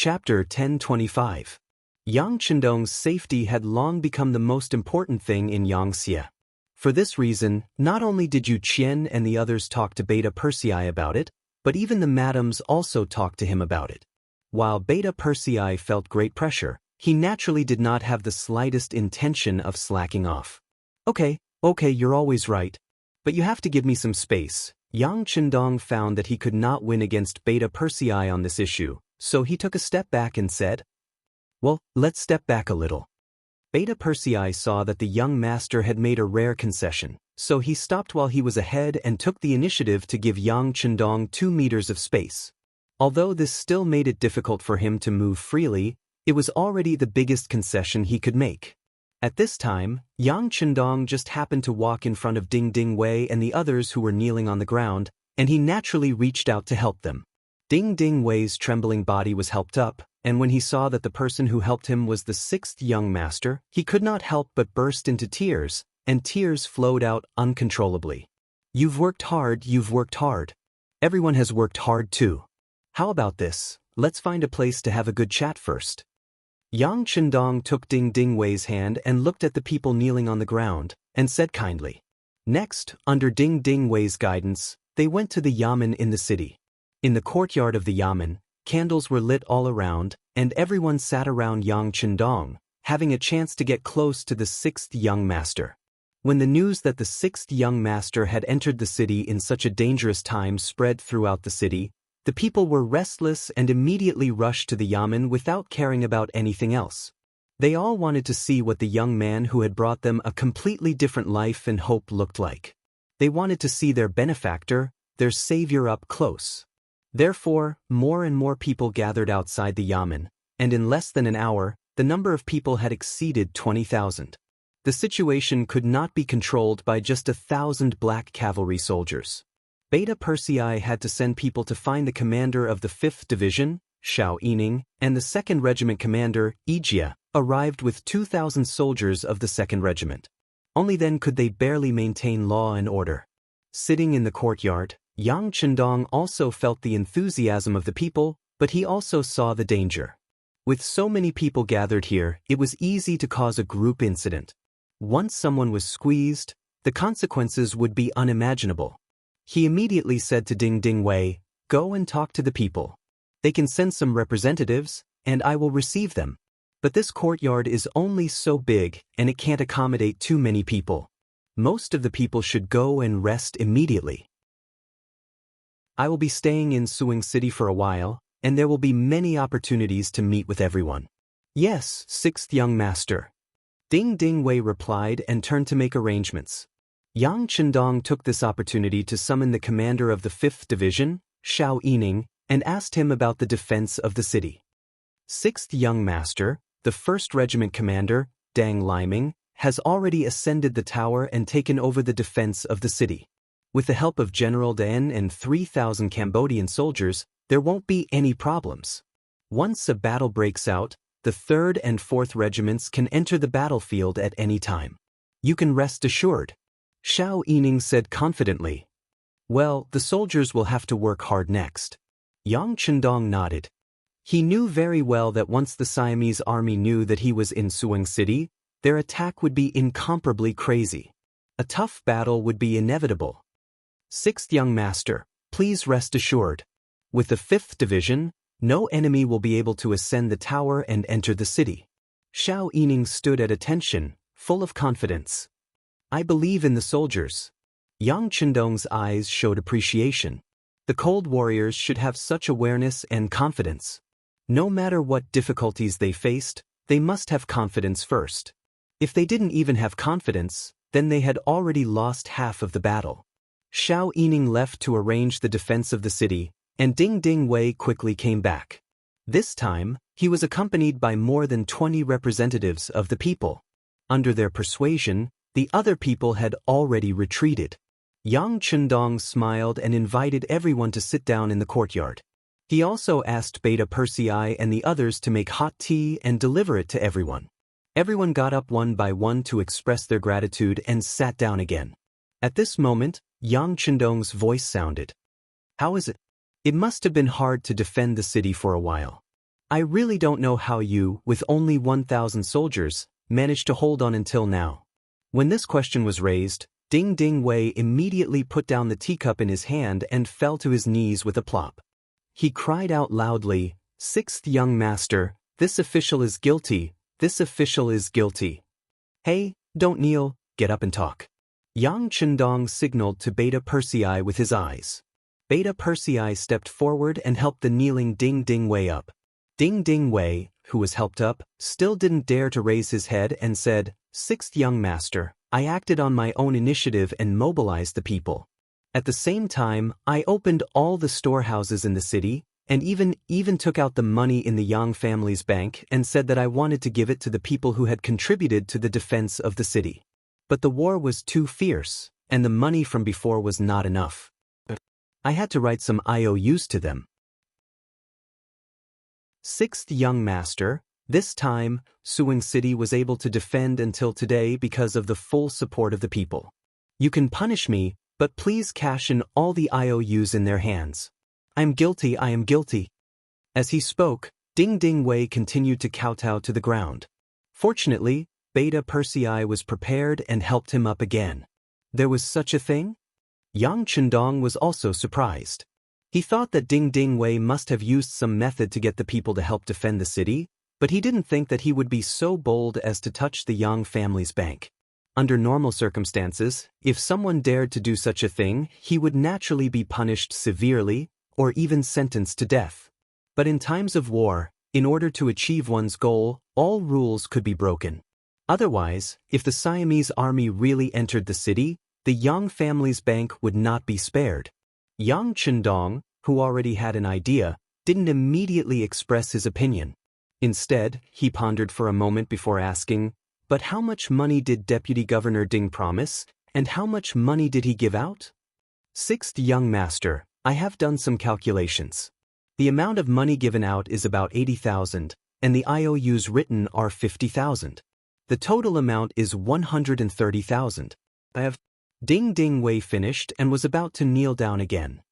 Chapter 1025. Yang Chendong's safety had long become the most important thing in Xianxia. For this reason, not only did Yu Qian and the others talk to Beta Persei about it, but even the madams also talked to him about it. While Beta Persei felt great pressure, he naturally did not have the slightest intention of slacking off. Okay, you're always right. But you have to give me some space. Yang Chendong found that he could not win against Beta Persei on this issue, so he took a step back and said, "Well, let's step back a little." Beta Persei saw that the young master had made a rare concession, so he stopped while he was ahead and took the initiative to give Yang Chendong 2 meters of space. Although this still made it difficult for him to move freely, it was already the biggest concession he could make. At this time, Yang Chendong just happened to walk in front of Ding Ding Wei and the others who were kneeling on the ground, and he naturally reached out to help them. Ding Ding Wei's trembling body was helped up, and when he saw that the person who helped him was the 6th young master, he could not help but burst into tears, and tears flowed out uncontrollably. You've worked hard. Everyone has worked hard too. How about this? Let's find a place to have a good chat first. Yang Chendong took Ding Ding Wei's hand and looked at the people kneeling on the ground, and said kindly. Next, under Ding Ding Wei's guidance, they went to the yamen in the city. In the courtyard of the yamen, candles were lit all around, and everyone sat around Yang Chendong, having a chance to get close to the 6th young master. When the news that the 6th young master had entered the city in such a dangerous time spread throughout the city, the people were restless and immediately rushed to the yamen without caring about anything else. They all wanted to see what the young man who had brought them a completely different life and hope looked like. They wanted to see their benefactor, their savior up close. Therefore, more and more people gathered outside the yamen, and in less than an hour, the number of people had exceeded 20,000. The situation could not be controlled by just 1,000 black cavalry soldiers. Beta Persei had to send people to find the commander of the 5th Division, Xiao Yining, and the 2nd Regiment commander, Yijia, arrived with 2,000 soldiers of the 2nd Regiment. Only then could they barely maintain law and order. Sitting in the courtyard, Yang Chendong also felt the enthusiasm of the people, but he also saw the danger. With so many people gathered here, it was easy to cause a group incident. Once someone was squeezed, the consequences would be unimaginable. He immediately said to Ding Ding Wei, "Go and talk to the people. They can send some representatives, and I will receive them. But this courtyard is only so big, and it can't accommodate too many people. Most of the people should go and rest immediately. I will be staying in Suing City for a while, and there will be many opportunities to meet with everyone." "Yes, 6th young master." Ding Ding Wei replied and turned to make arrangements. Yang Chendong took this opportunity to summon the commander of the 5th Division, Xiao Yining, and asked him about the defense of the city. 6th young master, the 1st Regiment commander, Dang Liming, has already ascended the tower and taken over the defense of the city. With the help of General Dan and 3,000 Cambodian soldiers, there won't be any problems. Once a battle breaks out, the 3rd and 4th regiments can enter the battlefield at any time. You can rest assured. Xiao Yining said confidently. Well, the soldiers will have to work hard next. Yang Chendong nodded. He knew very well that once the Siamese army knew that he was in Suing City, their attack would be incomparably crazy. A tough battle would be inevitable. 6th young master, please rest assured. With the 5th Division, no enemy will be able to ascend the tower and enter the city. Xiao Yining stood at attention, full of confidence. I believe in the soldiers. Yang Chendong's eyes showed appreciation. The cold warriors should have such awareness and confidence. No matter what difficulties they faced, they must have confidence first. If they didn't even have confidence, then they had already lost half of the battle. Xiao Yining left to arrange the defense of the city, and Ding Ding Wei quickly came back. This time, he was accompanied by more than 20 representatives of the people. Under their persuasion, the other people had already retreated. Yang Chendong smiled and invited everyone to sit down in the courtyard. He also asked Beta Persei and the others to make hot tea and deliver it to everyone. Everyone got up one by one to express their gratitude and sat down again. At this moment, Yang Chendong's voice sounded. How is it? It must have been hard to defend the city for a while. I really don't know how you, with only 1,000 soldiers, managed to hold on until now. When this question was raised, Ding Ding Wei immediately put down the teacup in his hand and fell to his knees with a plop. He cried out loudly, "Sixth young master, this official is guilty, this official is guilty. Hey, don't kneel, get up and talk." Yang Chendong signaled to Beta Persei with his eyes. Beta Persei stepped forward and helped the kneeling Ding Ding Wei up. Ding Ding Wei, who was helped up, still didn't dare to raise his head and said, "Sixth young master, I acted on my own initiative and mobilized the people. At the same time, I opened all the storehouses in the city, and even took out the money in the Yang family's bank and said that I wanted to give it to the people who had contributed to the defense of the city. But the war was too fierce, and the money from before was not enough. I had to write some IOUs to them. Sixth young master, this time, Suing City was able to defend until today because of the full support of the people. You can punish me, but please cash in all the IOUs in their hands. I am guilty, I am guilty." As he spoke, Ding Ding Wei continued to kowtow to the ground. Fortunately, Beta Persei was prepared and helped him up again. There was such a thing? Yang Chendong was also surprised. He thought that Ding Ding Wei must have used some method to get the people to help defend the city, but he didn't think that he would be so bold as to touch the Yang family's bank. Under normal circumstances, if someone dared to do such a thing, he would naturally be punished severely, or even sentenced to death. But in times of war, in order to achieve one's goal, all rules could be broken. Otherwise, if the Siamese army really entered the city, the Yang family's bank would not be spared. Yang Chendong, who already had an idea, didn't immediately express his opinion. Instead, he pondered for a moment before asking, "But how much money did Deputy Governor Ding promise, and how much money did he give out?" "Sixth young master, I have done some calculations. The amount of money given out is about 80,000, and the IOUs written are 50,000. The total amount is 130,000. I have..." Ding Ding Wei finished and was about to kneel down again.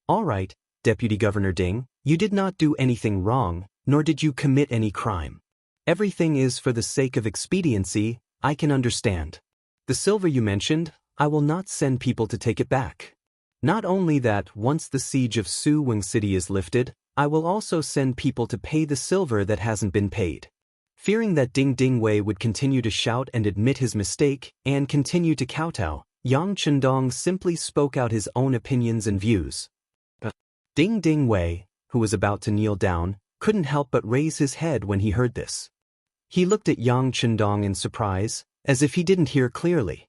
"All right, Deputy Governor Ding, you did not do anything wrong, nor did you commit any crime. Everything is for the sake of expediency, I can understand. The silver you mentioned, I will not send people to take it back. Not only that, once the siege of Suing City is lifted, I will also send people to pay the silver that hasn't been paid." Fearing that Ding Ding Wei would continue to shout and admit his mistake, and continue to kowtow, Yang Chendong simply spoke out his own opinions and views. Ding Ding Wei, who was about to kneel down, couldn't help but raise his head when he heard this. He looked at Yang Chendong in surprise, as if he didn't hear clearly.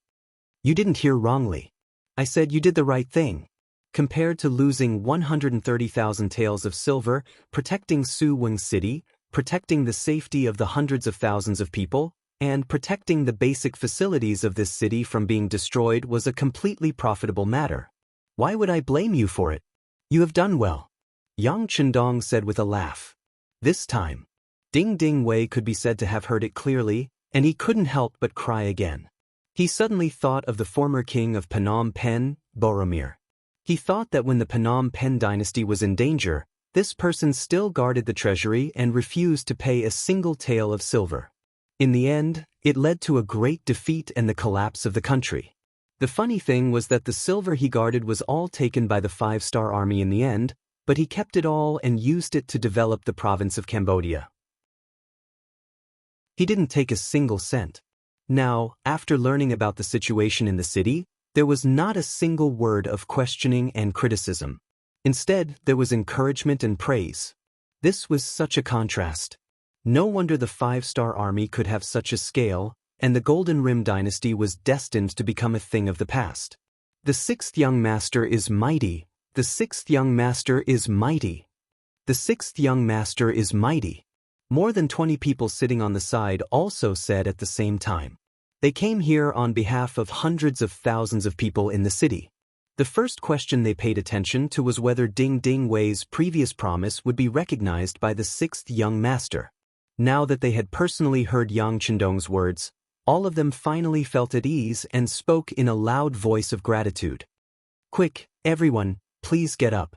"You didn't hear wrongly. I said you did the right thing. Compared to losing 130,000 taels of silver, protecting Suing City, protecting the safety of the hundreds of thousands of people, and protecting the basic facilities of this city from being destroyed was a completely profitable matter. Why would I blame you for it? You have done well," Yang Chendong said with a laugh. This time, Ding Ding Wei could be said to have heard it clearly, and he couldn't help but cry again. He suddenly thought of the former king of Phnom Penh, Boromir. He thought that when the Phnom Penh dynasty was in danger, this person still guarded the treasury and refused to pay a single tael of silver. In the end, it led to a great defeat and the collapse of the country. The funny thing was that the silver he guarded was all taken by the 5-star army in the end, but he kept it all and used it to develop the province of Cambodia. He didn't take a single cent. Now, after learning about the situation in the city, there was not a single word of questioning and criticism. Instead, there was encouragement and praise. This was such a contrast. No wonder the 5-star army could have such a scale, and the Golden Rim dynasty was destined to become a thing of the past. The sixth young master is mighty. The sixth young master is mighty. The sixth young master is mighty. More than 20 people sitting on the side also said at the same time. They came here on behalf of hundreds of thousands of people in the city. The first question they paid attention to was whether Ding Ding Wei's previous promise would be recognized by the sixth young master. Now that they had personally heard Yang Chendong's words, all of them finally felt at ease and spoke in a loud voice of gratitude. "Quick, everyone, please get up.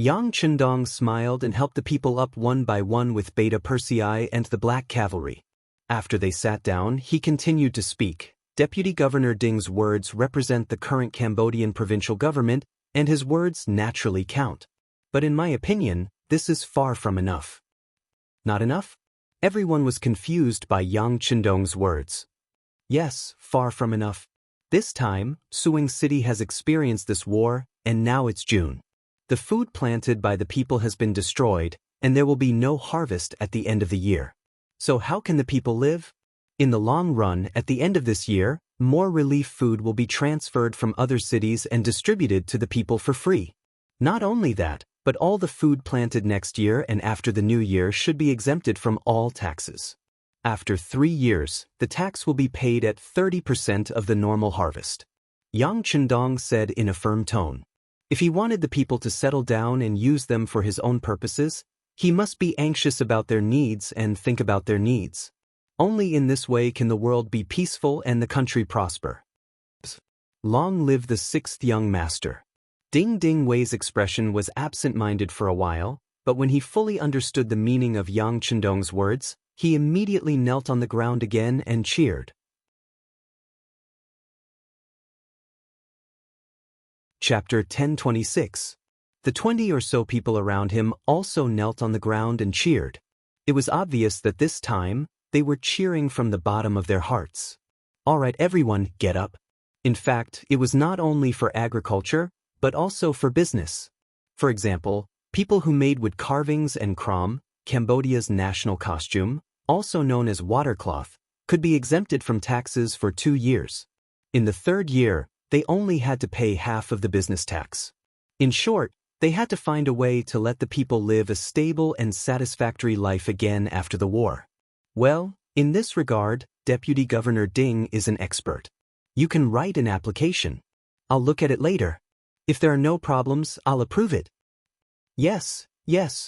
Yang Chendong smiled and helped the people up one by one with Beta Persei and the Black Cavalry. After they sat down, he continued to speak. Deputy Governor Ding's words represent the current Cambodian provincial government, and his words naturally count. But in my opinion, this is far from enough. Not enough? Everyone was confused by Yang Chendong's words. Yes, far from enough. This time, Suing City has experienced this war, and now it's June. The food planted by the people has been destroyed, and there will be no harvest at the end of the year. So how can the people live? In the long run, at the end of this year, more relief food will be transferred from other cities and distributed to the people for free. Not only that, but all the food planted next year and after the new year should be exempted from all taxes. After 3 years, the tax will be paid at 30% of the normal harvest. Yang Chendong said in a firm tone. If he wanted the people to settle down and use them for his own purposes, he must be anxious about their needs and think about their needs. Only in this way can the world be peaceful and the country prosper. Long live the sixth young master. Ding Ding Wei's expression was absent-minded for a while, but when he fully understood the meaning of Yang Chendong's words, he immediately knelt on the ground again and cheered. Chapter 1026. The 20 or so people around him also knelt on the ground and cheered. It was obvious that this time, they were cheering from the bottom of their hearts. All right, everyone, get up. In fact, it was not only for agriculture, but also for business. For example, people who made wood carvings and krom, Cambodia's national costume, also known as watercloth, could be exempted from taxes for 2 years. In the 3rd year, they only had to pay half of the business tax. In short, they had to find a way to let the people live a stable and satisfactory life again after the war. Well, in this regard, Deputy Governor Ding is an expert. You can write an application. I'll look at it later. If there are no problems, I'll approve it. Yes,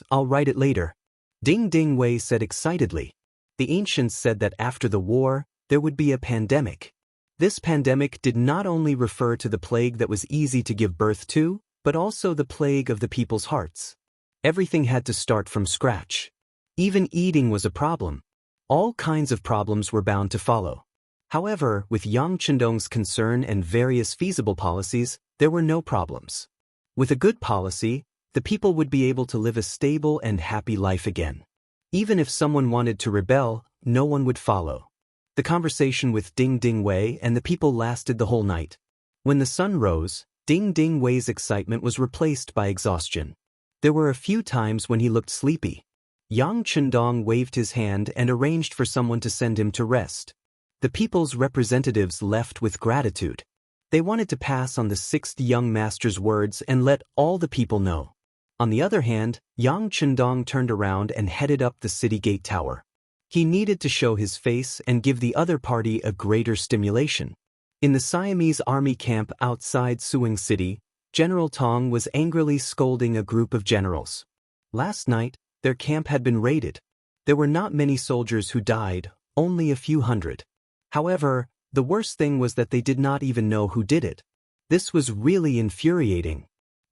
I'll write it later. Ding Ding Wei said excitedly. The ancients said that after the war, there would be a pandemic. This pandemic did not only refer to the plague that was easy to give birth to, but also the plague of the people's hearts. Everything had to start from scratch. Even eating was a problem. All kinds of problems were bound to follow. However, with Yang Chendong's concern and various feasible policies, there were no problems. With a good policy, the people would be able to live a stable and happy life again. Even if someone wanted to rebel, no one would follow. The conversation with Ding Ding Wei and the people lasted the whole night. When the sun rose, Ding Ding Wei's excitement was replaced by exhaustion. There were a few times when he looked sleepy. Yang Chendong waved his hand and arranged for someone to send him to rest. The people's representatives left with gratitude. They wanted to pass on the 6th young master's words and let all the people know. On the other hand, Yang Chendong turned around and headed up the city gate tower. He needed to show his face and give the other party a greater stimulation. In the Siamese army camp outside Suing City, General Tong was angrily scolding a group of generals. Last night, their camp had been raided. There were not many soldiers who died, only a few hundred. However, the worst thing was that they did not even know who did it. This was really infuriating.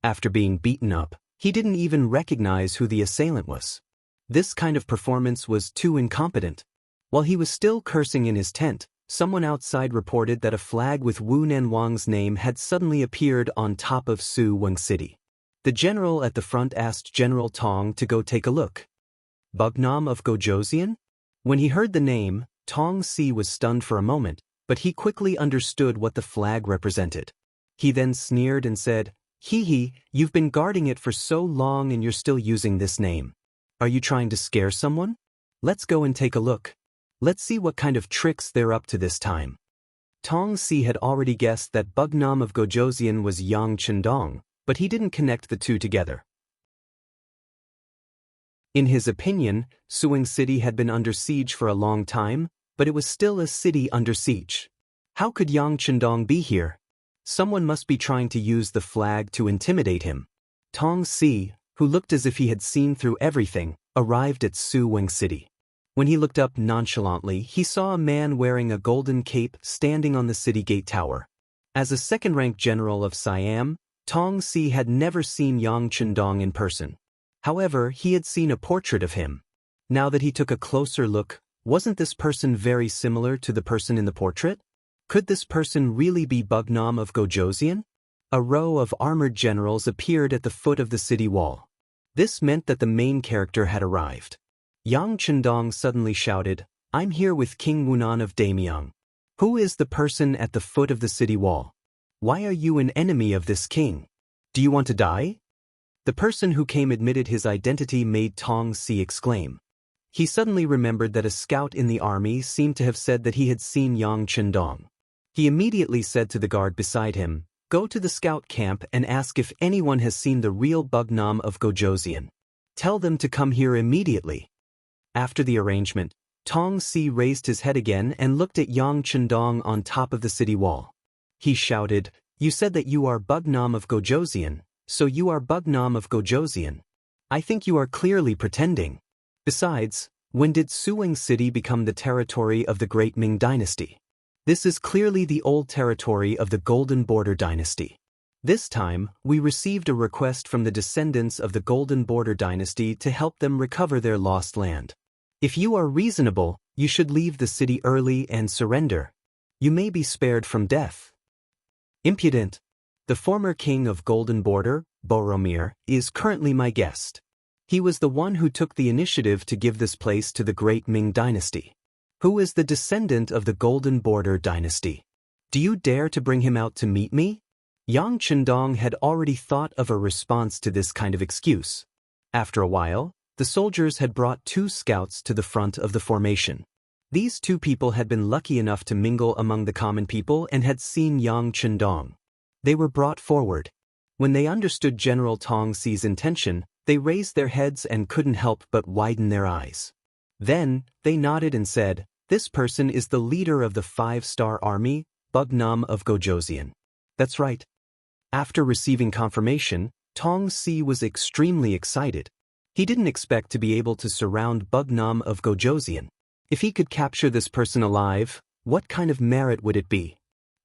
After being beaten up, he didn't even recognize who the assailant was. This kind of performance was too incompetent. While he was still cursing in his tent, someone outside reported that a flag with Wu Nanwang's name had suddenly appeared on top of Suing City. The general at the front asked General Tong to go take a look. Bugnam of Gojosian? When he heard the name, Tong Si was stunned for a moment, but he quickly understood what the flag represented. He then sneered and said, "Hee, you've been guarding it for so long and you're still using this name. Are you trying to scare someone? Let's go and take a look. Let's see what kind of tricks they're up to this time." Tong Si had already guessed that Bugnam of Gojosian was Yang Chendong, but he didn't connect the two together. In his opinion, Suing City had been under siege for a long time, but it was still a city under siege. How could Yang Chendong be here? Someone must be trying to use the flag to intimidate him. Tong Si, who looked as if he had seen through everything, arrived at Suing City. When he looked up nonchalantly, he saw a man wearing a golden cape standing on the city gate tower. As a second-rank general of Siam, Tong Si had never seen Yang Chendong in person. However, he had seen a portrait of him. Now that he took a closer look, wasn't this person very similar to the person in the portrait? Could this person really be Bugnam of Gojosian? A row of armored generals appeared at the foot of the city wall. This meant that the main character had arrived. Yang Chendong suddenly shouted, "I'm here with King Wunan of Daemyang. Who is the person at the foot of the city wall? Why are you an enemy of this king? Do you want to die?" The person who came admitted his identity made Tong Si exclaim. He suddenly remembered that a scout in the army seemed to have said that he had seen Yang Chendong. He immediately said to the guard beside him, "Go to the scout camp and ask if anyone has seen the real Bugnam of Gojosian. Tell them to come here immediately." After the arrangement, Tong Si raised his head again and looked at Yang Chendong on top of the city wall. He shouted, "You said that you are Bugnam of Gojosian, so you are Bugnam of Gojosian. I think you are clearly pretending. Besides, when did Suing City become the territory of the Great Ming Dynasty? This is clearly the old territory of the Golden Border Dynasty. This time, we received a request from the descendants of the Golden Border Dynasty to help them recover their lost land. If you are reasonable, you should leave the city early and surrender. You may be spared from death." Impudent. The former king of Golden Border, Boromir, is currently my guest. He was the one who took the initiative to give this place to the Great Ming Dynasty. Who is the descendant of the Golden Border Dynasty? Do you dare to bring him out to meet me? Yang Chendong had already thought of a response to this kind of excuse. After a while, the soldiers had brought 2 scouts to the front of the formation. These 2 people had been lucky enough to mingle among the common people and had seen Yang Chendong. They were brought forward. When they understood General Tong Si's intention, they raised their heads and couldn't help but widen their eyes. Then, they nodded and said, "This person is the leader of the 5-star army, Bugnam of Gojosian." That's right. After receiving confirmation, Tong Si was extremely excited. He didn't expect to be able to surround Bugnam of Gojosian. If he could capture this person alive, what kind of merit would it be?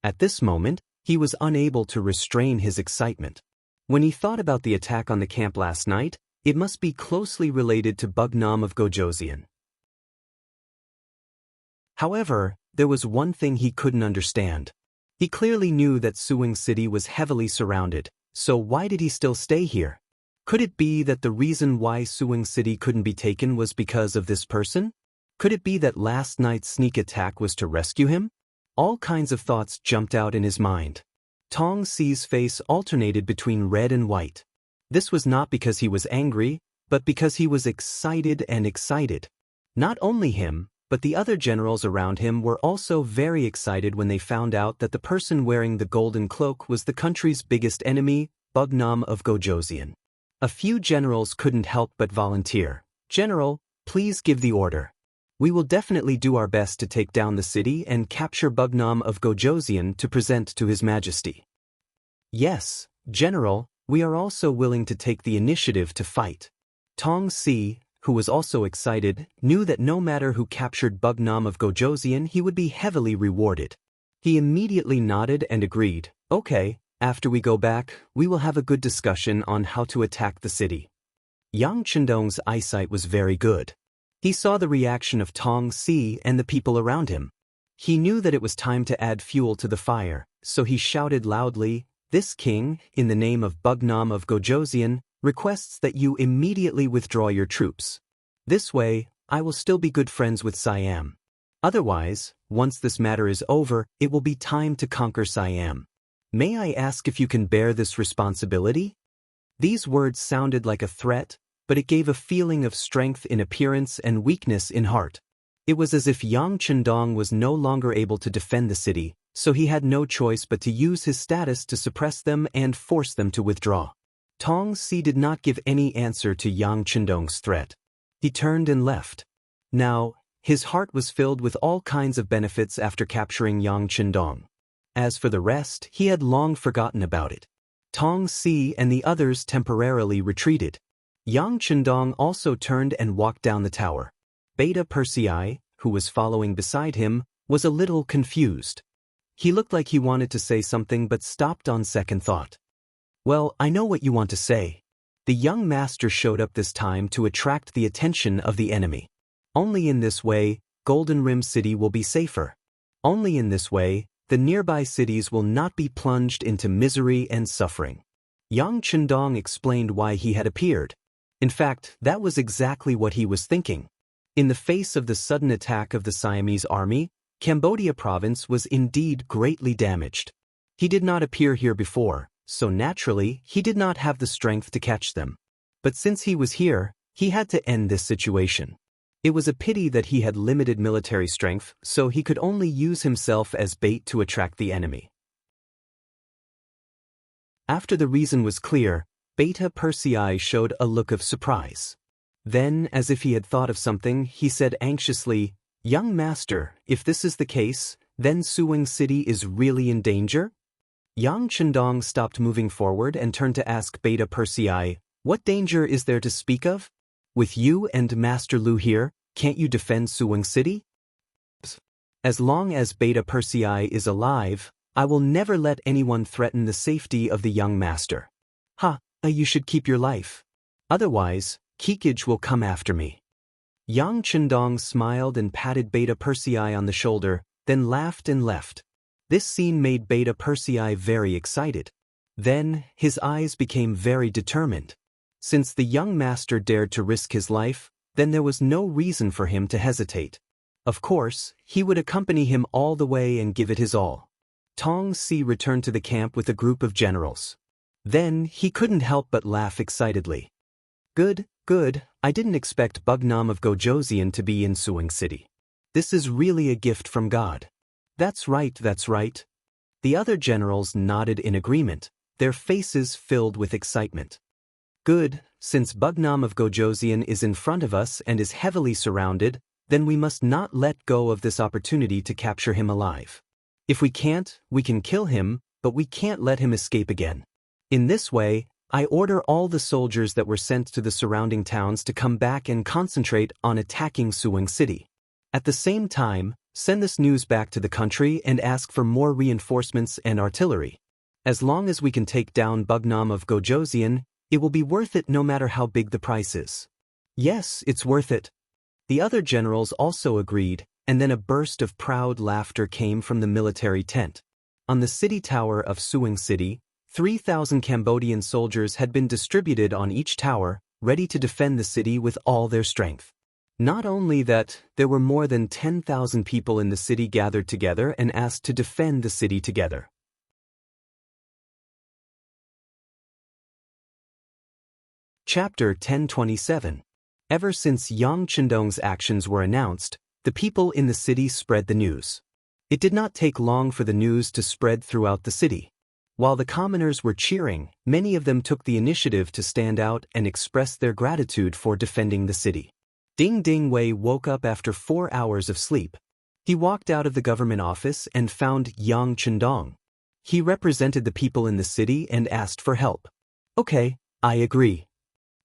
At this moment, he was unable to restrain his excitement. When he thought about the attack on the camp last night, it must be closely related to Bugnam of Gojosian. However, there was one thing he couldn't understand. He clearly knew that Suing City was heavily surrounded, so why did he still stay here? Could it be that the reason why Suing City couldn't be taken was because of this person? Could it be that last night's sneak attack was to rescue him? All kinds of thoughts jumped out in his mind. Tong Si's face alternated between red and white. This was not because he was angry, but because he was excited and excited. Not only him, but the other generals around him were also very excited when they found out that the person wearing the golden cloak was the country's biggest enemy, Bugnam of Gojosian. A few generals couldn't help but volunteer. "General, please give the order. We will definitely do our best to take down the city and capture Bugnam of Gojosian to present to His Majesty." "Yes, General, we are also willing to take the initiative to fight." Tong Si, who was also excited, knew that no matter who captured Bugnam of Gojosian, he would be heavily rewarded. He immediately nodded and agreed, "Okay, after we go back, we will have a good discussion on how to attack the city." Yang Chendong's eyesight was very good. He saw the reaction of Tong Si and the people around him. He knew that it was time to add fuel to the fire, so he shouted loudly, "This king, in the name of Bugnam of Gojosian, requests that you immediately withdraw your troops. This way, I will still be good friends with Siam. Otherwise, once this matter is over, it will be time to conquer Siam. May I ask if you can bear this responsibility?" These words sounded like a threat, but it gave a feeling of strength in appearance and weakness in heart. It was as if Yang Chendong was no longer able to defend the city, so he had no choice but to use his status to suppress them and force them to withdraw. Tong Si did not give any answer to Yang Chendong's threat. He turned and left. Now, his heart was filled with all kinds of benefits after capturing Yang Chendong. As for the rest, he had long forgotten about it. Tong Si and the others temporarily retreated. Yang Chendong also turned and walked down the tower. Beta Persei, who was following beside him, was a little confused. He looked like he wanted to say something but stopped on second thought. Well, I know what you want to say. The young master showed up this time to attract the attention of the enemy. Only in this way, Golden Rim City will be safer. Only in this way, the nearby cities will not be plunged into misery and suffering. Yang Chendong explained why he had appeared. In fact, that was exactly what he was thinking. In the face of the sudden attack of the Siamese army, Cambodia province was indeed greatly damaged. He did not appear here before, so naturally, he did not have the strength to catch them. But since he was here, he had to end this situation. It was a pity that he had limited military strength, so he could only use himself as bait to attract the enemy. After the reason was clear, Beta Persei showed a look of surprise. Then, as if he had thought of something, he said anxiously, "Young master, if this is the case, then Suwing City is really in danger?" Yang Chendong stopped moving forward and turned to ask Beta Persei, "What danger is there to speak of? With you and Master Lu here, can't you defend Suwing City?" "As long as Beta Persei is alive, I will never let anyone threaten the safety of the young master." You should keep your life. Otherwise, Kikij will come after me." Yang Chendong smiled and patted Beta Persei on the shoulder, then laughed and left. This scene made Beta Persei very excited. Then, his eyes became very determined. Since the young master dared to risk his life, then there was no reason for him to hesitate. Of course, he would accompany him all the way and give it his all. Tong Si returned to the camp with a group of generals. Then, he couldn't help but laugh excitedly. Good, I didn't expect Bugnam of Gojosian to be in Suwing City. This is really a gift from God. That's right. The other generals nodded in agreement, their faces filled with excitement. Good, since Bugnam of Gojosian is in front of us and is heavily surrounded, then we must not let go of this opportunity to capture him alive. If we can't, we can kill him, but we can't let him escape again. In this way, I order all the soldiers that were sent to the surrounding towns to come back and concentrate on attacking Suwing City. At the same time, send this news back to the country and ask for more reinforcements and artillery. As long as we can take down Bugnam of Gojosian, it will be worth it no matter how big the price is. Yes, it's worth it. The other generals also agreed, and then a burst of proud laughter came from the military tent. On the city tower of Suwing City, 3,000 Cambodian soldiers had been distributed on each tower, ready to defend the city with all their strength. Not only that, there were more than 10,000 people in the city gathered together and asked to defend the city together. Chapter 1027. Ever since Yang Chendong's actions were announced, the people in the city spread the news. It did not take long for the news to spread throughout the city. While the commoners were cheering, many of them took the initiative to stand out and express their gratitude for defending the city. Ding Ding Wei woke up after 4 hours of sleep. He walked out of the government office and found Yang Chendong. He represented the people in the city and asked for help. "Okay, I agree."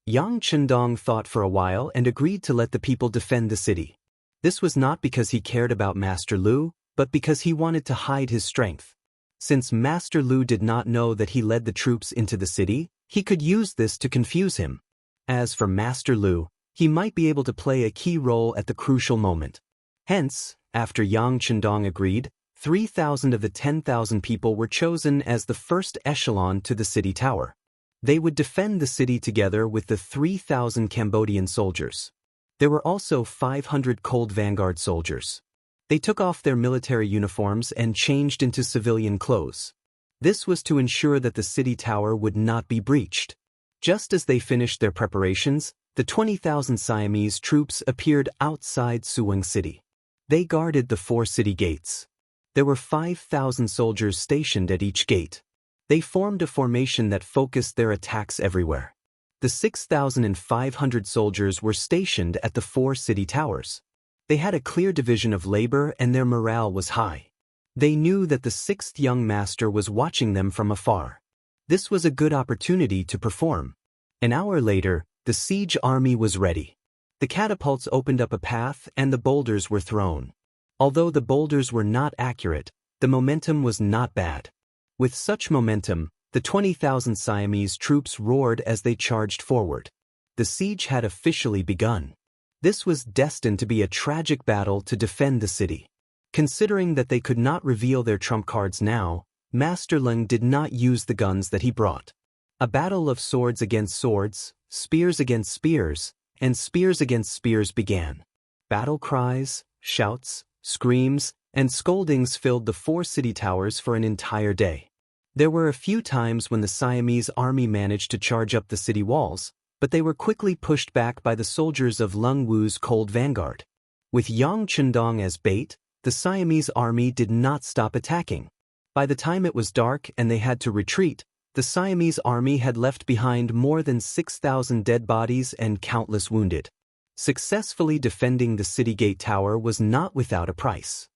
Yang Chendong thought for a while and agreed to let the people defend the city. This was not because he cared about Master Lu, but because he wanted to hide his strength. Since Master Lu did not know that he led the troops into the city, he could use this to confuse him. As for Master Lu, he might be able to play a key role at the crucial moment. Hence, after Yang Chendong agreed, 3,000 of the 10,000 people were chosen as the first echelon to the city tower. They would defend the city together with the 3,000 Cambodian soldiers. There were also 500 Cold Vanguard soldiers. They took off their military uniforms and changed into civilian clothes. This was to ensure that the city tower would not be breached. Just as they finished their preparations, the 20,000 Siamese troops appeared outside Suwing City. They guarded the 4 city gates. There were 5,000 soldiers stationed at each gate. They formed a formation that focused their attacks everywhere. The 6,500 soldiers were stationed at the 4 city towers. They had a clear division of labor and their morale was high. They knew that the 6th young master was watching them from afar. This was a good opportunity to perform. An hour later, the siege army was ready. The catapults opened up a path and the boulders were thrown. Although the boulders were not accurate, the momentum was not bad. With such momentum, The 20,000 Siamese troops roared as they charged forward. The siege had officially begun. This was destined to be a tragic battle to defend the city. Considering that they could not reveal their trump cards now, Master Leng did not use the guns that he brought. A battle of swords against swords, spears against spears, and spears against spears began. Battle cries, shouts, screams, and scoldings filled the 4 city towers for an entire day. There were a few times when the Siamese army managed to charge up the city walls, but they were quickly pushed back by the soldiers of Leng Wu's cold vanguard. With Yang Chendong as bait, the Siamese army did not stop attacking. By the time it was dark and they had to retreat, the Siamese army had left behind more than 6,000 dead bodies and countless wounded. Successfully defending the city gate tower was not without a price.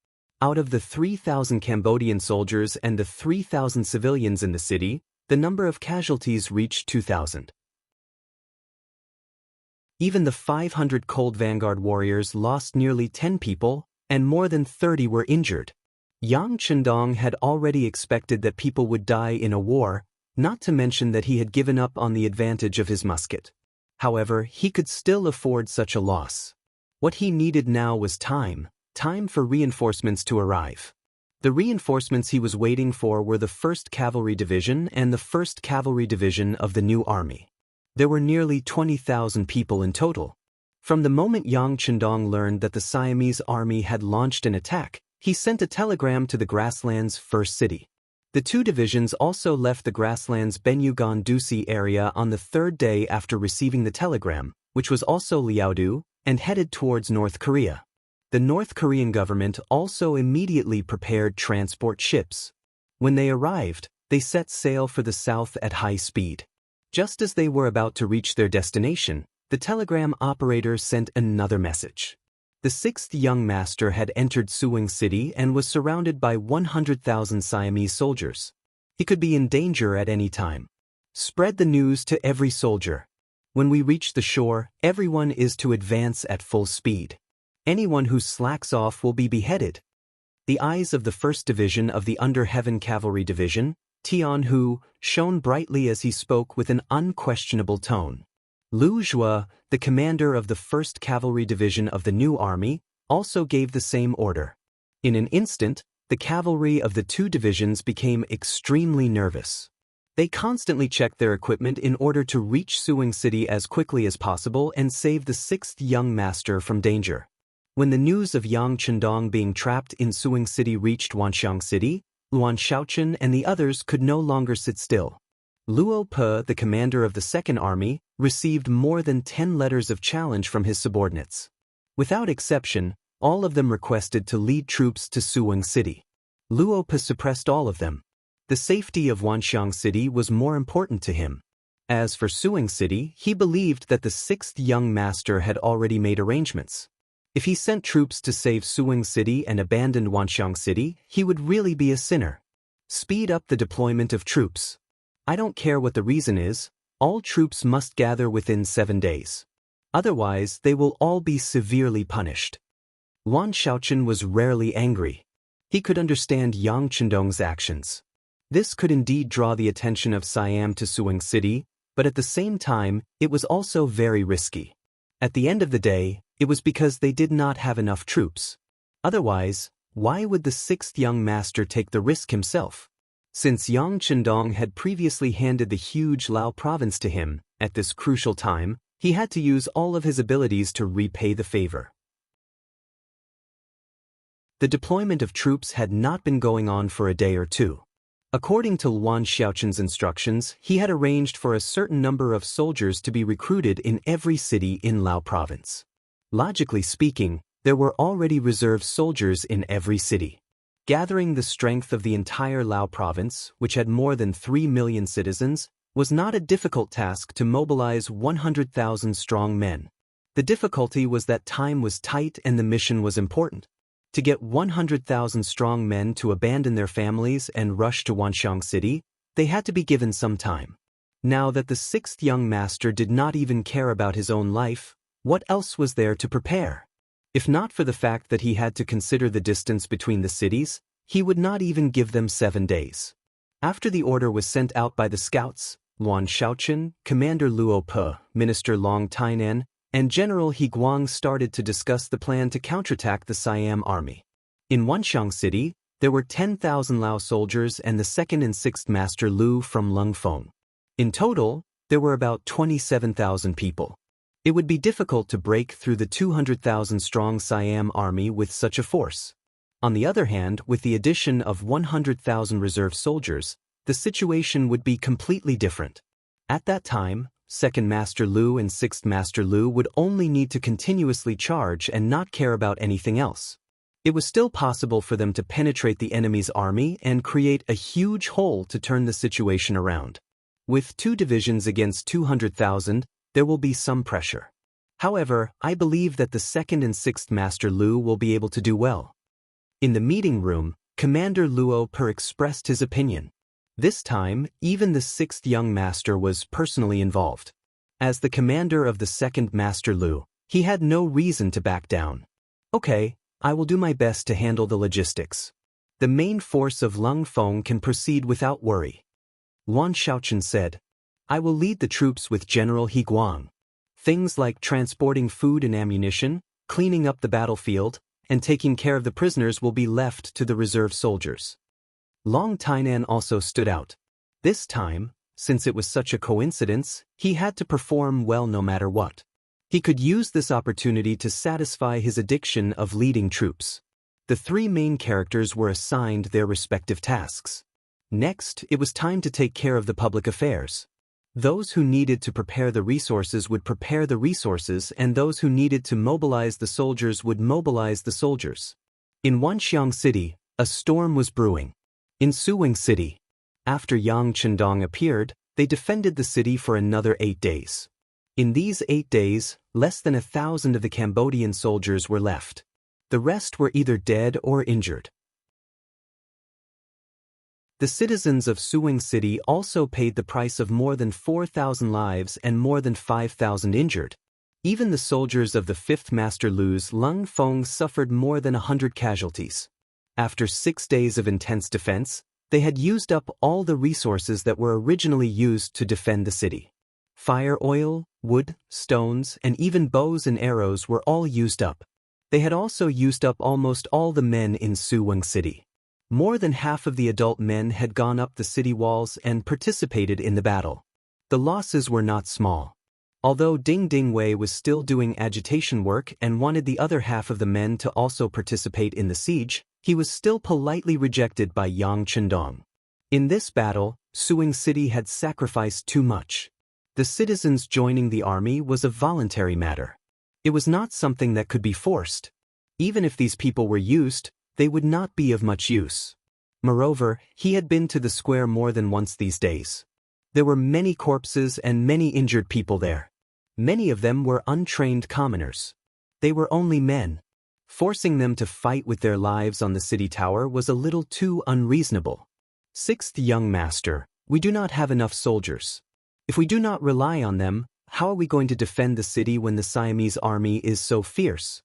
Out of the 3,000 Cambodian soldiers and the 3,000 civilians in the city, the number of casualties reached 2,000. Even the 500 cold vanguard warriors lost nearly 10 people, and more than 30 were injured. Yang Chendong had already expected that people would die in a war, not to mention that he had given up on the advantage of his musket. However, he could still afford such a loss. What he needed now was time for reinforcements to arrive. The reinforcements he was waiting for were the 1st Cavalry Division and the 1st Cavalry Division of the new army. There were nearly 20,000 people in total. From the moment Yang Chendong learned that the Siamese army had launched an attack, he sent a telegram to the grasslands' first city. The 2 divisions also left the grasslands' Benyugan Dusi area on the 3rd day after receiving the telegram, which was also Liaodu, and headed towards North Korea. The North Korean government also immediately prepared transport ships. When they arrived, they set sail for the south at high speed. Just as they were about to reach their destination, the telegram operator sent another message. The 6th young master had entered Suwing City and was surrounded by 100,000 Siamese soldiers. He could be in danger at any time. Spread the news to every soldier. When we reach the shore, everyone is to advance at full speed. Anyone who slacks off will be beheaded. The eyes of the 1st Division of the Under Heaven Cavalry Division, Tian Hu, shone brightly as he spoke with an unquestionable tone. Lu Zhua, the commander of the 1st Cavalry Division of the new army, also gave the same order. In an instant, the cavalry of the 2 divisions became extremely nervous. They constantly checked their equipment in order to reach Suwing City as quickly as possible and save the 6th young master from danger. When the news of Yang Chendong being trapped in Suwing City reached Wanxiang City, Luan Shaochen and the others could no longer sit still. Luo Pe, the commander of the 2nd Army, received more than 10 letters of challenge from his subordinates. Without exception, all of them requested to lead troops to Suwing City. Luo Pe suppressed all of them. The safety of Wanxiang City was more important to him. As for Suwing City, he believed that the 6th young master had already made arrangements. If he sent troops to save Suwing City and abandoned Wanxiang City, he would really be a sinner. Speed up the deployment of troops. I don't care what the reason is, all troops must gather within 7 days. Otherwise, they will all be severely punished. Luan Shaochen was rarely angry. He could understand Yang Chendong's actions. This could indeed draw the attention of Siam to Suwing City, but at the same time, it was also very risky. At the end of the day, it was because they did not have enough troops. Otherwise, why would the 6th young master take the risk himself? Since Yang Chendong had previously handed the huge Lao province to him, at this crucial time, he had to use all of his abilities to repay the favor. The deployment of troops had not been going on for a day or two. According to Luan Shaochen's instructions, he had arranged for a certain number of soldiers to be recruited in every city in Lao province. Logically speaking, there were already reserve soldiers in every city. Gathering the strength of the entire Lao province, which had more than 3 million citizens, was not a difficult task to mobilize 100,000 strong men. The difficulty was that time was tight and the mission was important. To get 100,000 strong men to abandon their families and rush to Wanxiang City, they had to be given some time. Now that the 6th young master did not even care about his own life, what else was there to prepare? If not for the fact that he had to consider the distance between the cities, he would not even give them 7 days. After the order was sent out by the scouts, Luan Shaochen, Commander Luo Pe, Minister Long Tainan, and General He Guang started to discuss the plan to counterattack the Siam army. In Wanxiang City, there were 10,000 Lao soldiers and the 2nd and 6th Master Lu from Lungfeng. In total, there were about 27,000 people. It would be difficult to break through the 200,000-strong Siam army with such a force. On the other hand, with the addition of 100,000 reserve soldiers, the situation would be completely different. At that time, 2nd Master Lu and 6th Master Lu would only need to continuously charge and not care about anything else. It was still possible for them to penetrate the enemy's army and create a huge hole to turn the situation around. With 2 divisions against 200,000, there will be some pressure. However, I believe that the 2nd and 6th Master Lu will be able to do well. In the meeting room, Commander Luo Pe expressed his opinion. This time, even the 6th young master was personally involved. As the commander of the 2nd Master Lu, he had no reason to back down. Okay, I will do my best to handle the logistics. The main force of Lungfeng can proceed without worry. Luan Shaochen said, I will lead the troops with General He Guang. Things like transporting food and ammunition, cleaning up the battlefield, and taking care of the prisoners will be left to the reserve soldiers. Long Tainan also stood out. This time, since it was such a coincidence, he had to perform well no matter what. He could use this opportunity to satisfy his addiction of leading troops. The 3 main characters were assigned their respective tasks. Next, it was time to take care of the public affairs. Those who needed to prepare the resources would prepare the resources, and those who needed to mobilize the soldiers would mobilize the soldiers. In Wanxiang City, a storm was brewing. In Suwing City, after Yang Chendong appeared, they defended the city for another 8 days. In these 8 days, less than 1,000 of the Cambodian soldiers were left. The rest were either dead or injured. The citizens of Suwing City also paid the price of more than 4,000 lives and more than 5,000 injured. Even the soldiers of the 5th Master Lu's Lungfeng suffered more than 100 casualties. After 6 days of intense defense, they had used up all the resources that were originally used to defend the city. Fire oil, wood, stones, and even bows and arrows were all used up. They had also used up almost all the men in Suwing City. More than half of the adult men had gone up the city walls and participated in the battle. The losses were not small. Although Ding Ding Wei was still doing agitation work and wanted the other half of the men to also participate in the siege, he was still politely rejected by Yang Chendong. In this battle, Suwing City had sacrificed too much. The citizens joining the army was a voluntary matter. It was not something that could be forced. Even if these people were used, they would not be of much use. Moreover, he had been to the square more than once these days. There were many corpses and many injured people there. Many of them were untrained commoners. They were only men. Forcing them to fight with their lives on the city tower was a little too unreasonable. 6th young master, we do not have enough soldiers. If we do not rely on them, how are we going to defend the city when the Siamese army is so fierce?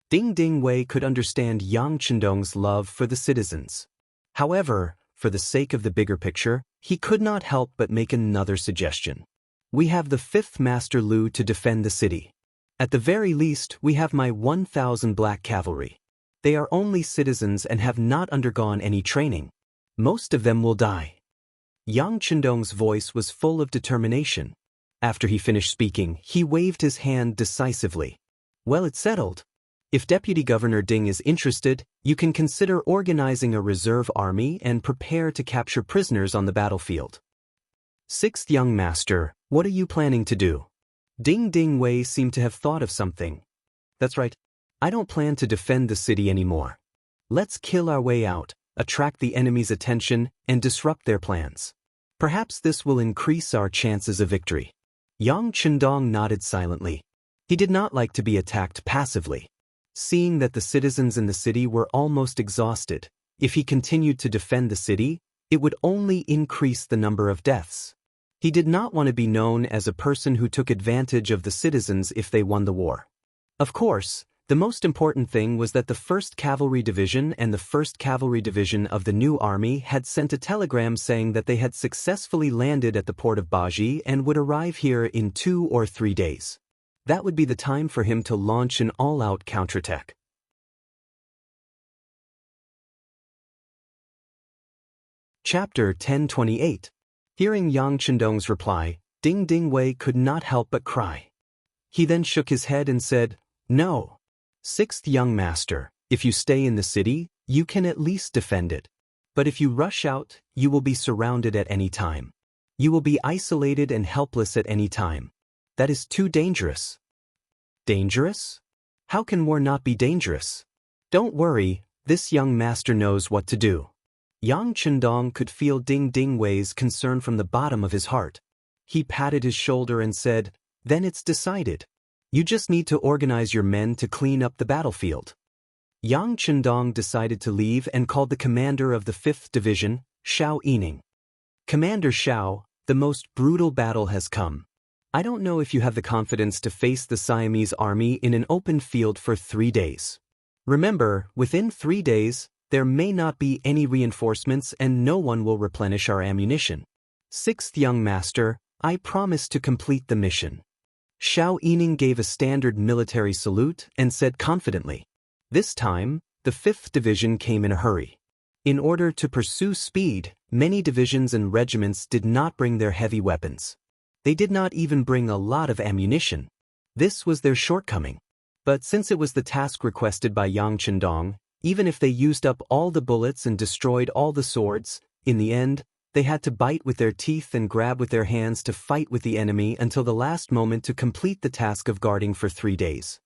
Ding Ding Wei could understand Yang Chendong's love for the citizens. However, for the sake of the bigger picture, he could not help but make another suggestion. We have the 5th Master Lu to defend the city. At the very least, we have my 1,000 black cavalry. They are only citizens and have not undergone any training. Most of them will die. Yang Chendong's voice was full of determination. After he finished speaking, he waved his hand decisively. Well, it's settled. If Deputy Governor Ding is interested, you can consider organizing a reserve army and prepare to capture prisoners on the battlefield. 6th young master, what are you planning to do? Ding Ding Wei seemed to have thought of something. That's right. I don't plan to defend the city anymore. Let's kill our way out, attract the enemy's attention, and disrupt their plans. Perhaps this will increase our chances of victory. Yang Chendong nodded silently. He did not like to be attacked passively. Seeing that the citizens in the city were almost exhausted, if he continued to defend the city, it would only increase the number of deaths. He did not want to be known as a person who took advantage of the citizens if they won the war. Of course, The most important thing was that the 1st Cavalry Division and the 1st Cavalry Division of the new army had sent a telegram saying that they had successfully landed at the port of Baji and would arrive here in 2 or 3 days. That would be the time for him to launch an all-out counterattack. Chapter 1028. Hearing Yang Chendong's reply, Ding Ding Wei could not help but cry. He then shook his head and said, "No. 6th young master, if you stay in the city, you can at least defend it. But if you rush out, you will be surrounded at any time. You will be isolated and helpless at any time. That is too dangerous." Dangerous? How can war not be dangerous? Don't worry, this young master knows what to do. Yang Chendong could feel Ding Ding Wei's concern from the bottom of his heart. He patted his shoulder and said, "Then it's decided. You just need to organize your men to clean up the battlefield." Yang Chendong decided to leave and called the commander of the 5th Division, Xiao Yining. "Commander Xiao, the most brutal battle has come. I don't know if you have the confidence to face the Siamese army in an open field for 3 days. Remember, within 3 days, there may not be any reinforcements and no one will replenish our ammunition. 6th young master, I promise to complete the mission." Xiao Yining gave a standard military salute and said confidently. This time, the 5th Division came in a hurry. In order to pursue speed, many divisions and regiments did not bring their heavy weapons. They did not even bring a lot of ammunition. This was their shortcoming. But since it was the task requested by Yang Chendong, even if they used up all the bullets and destroyed all the swords, in the end, they had to bite with their teeth and grab with their hands to fight with the enemy until the last moment to complete the task of guarding for 3 days.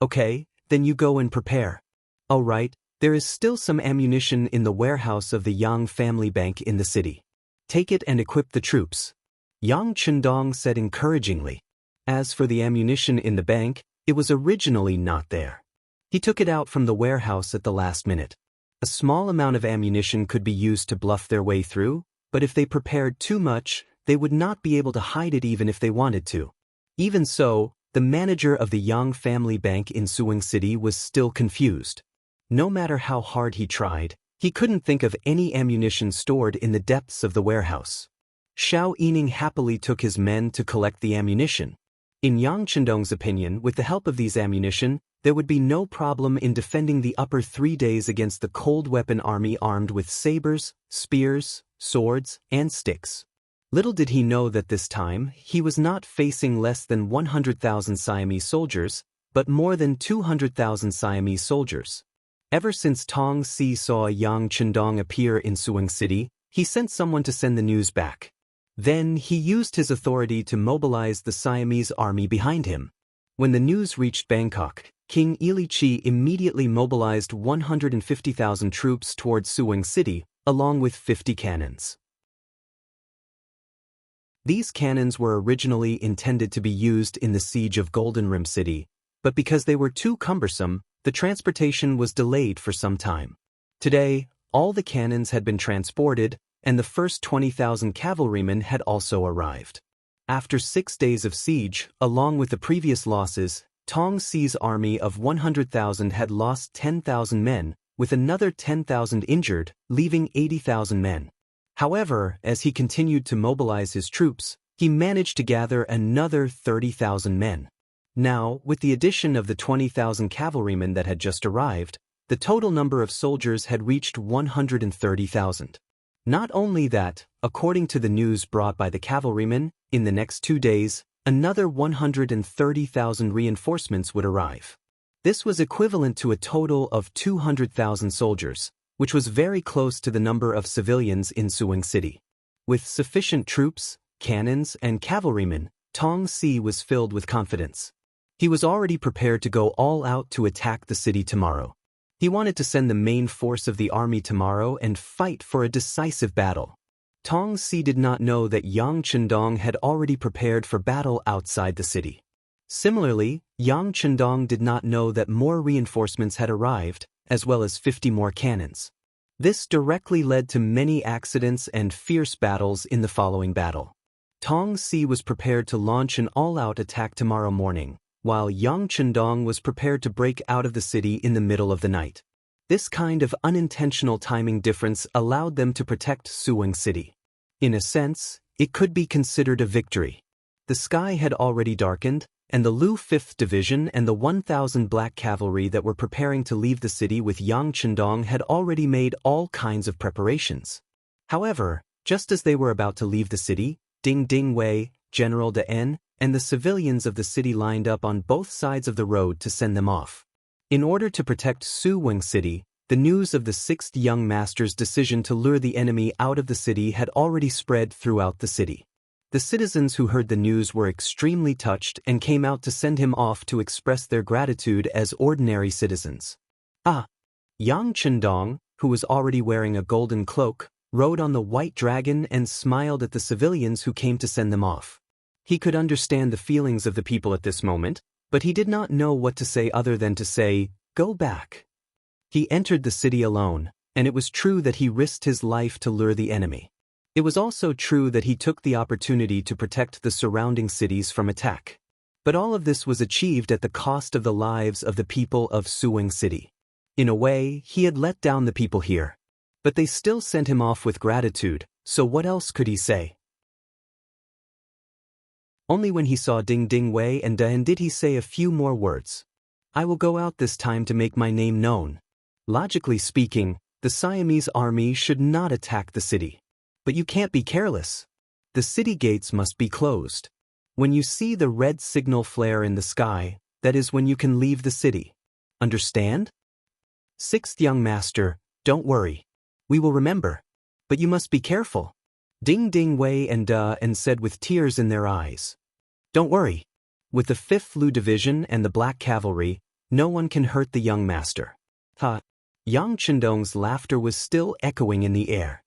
"Okay, then you go and prepare. All right, there is still some ammunition in the warehouse of the Yang family bank in the city. Take it and equip the troops," Yang Chendong said encouragingly. As for the ammunition in the bank, it was originally not there. He took it out from the warehouse at the last minute. A small amount of ammunition could be used to bluff their way through, but if they prepared too much, they would not be able to hide it even if they wanted to. Even so, the manager of the Yang family bank in Suwing City was still confused. No matter how hard he tried, he couldn't think of any ammunition stored in the depths of the warehouse. Xiao Yining happily took his men to collect the ammunition. In Yang Chendong's opinion, with the help of these ammunition, there would be no problem in defending the upper 3 days against the cold weapon army armed with sabers, spears, swords, and sticks. Little did he know that this time, he was not facing less than 100,000 Siamese soldiers, but more than 200,000 Siamese soldiers. Ever since Tong Si saw Yang Chendong appear in Suwing City, he sent someone to send the news back. Then he used his authority to mobilize the Siamese army behind him. When the news reached Bangkok, King Ilichi immediately mobilized 150,000 troops towards Suwing City, along with 50 cannons. These cannons were originally intended to be used in the siege of Golden Rim City, but because they were too cumbersome, the transportation was delayed for some time. Today, all the cannons had been transported, and the first 20,000 cavalrymen had also arrived. After 6 days of siege, along with the previous losses, Tong Si's army of 100,000 had lost 10,000 men, with another 10,000 injured, leaving 80,000 men. However, as he continued to mobilize his troops, he managed to gather another 30,000 men. Now, with the addition of the 20,000 cavalrymen that had just arrived, the total number of soldiers had reached 130,000. Not only that, according to the news brought by the cavalrymen, in the next 2 days, another 130,000 reinforcements would arrive. This was equivalent to a total of 200,000 soldiers, which was very close to the number of civilians in Suwing City. With sufficient troops, cannons, and cavalrymen, Tong Si was filled with confidence. He was already prepared to go all out to attack the city tomorrow. He wanted to send the main force of the army tomorrow and fight for a decisive battle. Tong Si did not know that Yang Chendong had already prepared for battle outside the city. Similarly, Yang Chendong did not know that more reinforcements had arrived, as well as 50 more cannons. This directly led to many accidents and fierce battles in the following battle. Tong Si was prepared to launch an all-out attack tomorrow morning, while Yang Chendong was prepared to break out of the city in the middle of the night. This kind of unintentional timing difference allowed them to protect Suwing City. In a sense, it could be considered a victory. The sky had already darkened, and the Lu 5th Division and the 1,000 black cavalry that were preparing to leave the city with Yang Chendong had already made all kinds of preparations. However, just as they were about to leave the city, Ding Ding Wei, General De En, and the civilians of the city lined up on both sides of the road to send them off. In order to protect Suwing City, the news of the 6th young master's decision to lure the enemy out of the city had already spread throughout the city. The citizens who heard the news were extremely touched and came out to send him off to express their gratitude as ordinary citizens. Yang Chendong, who was already wearing a golden cloak, rode on the white dragon and smiled at the civilians who came to send them off. He could understand the feelings of the people at this moment, but he did not know what to say other than to say, "Go back." He entered the city alone, and it was true that he risked his life to lure the enemy. It was also true that he took the opportunity to protect the surrounding cities from attack. But all of this was achieved at the cost of the lives of the people of Suwing City. In a way, he had let down the people here. But they still sent him off with gratitude, so what else could he say? Only when he saw Ding Ding Wei and Den did he say a few more words. "I will go out this time to make my name known." Logically speaking, the Siamese army should not attack the city. But you can't be careless. The city gates must be closed. When you see the red signal flare in the sky, that is when you can leave the city. Understand? 6th young master, don't worry. We will remember. But you must be careful. Ding Ding Wei and said with tears in their eyes. Don't worry. With the 5th Lu Division and the Black Cavalry, no one can hurt the young master. Yang Chendong's laughter was still echoing in the air.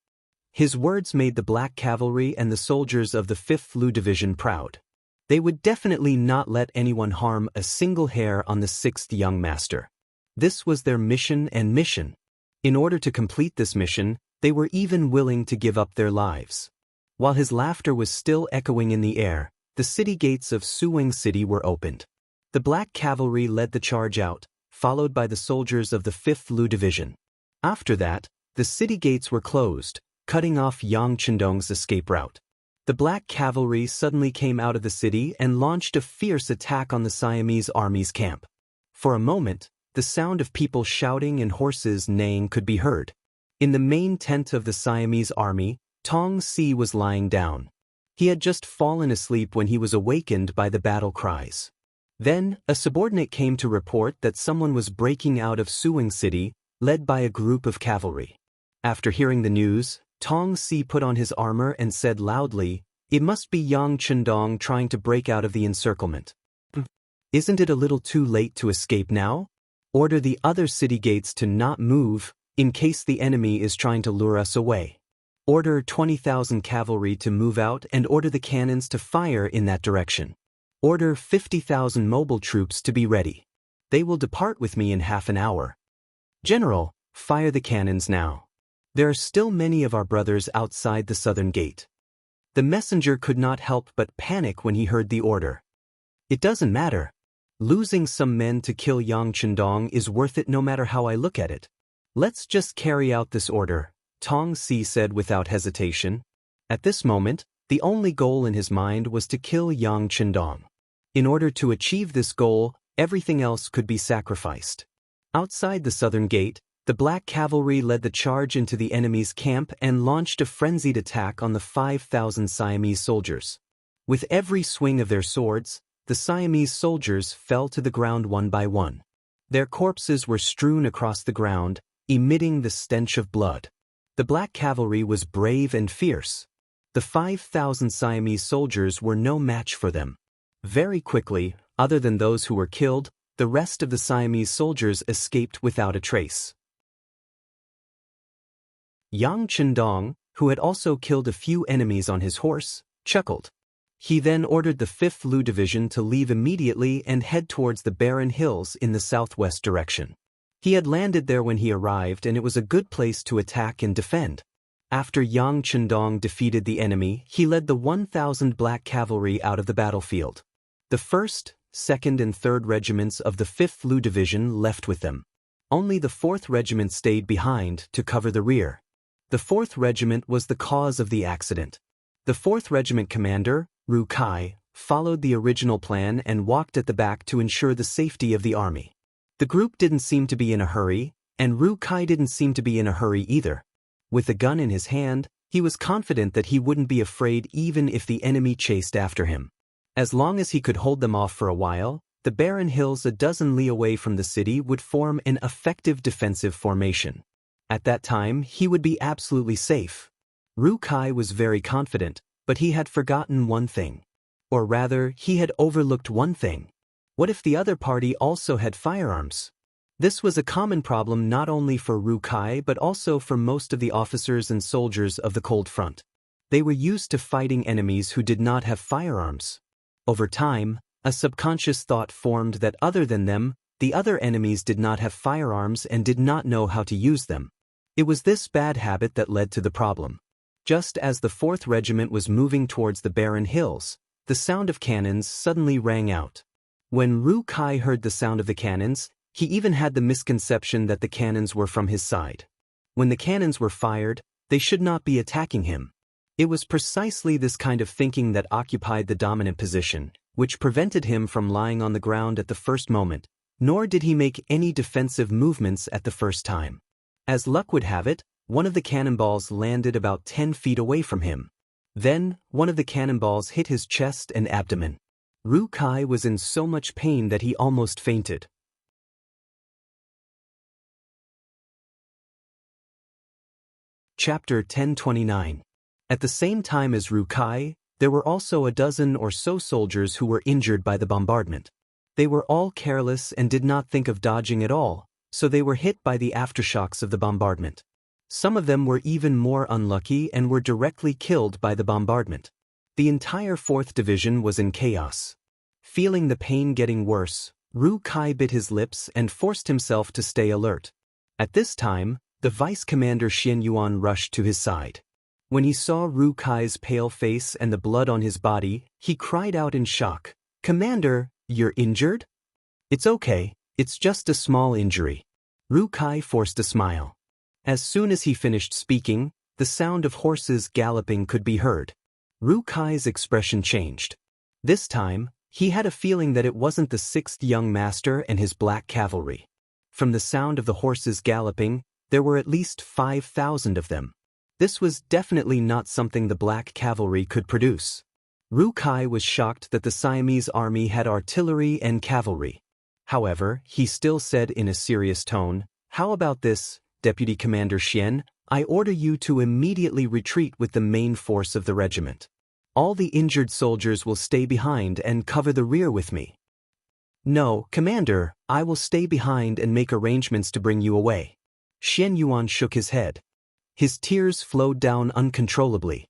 His words made the Black Cavalry and the soldiers of the 5th Lu Division proud. They would definitely not let anyone harm a single hair on the 6th young master. This was their mission and mission. In order to complete this mission, they were even willing to give up their lives. While his laughter was still echoing in the air, the city gates of Suwing City were opened. The Black Cavalry led the charge out, followed by the soldiers of the 5th Lu Division. After that, the city gates were closed, cutting off Yang Chendong's escape route. The Black Cavalry suddenly came out of the city and launched a fierce attack on the Siamese army's camp. For a moment, the sound of people shouting and horses neighing could be heard. In the main tent of the Siamese army, Tong Si was lying down. He had just fallen asleep when he was awakened by the battle cries. Then, a subordinate came to report that someone was breaking out of Suwing City, led by a group of cavalry. After hearing the news, Tong Si put on his armor and said loudly, "It must be Yang Chendong trying to break out of the encirclement. Isn't it a little too late to escape now? Order the other city gates to not move, in case the enemy is trying to lure us away. Order 20,000 cavalry to move out and order the cannons to fire in that direction. Order 50,000 mobile troops to be ready. They will depart with me in half an hour. General, fire the cannons now. There are still many of our brothers outside the southern gate." The messenger could not help but panic when he heard the order. It doesn't matter. Losing some men to kill Yang Chendong is worth it no matter how I look at it. Let's just carry out this order, Tong Si said without hesitation. At this moment, the only goal in his mind was to kill Yang Chendong. In order to achieve this goal, everything else could be sacrificed. Outside the southern gate, the Black Cavalry led the charge into the enemy's camp and launched a frenzied attack on the 5,000 Siamese soldiers. With every swing of their swords, the Siamese soldiers fell to the ground one by one. Their corpses were strewn across the ground, emitting the stench of blood. The Black Cavalry was brave and fierce. The 5,000 Siamese soldiers were no match for them. Very quickly, other than those who were killed, the rest of the Siamese soldiers escaped without a trace. Yang Chendong, who had also killed a few enemies on his horse, chuckled. He then ordered the 5th Lu Division to leave immediately and head towards the barren hills in the southwest direction. He had landed there when he arrived and it was a good place to attack and defend. After Yang Chendong defeated the enemy, he led the 1,000 Black Cavalry out of the battlefield. The 1st, 2nd and 3rd regiments of the 5th Lu Division left with them. Only the 4th Regiment stayed behind to cover the rear. The 4th Regiment was the cause of the accident. The 4th Regiment commander, Ru Kai, followed the original plan and walked at the back to ensure the safety of the army. The group didn't seem to be in a hurry, and Ru Kai didn't seem to be in a hurry either. With a gun in his hand, he was confident that he wouldn't be afraid even if the enemy chased after him. As long as he could hold them off for a while, the barren hills a dozen li away from the city would form an effective defensive formation. At that time, he would be absolutely safe. Ru Kai was very confident, but he had forgotten one thing. Or rather, he had overlooked one thing. What if the other party also had firearms? This was a common problem not only for Ru Kai but also for most of the officers and soldiers of the Cold Front. They were used to fighting enemies who did not have firearms. Over time, a subconscious thought formed that other than them, the other enemies did not have firearms and did not know how to use them. It was this bad habit that led to the problem. Just as the 4th Regiment was moving towards the barren hills, the sound of cannons suddenly rang out. When Ru Kai heard the sound of the cannons, he even had the misconception that the cannons were from his side. When the cannons were fired, they should not be attacking him. It was precisely this kind of thinking that occupied the dominant position, which prevented him from lying on the ground at the first moment, nor did he make any defensive movements at the first time. As luck would have it, one of the cannonballs landed about 10 feet away from him. Then, one of the cannonballs hit his chest and abdomen. Ru Kai was in so much pain that he almost fainted. Chapter 1029. At the same time as Ru Kai, there were also a dozen or so soldiers who were injured by the bombardment. They were all careless and did not think of dodging at all, so they were hit by the aftershocks of the bombardment. Some of them were even more unlucky and were directly killed by the bombardment. The entire 4th Division was in chaos. Feeling the pain getting worse, Ru Kai bit his lips and forced himself to stay alert. At this time, the Vice Commander Xian rushed to his side. When he saw Ru Kai's pale face and the blood on his body, he cried out in shock, "Commander, you're injured?" "It's okay, it's just a small injury." Ru Kai forced a smile. As soon as he finished speaking, the sound of horses galloping could be heard. Ru Kai's expression changed. This time, he had a feeling that it wasn't the 6th young master and his black cavalry. From the sound of the horses galloping, there were at least 5,000 of them. This was definitely not something the black cavalry could produce. Ru Kai was shocked that the Siamese army had artillery and cavalry. However, he still said in a serious tone, "How about this, Deputy Commander Xian? I order you to immediately retreat with the main force of the regiment. All the injured soldiers will stay behind and cover the rear with me." "No, Commander, I will stay behind and make arrangements to bring you away." Xian shook his head. His tears flowed down uncontrollably.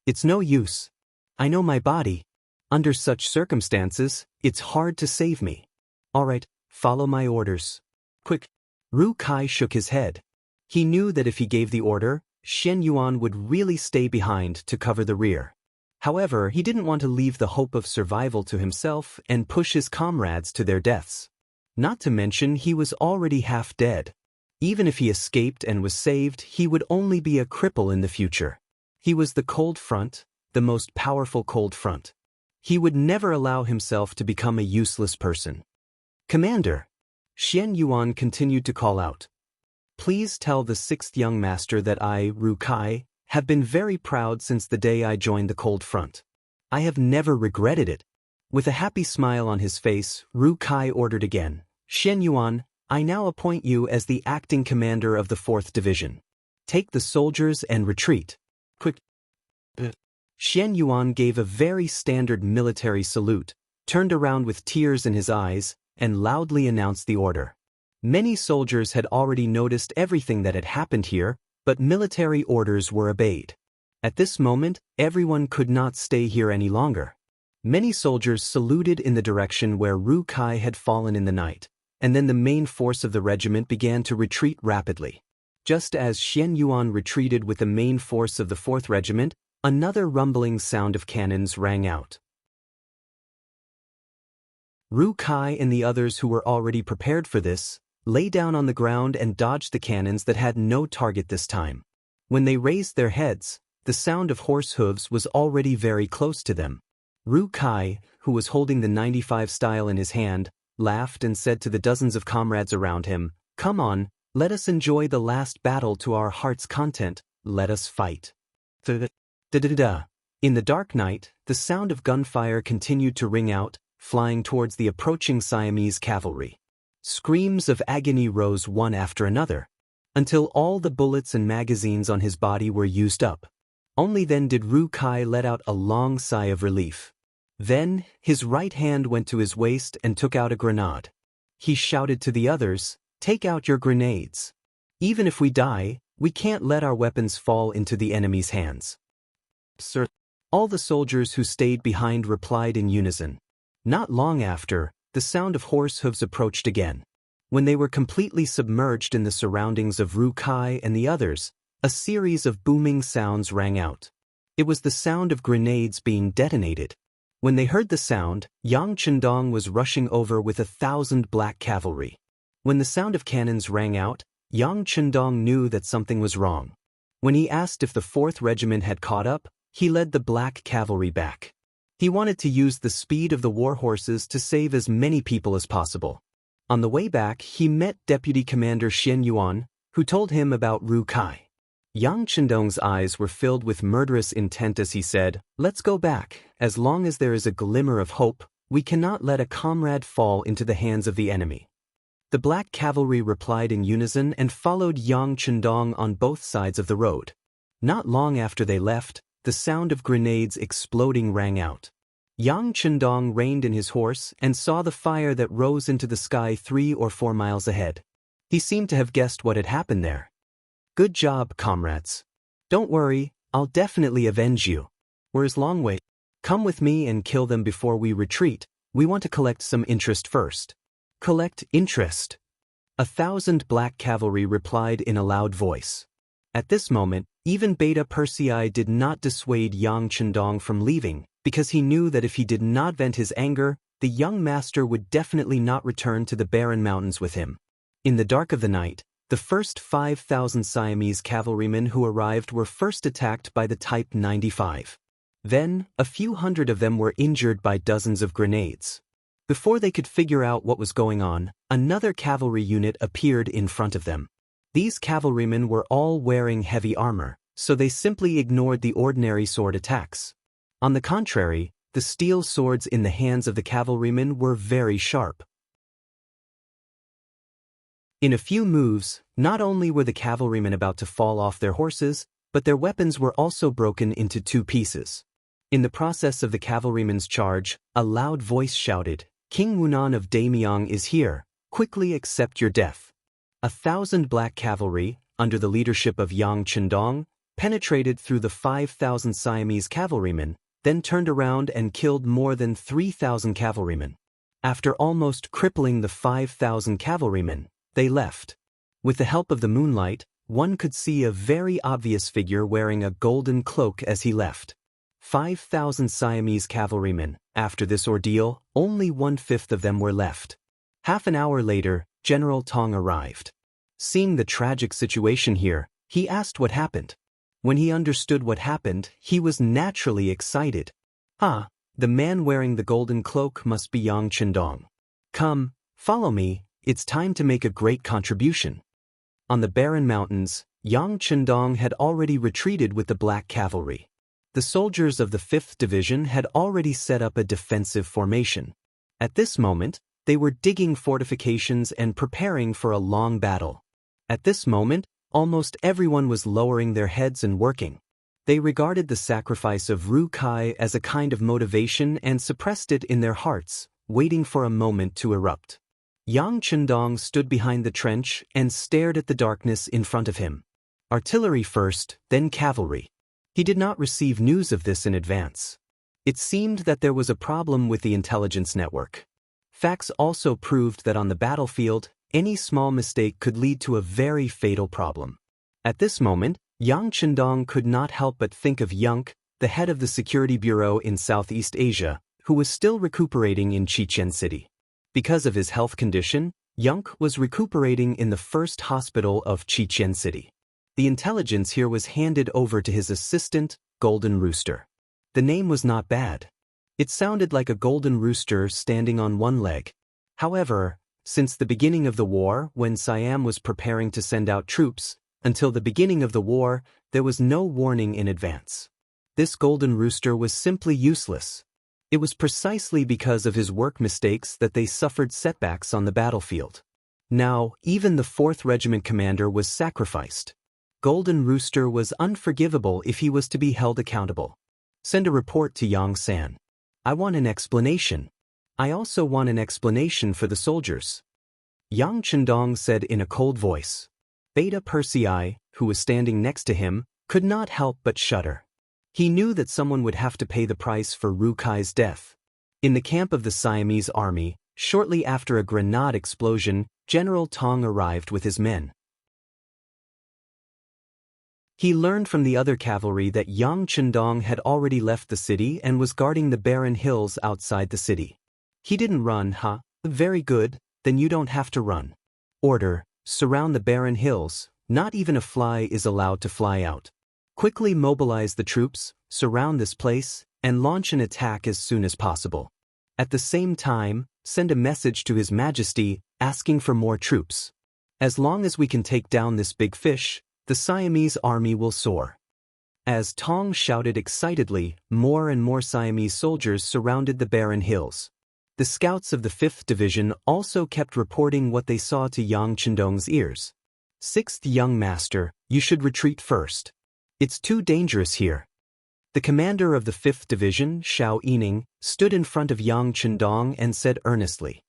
"It's no use. I know my body. Under such circumstances, it's hard to save me." "All right, follow my orders. Quick." Ru Kai shook his head. He knew that if he gave the order, Xian would really stay behind to cover the rear. However, he didn't want to leave the hope of survival to himself and push his comrades to their deaths. Not to mention he was already half dead. Even if he escaped and was saved, he would only be a cripple in the future. He was the Cold Front, the most powerful Cold Front. He would never allow himself to become a useless person. "Commander!" Xian continued to call out. "Please tell the 6th young master that I, Ru Kai, have been very proud since the day I joined the Cold Front. I have never regretted it." With a happy smile on his face, Ru Kai ordered again, "Xian, I now appoint you as the acting commander of the 4th Division. Take the soldiers and retreat. Quick." Xian gave a very standard military salute, turned around with tears in his eyes, and loudly announced the order. Many soldiers had already noticed everything that had happened here, but military orders were obeyed. At this moment, everyone could not stay here any longer. Many soldiers saluted in the direction where Ru Kai had fallen in the night, and then the main force of the regiment began to retreat rapidly. Just as Xian retreated with the main force of the 4th Regiment, another rumbling sound of cannons rang out. Ru Kai and the others who were already prepared for this lay down on the ground and dodged the cannons that had no target this time. When they raised their heads, the sound of horse hooves was already very close to them. Ru Kai, who was holding the 95 style in his hand, laughed and said to the dozens of comrades around him, "Come on, let us enjoy the last battle to our heart's content, let us fight." Da-da-da-da. In the dark night, the sound of gunfire continued to ring out, flying towards the approaching Siamese cavalry. Screams of agony rose one after another, until all the bullets and magazines on his body were used up. Only then did Ru Kai let out a long sigh of relief. Then, his right hand went to his waist and took out a grenade. He shouted to the others, "Take out your grenades. Even if we die, we can't let our weapons fall into the enemy's hands." "Sir." All the soldiers who stayed behind replied in unison. Not long after, the sound of horse hooves approached again. When they were completely submerged in the surroundings of Ru Kai and the others, a series of booming sounds rang out. It was the sound of grenades being detonated. When they heard the sound, Yang Chendong was rushing over with 1,000 black cavalry. When the sound of cannons rang out, Yang Chendong knew that something was wrong. When he asked if the 4th Regiment had caught up, he led the black cavalry back. He wanted to use the speed of the war horses to save as many people as possible. On the way back, he met Deputy Commander Xian Yuan, who told him about Ru Kai. Yang Chendong's eyes were filled with murderous intent as he said, "Let's go back. As long as there is a glimmer of hope, we cannot let a comrade fall into the hands of the enemy." The black cavalry replied in unison and followed Yang Chendong on both sides of the road. Not long after they left, the sound of grenades exploding rang out. Yang Chendong reined in his horse and saw the fire that rose into the sky 3 or 4 miles ahead. He seemed to have guessed what had happened there. "Good job, comrades. Don't worry, I'll definitely avenge you. Where's Longwei? Come with me and kill them before we retreat. We want to collect some interest first." "Collect interest?" 1,000 black cavalry replied in a loud voice. At this moment, even Beta Persei did not dissuade Yang Chendong from leaving, because he knew that if he did not vent his anger, the young master would definitely not return to the barren mountains with him. In the dark of the night, the first 5,000 Siamese cavalrymen who arrived were first attacked by the Type 95. Then, a few hundred of them were injured by dozens of grenades. Before they could figure out what was going on, another cavalry unit appeared in front of them. These cavalrymen were all wearing heavy armor, so they simply ignored the ordinary sword attacks. On the contrary, the steel swords in the hands of the cavalrymen were very sharp. In a few moves, not only were the cavalrymen about to fall off their horses, but their weapons were also broken into 2 pieces. In the process of the cavalrymen's charge, a loud voice shouted, "King Wunan of Daimyong is here, quickly accept your death." 1,000 black cavalry, under the leadership of Yang Chendong, penetrated through the 5,000 Siamese cavalrymen, then turned around and killed more than 3,000 cavalrymen. After almost crippling the 5,000 cavalrymen, they left. With the help of the moonlight, one could see a very obvious figure wearing a golden cloak as he left. 5,000 Siamese cavalrymen. After this ordeal, only 1/5 of them were left. Half an hour later, General Tong arrived. Seeing the tragic situation here, he asked what happened. When he understood what happened, he was naturally excited. "Ah, the man wearing the golden cloak must be Yang Chendong. Come, follow me, it's time to make a great contribution." On the barren mountains, Yang Chendong had already retreated with the black cavalry. The soldiers of the 5th Division had already set up a defensive formation. At this moment, they were digging fortifications and preparing for a long battle. At this moment, almost everyone was lowering their heads and working. They regarded the sacrifice of Ru Kai as a kind of motivation and suppressed it in their hearts, waiting for a moment to erupt. Yang Chendong stood behind the trench and stared at the darkness in front of him. Artillery first, then cavalry. He did not receive news of this in advance. It seemed that there was a problem with the intelligence network. Facts also proved that on the battlefield, any small mistake could lead to a very fatal problem. At this moment, Yang Chendong could not help but think of Yunk, the head of the Security Bureau in Southeast Asia, who was still recuperating in Chichen City. Because of his health condition, Yunk was recuperating in the first hospital of Chichen City. The intelligence here was handed over to his assistant, Golden Rooster. The name was not bad. It sounded like a golden rooster standing on one leg. However, since the beginning of the war, when Siam was preparing to send out troops, until the beginning of the war, there was no warning in advance. This golden rooster was simply useless. It was precisely because of his work mistakes that they suffered setbacks on the battlefield. Now, even the 4th Regiment commander was sacrificed. Golden Rooster was unforgivable if he was to be held accountable. Send a report to Yang San. I want an explanation. I also want an explanation for the soldiers. Yang Chendong said in a cold voice. Beta Persei, who was standing next to him, could not help but shudder. He knew that someone would have to pay the price for Ru Kai's death. In the camp of the Siamese army, shortly after a grenade explosion, General Tong arrived with his men. He learned from the other cavalry that Yang Chendong had already left the city and was guarding the barren hills outside the city. He didn't run, huh? Very good, then you don't have to run. Order, surround the barren hills, not even a fly is allowed to fly out. Quickly mobilize the troops, surround this place, and launch an attack as soon as possible. At the same time, send a message to His Majesty asking for more troops. As long as we can take down this big fish, the Siamese army will soar. As Tong shouted excitedly, more and more Siamese soldiers surrounded the barren hills. The scouts of the 5th Division also kept reporting what they saw to Yang Chendong's ears. 6th Young Master, you should retreat first. It's too dangerous here. The commander of the 5th Division, Xiao Yining, stood in front of Yang Chendong and said earnestly.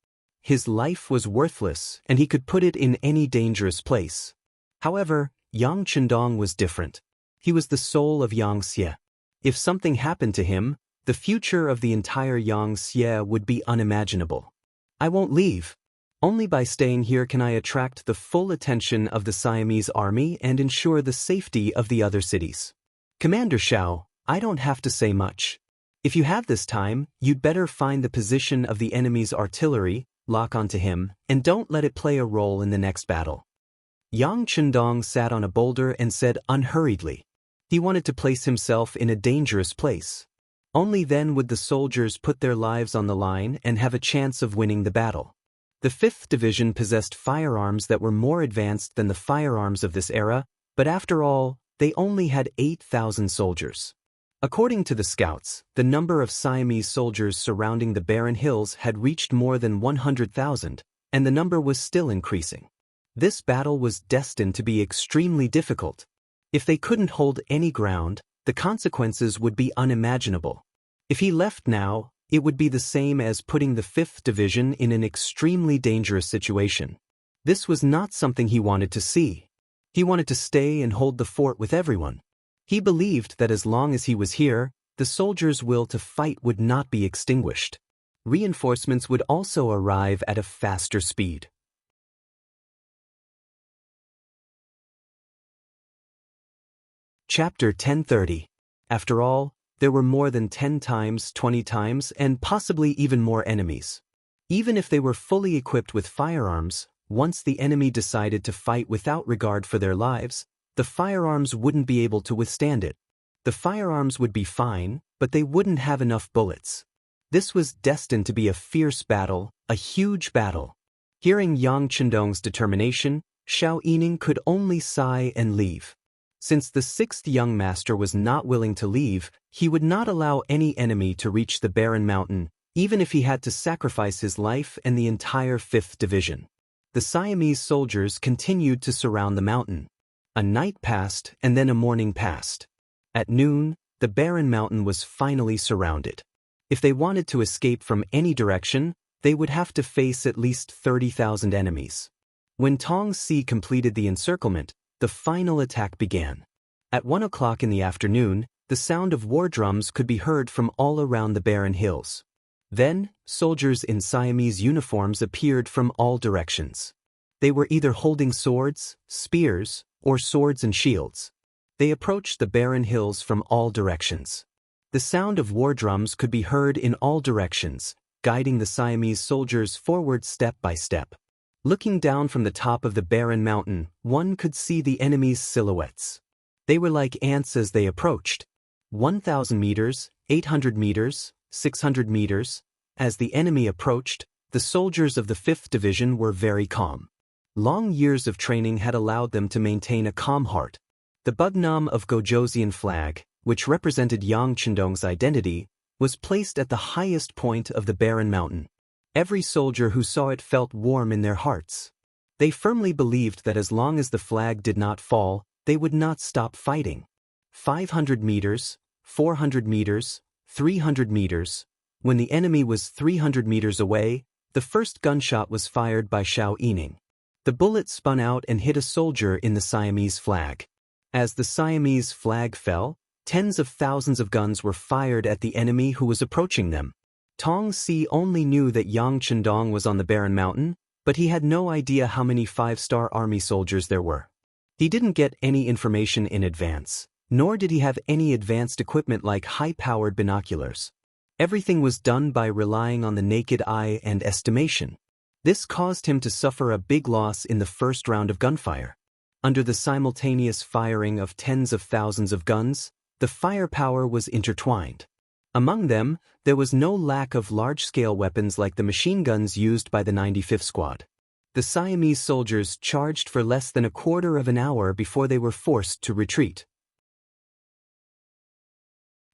His life was worthless and he could put it in any dangerous place. However, Yang Chendong was different. He was the soul of Xianxia. If something happened to him, the future of the entire Xianxia would be unimaginable. I won't leave. Only by staying here can I attract the full attention of the Siamese army and ensure the safety of the other cities. Commander Xiao, I don't have to say much. If you have this time, you'd better find the position of the enemy's artillery, lock onto him, and don't let it play a role in the next battle. Yang Chendong sat on a boulder and said unhurriedly. He wanted to place himself in a dangerous place. Only then would the soldiers put their lives on the line and have a chance of winning the battle. The 5th Division possessed firearms that were more advanced than the firearms of this era, but after all, they only had 8,000 soldiers. According to the scouts, the number of Siamese soldiers surrounding the barren hills had reached more than 100,000, and the number was still increasing. This battle was destined to be extremely difficult. If they couldn't hold any ground, the consequences would be unimaginable. If he left now, it would be the same as putting the 5th Division in an extremely dangerous situation. This was not something he wanted to see. He wanted to stay and hold the fort with everyone. He believed that as long as he was here, the soldiers' will to fight would not be extinguished. Reinforcements would also arrive at a faster speed. Chapter 1030. After all, there were more than 10 times, 20 times, and possibly even more enemies. Even if they were fully equipped with firearms, once the enemy decided to fight without regard for their lives, the firearms wouldn't be able to withstand it. The firearms would be fine, but they wouldn't have enough bullets. This was destined to be a fierce battle, a huge battle. Hearing Yang Chendong's determination, Xiao Yining could only sigh and leave. Since the 6th Young Master was not willing to leave, he would not allow any enemy to reach the barren mountain, even if he had to sacrifice his life and the entire 5th Division. The Siamese soldiers continued to surround the mountain. A night passed and then a morning passed. At noon, the barren mountain was finally surrounded. If they wanted to escape from any direction, they would have to face at least 30,000 enemies. When Tong Si completed the encirclement, the final attack began. At 1 o'clock in the afternoon, the sound of war drums could be heard from all around the barren hills. Then, soldiers in Siamese uniforms appeared from all directions. They were either holding swords, spears, or swords and shields. They approached the barren hills from all directions. The sound of war drums could be heard in all directions, guiding the Siamese soldiers forward step by step. Looking down from the top of the barren mountain, one could see the enemy's silhouettes. They were like ants as they approached. 1,000 meters, 800 meters, 600 meters. As the enemy approached, the soldiers of the 5th Division were very calm. Long years of training had allowed them to maintain a calm heart. The bugnam of Gojosian flag, which represented Yang Chendong's identity, was placed at the highest point of the barren mountain. Every soldier who saw it felt warm in their hearts. They firmly believed that as long as the flag did not fall, they would not stop fighting. 500 meters, 400 meters, 300 meters. When the enemy was 300 meters away, the first gunshot was fired by Xiao Yining. The bullet spun out and hit a soldier in the Siamese flag. As the Siamese flag fell, tens of thousands of guns were fired at the enemy who was approaching them. Tong Si only knew that Yang Chendong was on the barren mountain, but he had no idea how many 5-star army soldiers there were. He didn't get any information in advance, nor did he have any advanced equipment like high-powered binoculars. Everything was done by relying on the naked eye and estimation. This caused him to suffer a big loss in the first round of gunfire. Under the simultaneous firing of tens of thousands of guns, the firepower was intertwined. Among them, there was no lack of large-scale weapons like the machine guns used by the 95th Squad. The Siamese soldiers charged for less than a quarter of an hour before they were forced to retreat.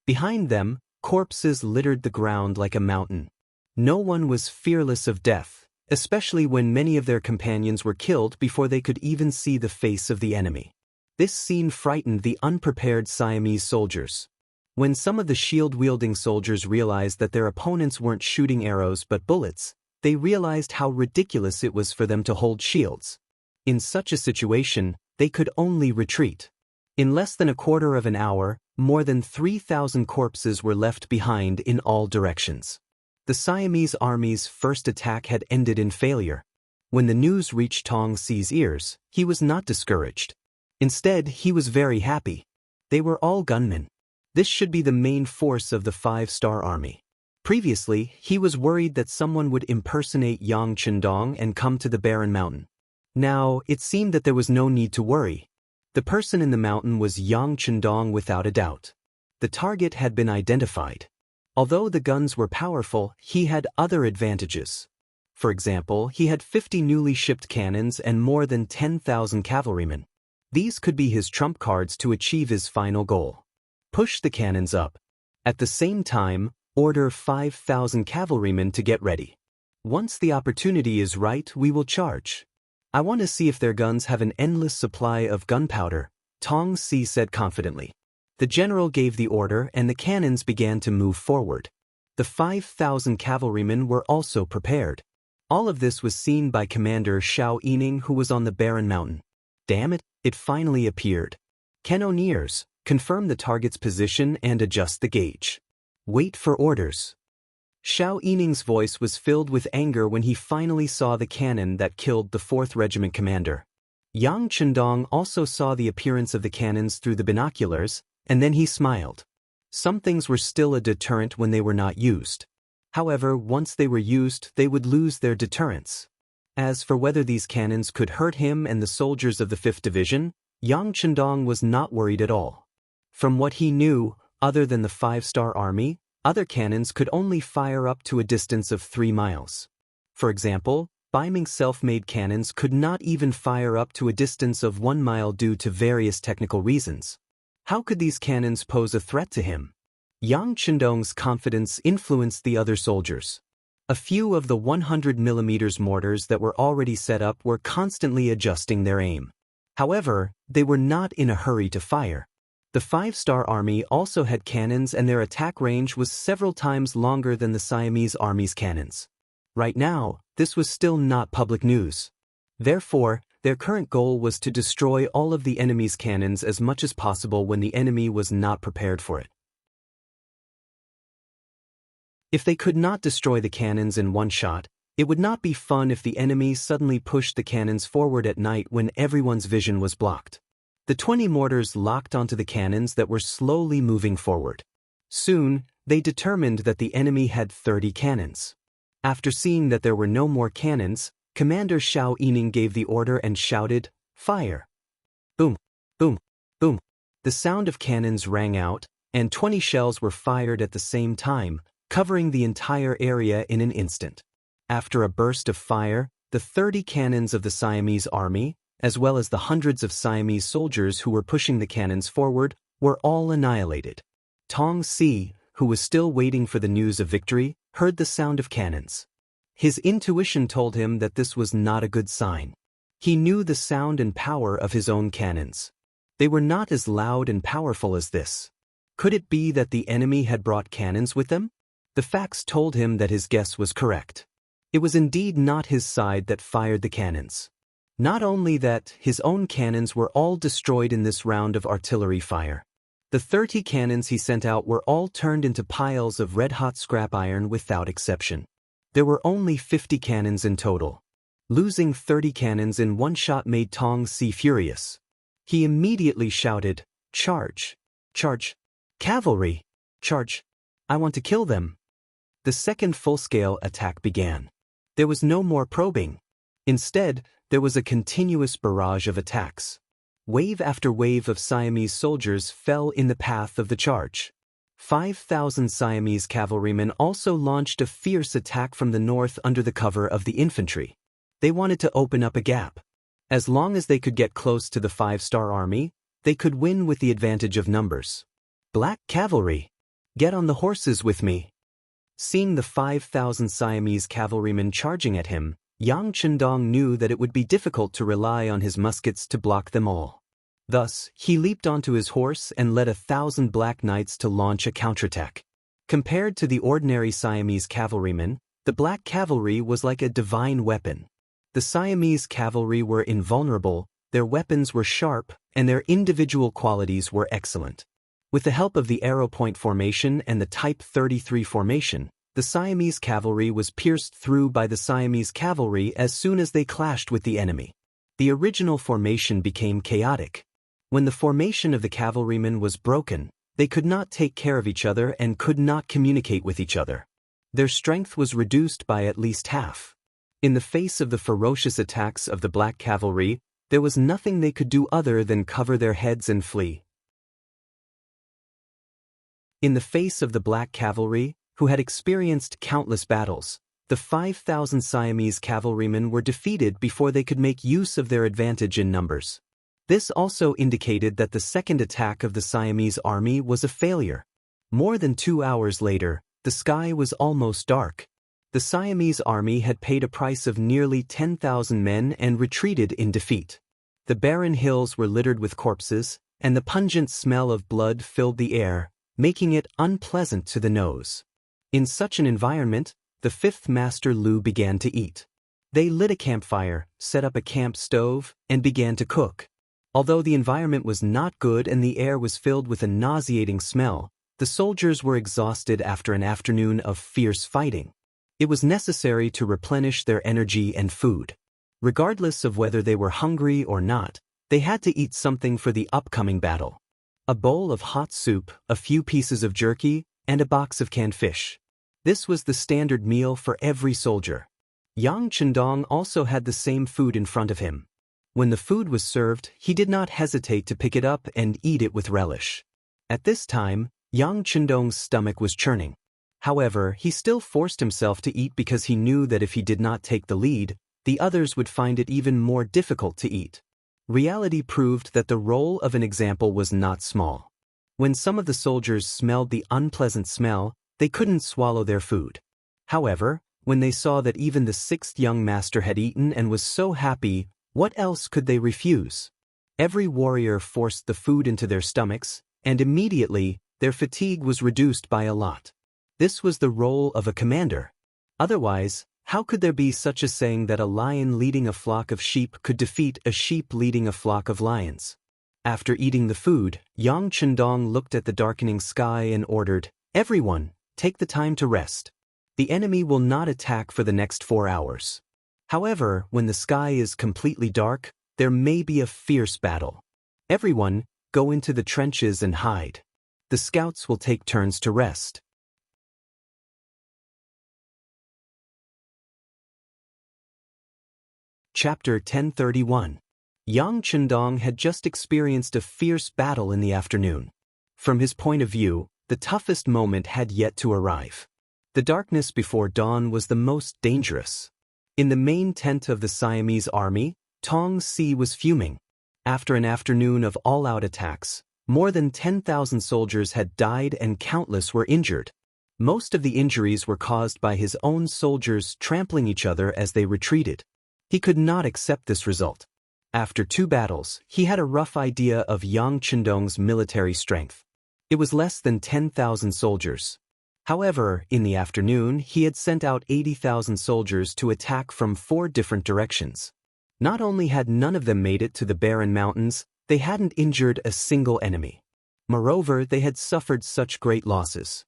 Behind them, corpses littered the ground like a mountain. No one was fearless of death, especially when many of their companions were killed before they could even see the face of the enemy. This scene frightened the unprepared Siamese soldiers. When some of the shield-wielding soldiers realized that their opponents weren't shooting arrows but bullets, they realized how ridiculous it was for them to hold shields. In such a situation, they could only retreat. In less than a quarter of an hour, more than 3,000 corpses were left behind in all directions. The Siamese army's first attack had ended in failure. When the news reached Tong Si's ears, he was not discouraged. Instead, he was very happy. They were all gunmen. This should be the main force of the 5-star army. Previously, he was worried that someone would impersonate Yang Chendong and come to the barren mountain. Now, it seemed that there was no need to worry. The person in the mountain was Yang Chendong without a doubt. The target had been identified. Although the guns were powerful, he had other advantages. For example, he had 50 newly shipped cannons and more than 10,000 cavalrymen. These could be his trump cards to achieve his final goal. Push the cannons up. At the same time, order 5,000 cavalrymen to get ready. Once the opportunity is right, we will charge. I want to see if their guns have an endless supply of gunpowder, Tong Si said confidently. The general gave the order and the cannons began to move forward. The 5,000 cavalrymen were also prepared. All of this was seen by Commander Xiao Yining, who was on the barren mountain. Damn it, it finally appeared. Cannoneers, confirm the target's position and adjust the gauge. Wait for orders. Xiao Yining's voice was filled with anger when he finally saw the cannon that killed the 4th Regiment commander. Yang Chendong also saw the appearance of the cannons through the binoculars, and then he smiled. Some things were still a deterrent when they were not used. However, once they were used, they would lose their deterrence. As for whether these cannons could hurt him and the soldiers of the 5th Division, Yang Chendong was not worried at all. From what he knew, other than the 5-star army, other cannons could only fire up to a distance of 3 miles. For example, Baiming's self-made cannons could not even fire up to a distance of 1 mile due to various technical reasons. How could these cannons pose a threat to him? Yang Chendong's confidence influenced the other soldiers. A few of the 100mm mortars that were already set up were constantly adjusting their aim. However, they were not in a hurry to fire. The 5-star army also had cannons and their attack range was several times longer than the Siamese army's cannons. Right now, this was still not public news. Therefore, their current goal was to destroy all of the enemy's cannons as much as possible when the enemy was not prepared for it. If they could not destroy the cannons in one shot, it would not be fun if the enemy suddenly pushed the cannons forward at night when everyone's vision was blocked. The 20 mortars locked onto the cannons that were slowly moving forward. Soon, they determined that the enemy had 30 cannons. After seeing that there were no more cannons, Commander Xiao Yining gave the order and shouted, "Fire!" Boom, boom, boom. The sound of cannons rang out, and 20 shells were fired at the same time, covering the entire area in an instant. After a burst of fire, the 30 cannons of the Siamese army, as well as the hundreds of Siamese soldiers who were pushing the cannons forward, were all annihilated. Tong Si, who was still waiting for the news of victory, heard the sound of cannons. His intuition told him that this was not a good sign. He knew the sound and power of his own cannons. They were not as loud and powerful as this. Could it be that the enemy had brought cannons with them? The facts told him that his guess was correct. It was indeed not his side that fired the cannons. Not only that, his own cannons were all destroyed in this round of artillery fire. The 30 cannons he sent out were all turned into piles of red-hot scrap iron without exception. There were only 50 cannons in total. Losing 30 cannons in one shot made Tong Si furious. He immediately shouted, "Charge! Charge! Cavalry! Charge! I want to kill them!" The second full-scale attack began. There was no more probing. Instead, there was a continuous barrage of attacks. Wave after wave of Siamese soldiers fell in the path of the charge. 5,000 Siamese cavalrymen also launched a fierce attack from the north under the cover of the infantry. They wanted to open up a gap. As long as they could get close to the 5-star army, they could win with the advantage of numbers. "Black cavalry! Get on the horses with me!" Seeing the 5,000 Siamese cavalrymen charging at him, Yang Chendong knew that it would be difficult to rely on his muskets to block them all. Thus, he leaped onto his horse and led 1,000 black knights to launch a counterattack. Compared to the ordinary Siamese cavalrymen, the black cavalry was like a divine weapon. The Siamese cavalry were invulnerable, their weapons were sharp, and their individual qualities were excellent. With the help of the arrow point formation and the Type 33 formation, the Siamese cavalry was pierced through by the Siamese cavalry as soon as they clashed with the enemy. The original formation became chaotic. When the formation of the cavalrymen was broken, they could not take care of each other and could not communicate with each other. Their strength was reduced by at least half. In the face of the ferocious attacks of the black cavalry, there was nothing they could do other than cover their heads and flee. In the face of the black cavalry, who had experienced countless battles, the 5,000 Siamese cavalrymen were defeated before they could make use of their advantage in numbers. This also indicated that the second attack of the Siamese army was a failure. More than 2 hours later, the sky was almost dark. The Siamese army had paid a price of nearly 10,000 men and retreated in defeat. The barren hills were littered with corpses, and the pungent smell of blood filled the air, making it unpleasant to the nose. In such an environment, the fifth master Lu began to eat. They lit a campfire, set up a camp stove, and began to cook. Although the environment was not good and the air was filled with a nauseating smell, the soldiers were exhausted after an afternoon of fierce fighting. It was necessary to replenish their energy and food. Regardless of whether they were hungry or not, they had to eat something for the upcoming battle. A bowl of hot soup, a few pieces of jerky, and a box of canned fish. This was the standard meal for every soldier. Yang Chendong also had the same food in front of him. When the food was served, he did not hesitate to pick it up and eat it with relish. At this time, Yang Chendong's stomach was churning. However, he still forced himself to eat because he knew that if he did not take the lead, the others would find it even more difficult to eat. Reality proved that the role of an example was not small. When some of the soldiers smelled the unpleasant smell, they couldn't swallow their food. However, when they saw that even the sixth young master had eaten and was so happy, what else could they refuse? Every warrior forced the food into their stomachs, and immediately, their fatigue was reduced by a lot. This was the role of a commander. Otherwise, how could there be such a saying that a lion leading a flock of sheep could defeat a sheep leading a flock of lions? After eating the food, Yang Chendong looked at the darkening sky and ordered, "Everyone, take the time to rest. The enemy will not attack for the next 4 hours. However, when the sky is completely dark, there may be a fierce battle. Everyone, go into the trenches and hide. The scouts will take turns to rest." Chapter 1031. Yang Chendong had just experienced a fierce battle in the afternoon. From his point of view, the toughest moment had yet to arrive. The darkness before dawn was the most dangerous. In the main tent of the Siamese army, Tong Si was fuming. After an afternoon of all-out attacks, more than 10,000 soldiers had died and countless were injured. Most of the injuries were caused by his own soldiers trampling each other as they retreated. He could not accept this result. After 2 battles, he had a rough idea of Yang Chendong's military strength. It was less than 10,000 soldiers. However, in the afternoon, he had sent out 80,000 soldiers to attack from 4 different directions. Not only had none of them made it to the barren mountains, they hadn't injured a single enemy. Moreover, they had suffered such great losses.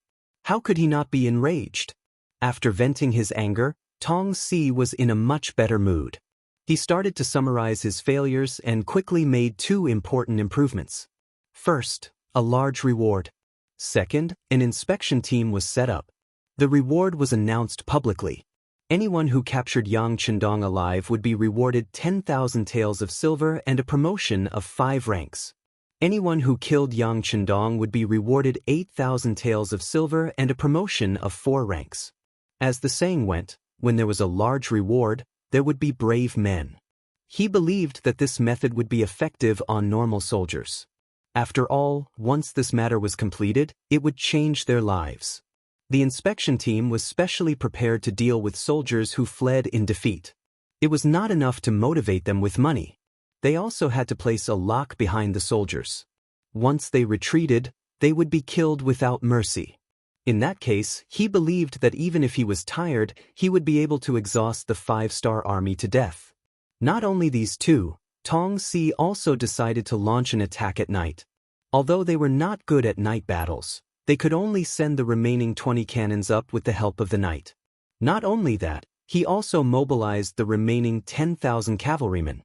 How could he not be enraged? After venting his anger, Tong Si was in a much better mood. He started to summarize his failures and quickly made 2 important improvements. First, a large reward. Second, an inspection team was set up. The reward was announced publicly. Anyone who captured Yang Chendong alive would be rewarded 10,000 taels of silver and a promotion of 5 ranks. Anyone who killed Yang Chendong would be rewarded 8,000 taels of silver and a promotion of 4 ranks. As the saying went, when there was a large reward, there would be brave men. He believed that this method would be effective on normal soldiers. After all, once this matter was completed, it would change their lives. The inspection team was specially prepared to deal with soldiers who fled in defeat. It was not enough to motivate them with money. They also had to place a lock behind the soldiers. Once they retreated, they would be killed without mercy. In that case, he believed that even if he was tired, he would be able to exhaust the 5-star army to death. Not only these 2, Tong Si also decided to launch an attack at night. Although they were not good at night battles, they could only send the remaining 20 cannons up with the help of the night. Not only that, he also mobilized the remaining 10,000 cavalrymen.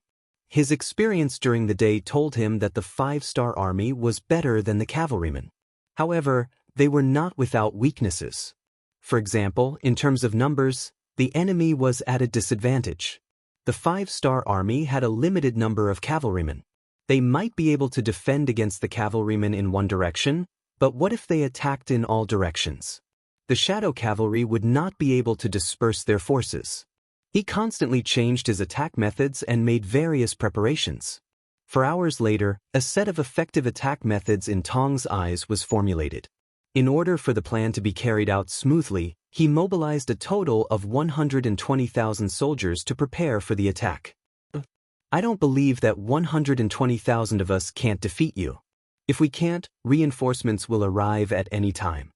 His experience during the day told him that the 5-star army was better than the cavalrymen. However, they were not without weaknesses. For example, in terms of numbers, the enemy was at a disadvantage. The 5-star army had a limited number of cavalrymen. They might be able to defend against the cavalrymen in one direction, but what if they attacked in all directions? The shadow cavalry would not be able to disperse their forces. He constantly changed his attack methods and made various preparations. For hours later, a set of effective attack methods in Tong's eyes was formulated. In order for the plan to be carried out smoothly, he mobilized a total of 120,000 soldiers to prepare for the attack. I don't believe that 120,000 of us can't defeat you. If we can't, reinforcements will arrive at any time.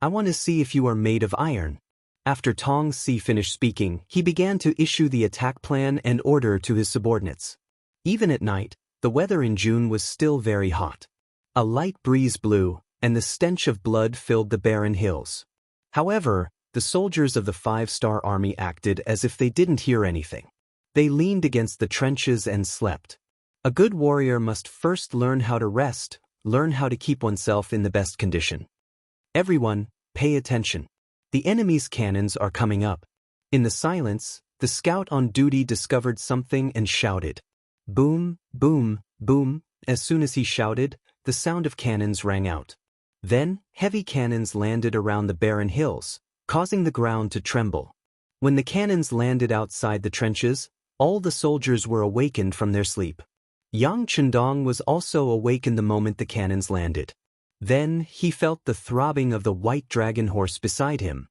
I want to see if you are made of iron. After Tong Si finished speaking, he began to issue the attack plan and order to his subordinates. Even at night, the weather in June was still very hot. A light breeze blew, and the stench of blood filled the barren hills. However, the soldiers of the 5-star army acted as if they didn't hear anything. They leaned against the trenches and slept. A good warrior must first learn how to rest, learn how to keep oneself in the best condition. Everyone, pay attention. The enemy's cannons are coming up. In the silence, the scout on duty discovered something and shouted. Boom, boom, boom. As soon as he shouted, the sound of cannons rang out. Then, heavy cannons landed around the barren hills, causing the ground to tremble. When the cannons landed outside the trenches, all the soldiers were awakened from their sleep. Yang Chendong was also awakened the moment the cannons landed. Then, he felt the throbbing of the white dragon horse beside him.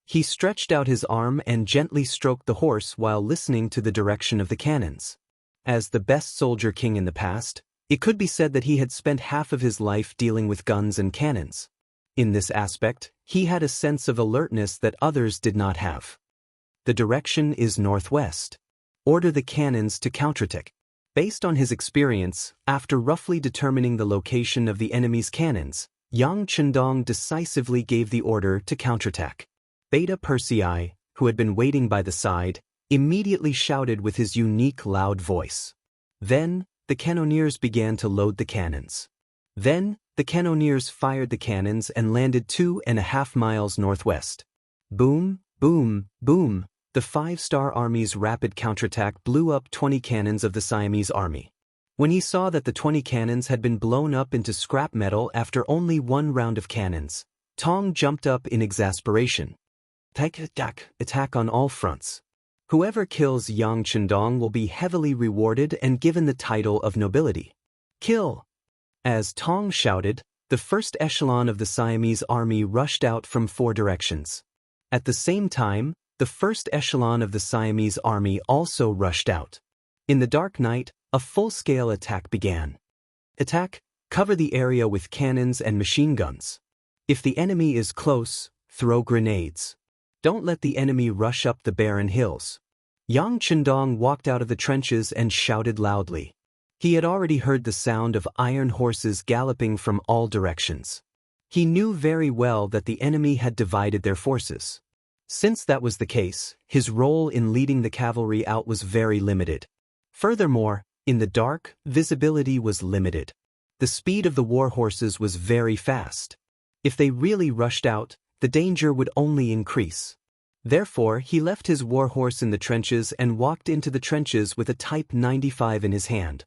He stretched out his arm and gently stroked the horse while listening to the direction of the cannons. As the best soldier king in the past, it could be said that he had spent half of his life dealing with guns and cannons. In this aspect, he had a sense of alertness that others did not have. The direction is northwest. Order the cannons to counterattack. Based on his experience, after roughly determining the location of the enemy's cannons, Yang Chendong decisively gave the order to counterattack. Beta Persei, who had been waiting by the side, immediately shouted with his unique loud voice. Then, the cannoneers began to load the cannons. Then, the cannoneers fired the cannons and landed 2.5 miles northwest. Boom, boom, boom. the Five-Star Army's rapid counterattack blew up 20 cannons of the Siamese army. When he saw that the 20 cannons had been blown up into scrap metal after only one round of cannons, Tong jumped up in exasperation. Attack on all fronts. Whoever kills Yang Chendong will be heavily rewarded and given the title of nobility. Kill! As Tong shouted, the first echelon of the Siamese army rushed out from 4 directions. At the same time, the first echelon of the Siamese army also rushed out. In the dark night, a full-scale attack began. Attack, cover the area with cannons and machine guns. If the enemy is close, throw grenades. Don't let the enemy rush up the barren hills. Yang Chendong walked out of the trenches and shouted loudly. He had already heard the sound of iron horses galloping from all directions. He knew very well that the enemy had divided their forces. Since that was the case, his role in leading the cavalry out was very limited. Furthermore, in the dark, visibility was limited. The speed of the war horses was very fast. If they really rushed out, the danger would only increase. Therefore, he left his war horse in the trenches and walked into the trenches with a Type 95 in his hand.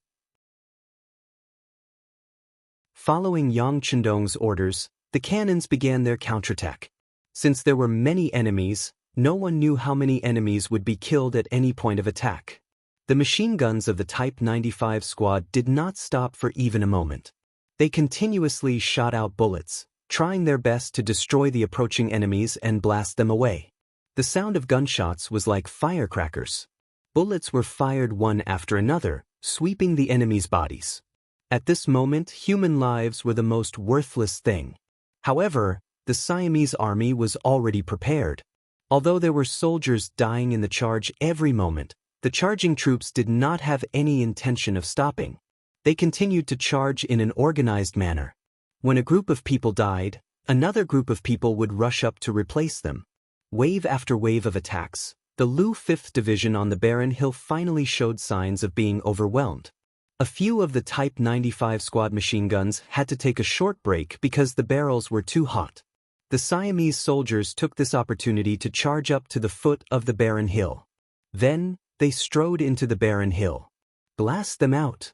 Following Yang Chendong's orders, the cannons began their counterattack. Since there were many enemies, no one knew how many enemies would be killed at any point of attack. The machine guns of the Type 95 squad did not stop for even a moment. They continuously shot out bullets, trying their best to destroy the approaching enemies and blast them away. The sound of gunshots was like firecrackers. Bullets were fired one after another, sweeping the enemy's bodies. At this moment, human lives were the most worthless thing. However, the Siamese army was already prepared. Although there were soldiers dying in the charge every moment, the charging troops did not have any intention of stopping. They continued to charge in an organized manner. When a group of people died, another group of people would rush up to replace them. Wave after wave of attacks, the Lu 5th Division on the barren hill finally showed signs of being overwhelmed. A few of the Type 95 squad machine guns had to take a short break because the barrels were too hot. The Siamese soldiers took this opportunity to charge up to the foot of the barren hill. Then, they strode into the barren hill. Blast them out!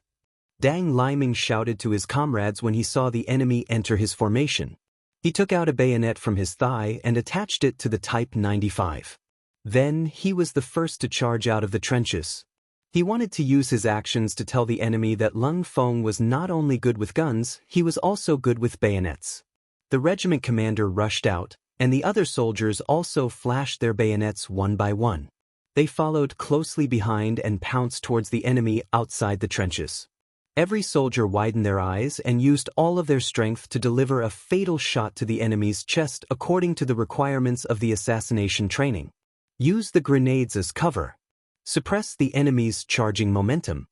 Dang Liming shouted to his comrades when he saw the enemy enter his formation. He took out a bayonet from his thigh and attached it to the Type 95. Then, he was the first to charge out of the trenches. He wanted to use his actions to tell the enemy that Lung Feng was not only good with guns, he was also good with bayonets. The regiment commander rushed out, and the other soldiers also flashed their bayonets one by one. They followed closely behind and pounced towards the enemy outside the trenches. Every soldier widened their eyes and used all of their strength to deliver a fatal shot to the enemy's chest according to the requirements of the assassination training. Use the grenades as cover. Suppress the enemy's charging momentum.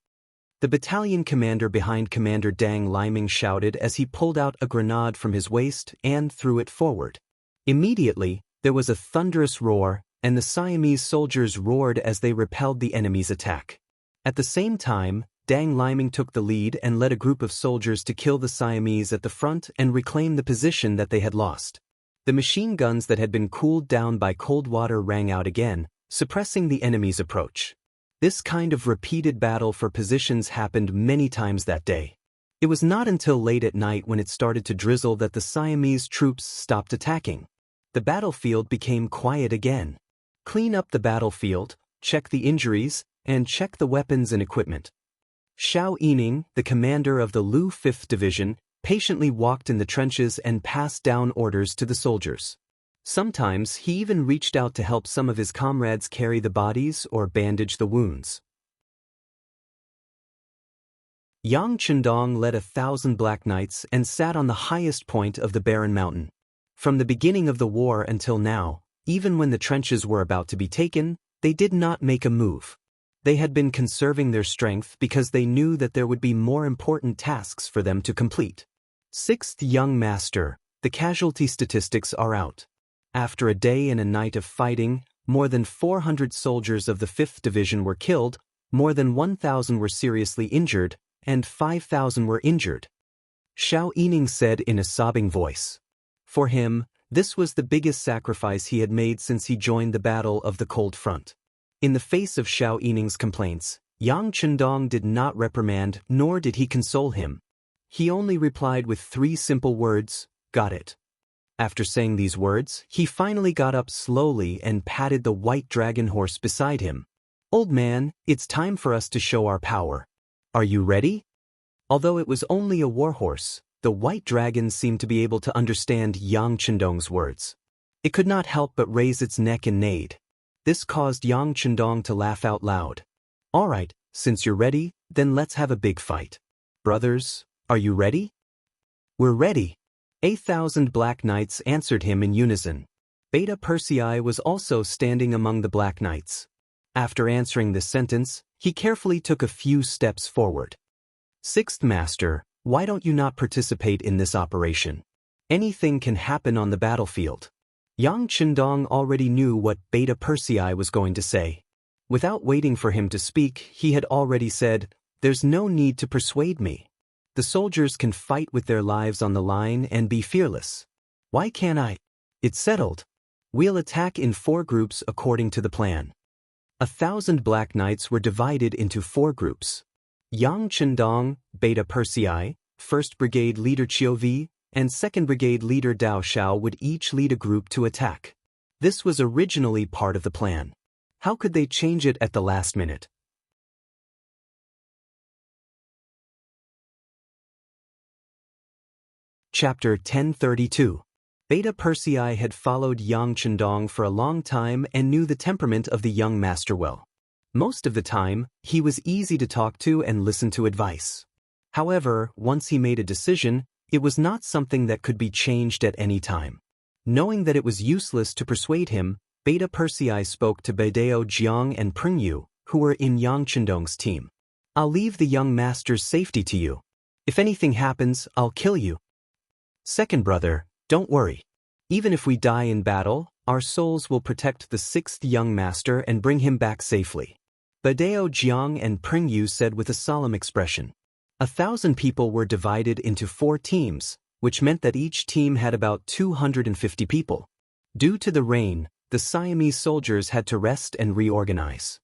The battalion commander behind Commander Dang Liming shouted as he pulled out a grenade from his waist and threw it forward. Immediately, there was a thunderous roar, and the Siamese soldiers roared as they repelled the enemy's attack. At the same time, Dang Liming took the lead and led a group of soldiers to kill the Siamese at the front and reclaim the position that they had lost. The machine guns that had been cooled down by cold water rang out again, suppressing the enemy's approach. This kind of repeated battle for positions happened many times that day. It was not until late at night when it started to drizzle that the Siamese troops stopped attacking. The battlefield became quiet again. Clean up the battlefield, check the injuries, and check the weapons and equipment. Xiao Yining, the commander of the Lu 5th Division, patiently walked in the trenches and passed down orders to the soldiers. Sometimes he even reached out to help some of his comrades carry the bodies or bandage the wounds. Yang Chendong led 1,000 Black Knights and sat on the highest point of the barren mountain. From the beginning of the war until now, even when the trenches were about to be taken, they did not make a move. They had been conserving their strength because they knew that there would be more important tasks for them to complete. 6th Young Master, the casualty statistics are out. After a day and a night of fighting, more than 400 soldiers of the 5th Division were killed, more than 1,000 were seriously injured, and 5,000 were injured. Xiao Yining said in a sobbing voice. For him, This was the biggest sacrifice he had made since he joined the Battle of the Cold Front. In the face of Xiao Yining's complaints, Yang Chendong did not reprimand nor did he console him. He only replied with 3 simple words, "Got it." After saying these words, he finally got up slowly and patted the white dragon horse beside him. "Old man, it's time for us to show our power. Are you ready?" Although it was only a warhorse, the white dragon seemed to be able to understand Yang Chendong's words. It could not help but raise its neck and neighed. This caused Yang Chendong to laugh out loud. "All right, since you're ready, then let's have a big fight. Brothers, are you ready?" "We're ready." 8,000 Black Knights answered him in unison. Beta Persei was also standing among the Black Knights. After answering this sentence, he carefully took a few steps forward. "Sixth Master, why don't you not participate in this operation? Anything can happen on the battlefield." Yang Chendong already knew what Beta Persei was going to say. Without waiting for him to speak, he had already said, "There's no need to persuade me. The soldiers can fight with their lives on the line and be fearless. Why can't I? It's settled. We'll attack in 4 groups according to the plan." 1,000 Black Knights were divided into 4 groups. Yang Chendong, Beta Persei, 1st Brigade Leader Chiovi, and 2nd Brigade Leader Dao Xiao would each lead a group to attack. This was originally part of the plan. How could they change it at the last minute? Chapter 1032. Beta Persei had followed Yang Chendong for a long time and knew the temperament of the young master well. Most of the time, he was easy to talk to and listen to advice. However, once he made a decision, it was not something that could be changed at any time. Knowing that it was useless to persuade him, Beta Persei spoke to Beidao Jiang and Pringyu, who were in Yang Chendong's team. "I'll leave the young master's safety to you. If anything happens, I'll kill you. Second brother, don't worry. Even if we die in battle, our souls will protect the 6th young master and bring him back safely." Beidao Jiang and Pringyu said with a solemn expression. 1,000 people were divided into 4 teams, which meant that each team had about 250 people. Due to the rain, the Siamese soldiers had to rest and reorganize.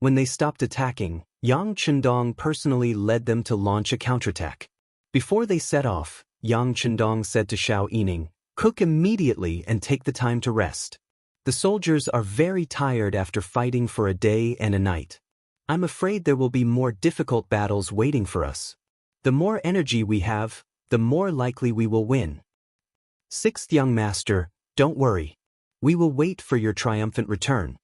When they stopped attacking, Yang Chendong personally led them to launch a counterattack. Before they set off, Yang Chendong said to Xiao Yining, "Cook immediately and take the time to rest. The soldiers are very tired after fighting for a day and a night. I'm afraid there will be more difficult battles waiting for us. The more energy we have, the more likely we will win. 6th young master, don't worry. We will wait for your triumphant return.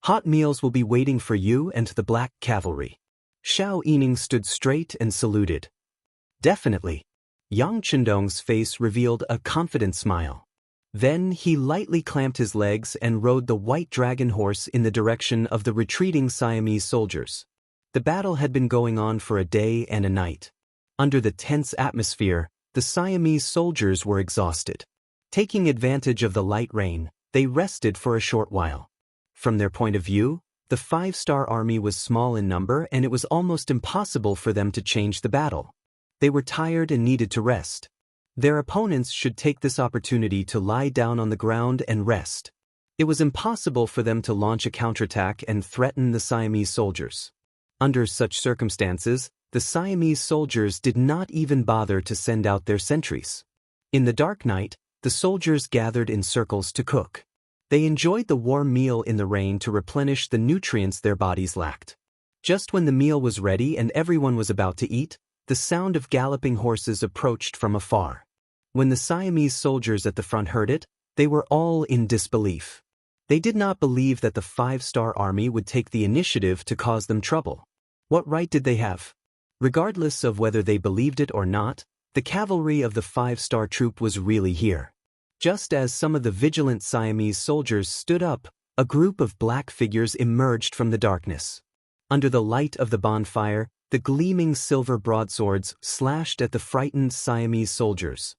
Hot meals will be waiting for you and the Black Cavalry." Xiao Yining stood straight and saluted. "Definitely." Yang Chendong's face revealed a confident smile. Then he lightly clamped his legs and rode the white dragon horse in the direction of the retreating Siamese soldiers. The battle had been going on for a day and a night. Under the tense atmosphere, the Siamese soldiers were exhausted. Taking advantage of the light rain, they rested for a short while. From their point of view, the 5-star army was small in number and it was almost impossible for them to change the battle. They were tired and needed to rest. Their opponents should take this opportunity to lie down on the ground and rest. It was impossible for them to launch a counterattack and threaten the Siamese soldiers. Under such circumstances, the Siamese soldiers did not even bother to send out their sentries. In the dark night, the soldiers gathered in circles to cook. They enjoyed the warm meal in the rain to replenish the nutrients their bodies lacked. Just when the meal was ready and everyone was about to eat, the sound of galloping horses approached from afar. When the Siamese soldiers at the front heard it, they were all in disbelief. They did not believe that the 5-star army would take the initiative to cause them trouble. What right did they have? Regardless of whether they believed it or not, the cavalry of the 5-star troop was really here. Just as some of the vigilant Siamese soldiers stood up, a group of black figures emerged from the darkness. Under the light of the bonfire, the gleaming silver broadswords slashed at the frightened Siamese soldiers.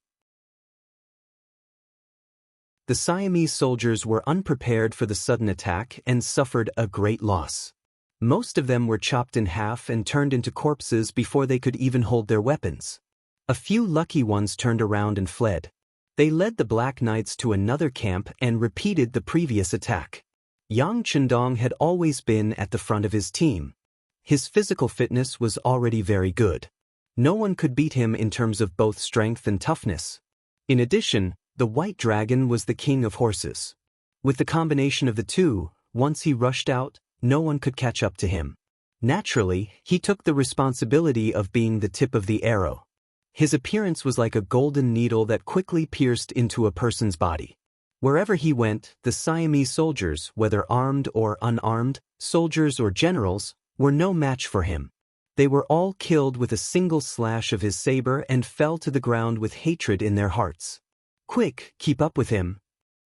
The Siamese soldiers were unprepared for the sudden attack and suffered a great loss. Most of them were chopped in half and turned into corpses before they could even hold their weapons. A few lucky ones turned around and fled. They led the Black Knights to another camp and repeated the previous attack. Yang Chendong had always been at the front of his team. His physical fitness was already very good. No one could beat him in terms of both strength and toughness. In addition, the White Dragon was the king of horses. With the combination of the two, once he rushed out, no one could catch up to him. Naturally, he took the responsibility of being the tip of the arrow. His appearance was like a golden needle that quickly pierced into a person's body. Wherever he went, the Siamese soldiers, whether armed or unarmed, soldiers or generals, were no match for him. They were all killed with a single slash of his saber and fell to the ground with hatred in their hearts. "Quick, keep up with him."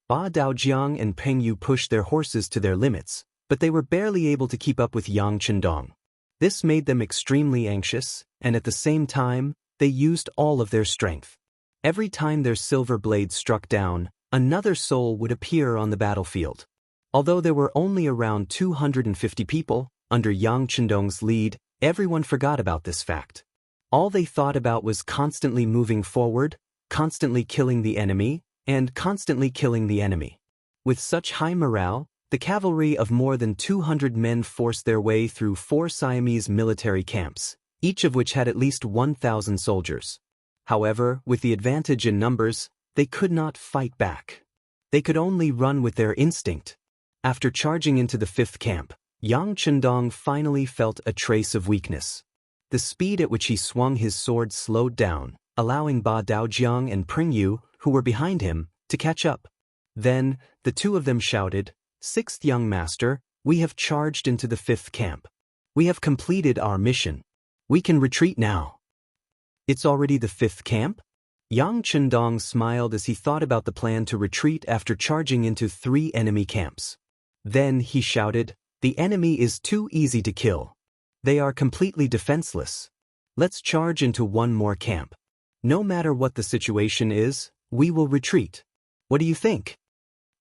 Ba Daojiang and Peng Yu pushed their horses to their limits, but they were barely able to keep up with Yang Chendong. This made them extremely anxious, and at the same time, they used all of their strength. Every time their silver blades struck down, another soul would appear on the battlefield. Although there were only around 250 people, under Yang Chendong's lead, everyone forgot about this fact. All they thought about was constantly moving forward, constantly killing the enemy, and constantly killing the enemy. With such high morale, the cavalry of more than 200 men forced their way through 4 Siamese military camps, each of which had at least 1,000 soldiers. However, with the advantage in numbers, they could not fight back. They could only run with their instinct. After charging into the 5th camp, Yang Chendong finally felt a trace of weakness. The speed at which he swung his sword slowed down, allowing Ba Daojiang and Peng Yu, who were behind him, to catch up. Then, the two of them shouted, "Sixth young master, we have charged into the 5th camp. We have completed our mission. We can retreat now." "It's already the 5th camp?" Yang Chendong smiled as he thought about the plan to retreat after charging into 3 enemy camps. Then he shouted, "The enemy is too easy to kill. They are completely defenseless. Let's charge into 1 more camp. No matter what the situation is, we will retreat. What do you think?"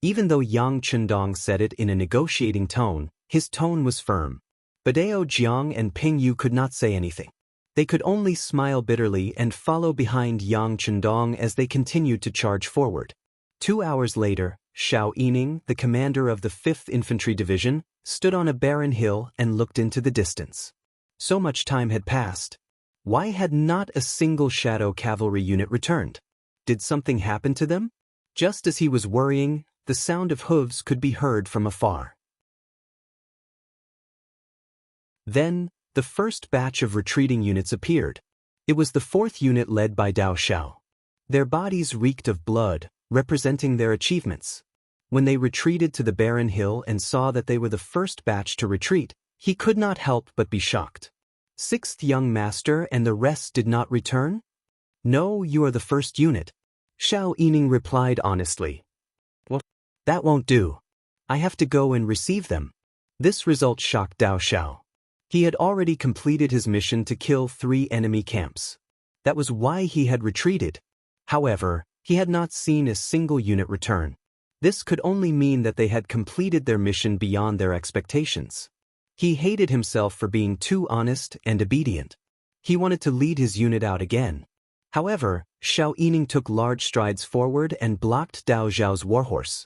Even though Yang Chendong said it in a negotiating tone, his tone was firm. Badao Jiang and Peng Yu could not say anything. They could only smile bitterly and follow behind Yang Chendong as they continued to charge forward. 2 hours later, Xiao Yining, the commander of the 5th Infantry Division, stood on a barren hill and looked into the distance. So much time had passed. Why had not a single shadow cavalry unit returned? Did something happen to them? Just as he was worrying, the sound of hooves could be heard from afar. Then, the first batch of retreating units appeared. It was the 4th unit led by Dao Xiao. Their bodies reeked of blood, representing their achievements. When they retreated to the barren hill and saw that they were the first batch to retreat, he could not help but be shocked. "Sixth young master and the rest did not return?" "No, you are the first unit." Xiao Yining replied honestly. "Well, that won't do. I have to go and receive them." This result shocked Dao Xiao. He had already completed his mission to kill 3 enemy camps. That was why he had retreated. However, he had not seen a single unit return. This could only mean that they had completed their mission beyond their expectations. He hated himself for being too honest and obedient. He wanted to lead his unit out again. However, Xiao Yining took large strides forward and blocked Dao Zhao's warhorse.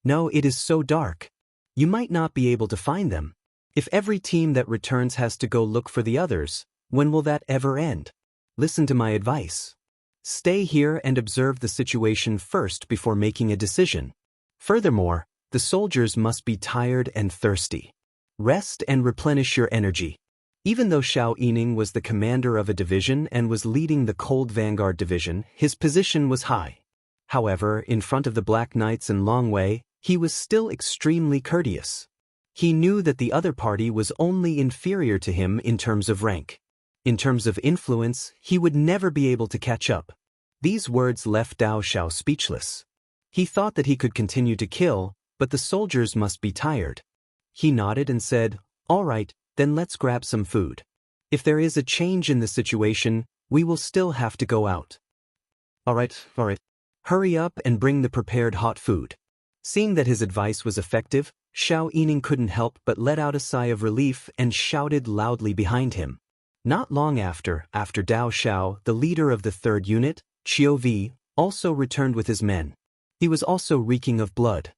"No, it is so dark. You might not be able to find them. If every team that returns has to go look for the others, when will that ever end? Listen to my advice. Stay here and observe the situation first before making a decision. Furthermore, the soldiers must be tired and thirsty. Rest and replenish your energy." Even though Xiao Yining was the commander of a division and was leading the Cold Vanguard division, his position was high. However, in front of the Black Knights and Long Wei, he was still extremely courteous. He knew that the other party was only inferior to him in terms of rank. In terms of influence, he would never be able to catch up. These words left Dao Xiao speechless. He thought that he could continue to kill, but the soldiers must be tired. He nodded and said, "All right, then let's grab some food. If there is a change in the situation, we will still have to go out." All right. Hurry up and bring the prepared hot food." Seeing that his advice was effective, Xiao Yining couldn't help but let out a sigh of relief and shouted loudly behind him. Not long after Dao Xiao, the leader of the 3rd unit, Qiu Vi, also returned with his men. He was also reeking of blood.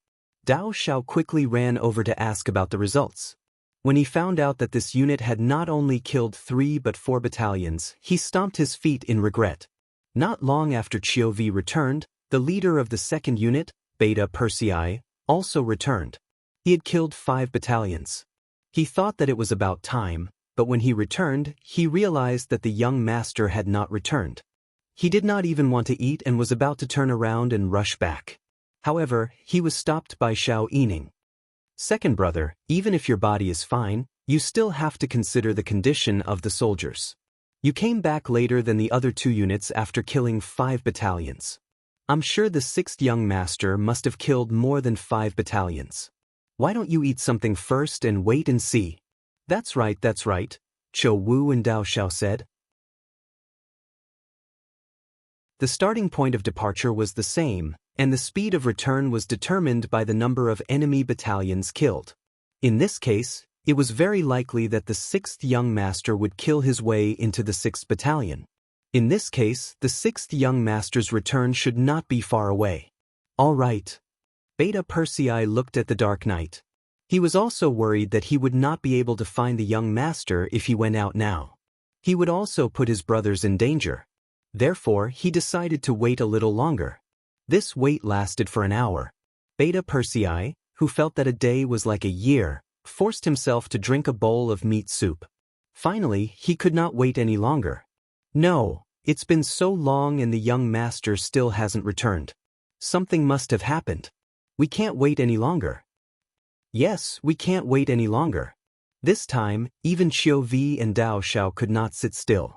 Dao Xiao quickly ran over to ask about the results. When he found out that this unit had not only killed 3 but 4 battalions, he stomped his feet in regret. Not long after Qiuvi returned, the leader of the second unit, Beta Persei, also returned. He had killed 5 battalions. He thought that it was about time, but when he returned, he realized that the young master had not returned. He did not even want to eat and was about to turn around and rush back. However, he was stopped by Xiao Yining. Second brother, even if your body is fine, you still have to consider the condition of the soldiers. You came back later than the other 2 units after killing 5 battalions. I'm sure the 6th young master must have killed more than 5 battalions. Why don't you eat something first and wait and see? That's right, Chou Wu and Dao Xiao said. The starting point of departure was the same, and the speed of return was determined by the number of enemy battalions killed. In this case, it was very likely that the 6th young master would kill his way into the 6th battalion. In this case, the 6th young master's return should not be far away. All right. Beta Persei looked at the dark night. He was also worried that he would not be able to find the young master if he went out now. He would also put his brothers in danger. Therefore, he decided to wait a little longer. This wait lasted for an hour. Beta Persei, who felt that a day was like a year, forced himself to drink a bowl of meat soup. Finally, he could not wait any longer. No, it's been so long and the young master still hasn't returned. Something must have happened. We can't wait any longer. Yes, we can't wait any longer. This time, even Qiuvi and Dao Xiao could not sit still.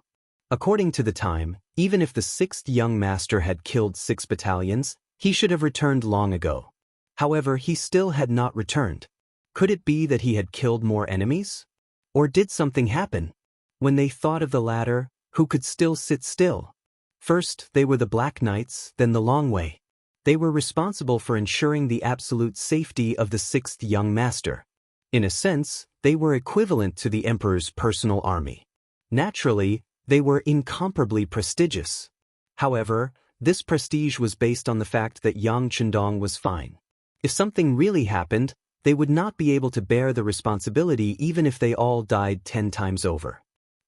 According to the time, even if the 6th young master had killed 6 battalions, he should have returned long ago. However, he still had not returned. Could it be that he had killed more enemies? Or did something happen? When they thought of the latter, who could still sit still? First, they were the Black Knights, then the Long Way. They were responsible for ensuring the absolute safety of the 6th young master. In a sense, they were equivalent to the emperor's personal army. Naturally, they were incomparably prestigious. However, this prestige was based on the fact that Yang Chendong was fine. If something really happened, they would not be able to bear the responsibility even if they all died 10 times over.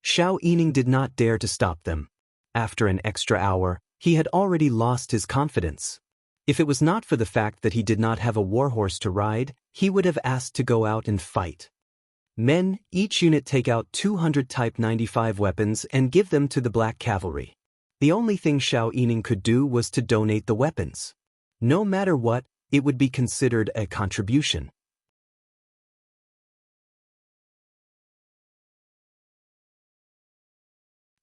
Xiao Yining did not dare to stop them. After an extra hour, he had already lost his confidence. If it was not for the fact that he did not have a warhorse to ride, he would have asked to go out and fight. Men, each unit take out 200 Type 95 weapons and give them to the Black Cavalry. The only thing Xiao Yining could do was to donate the weapons. No matter what, it would be considered a contribution.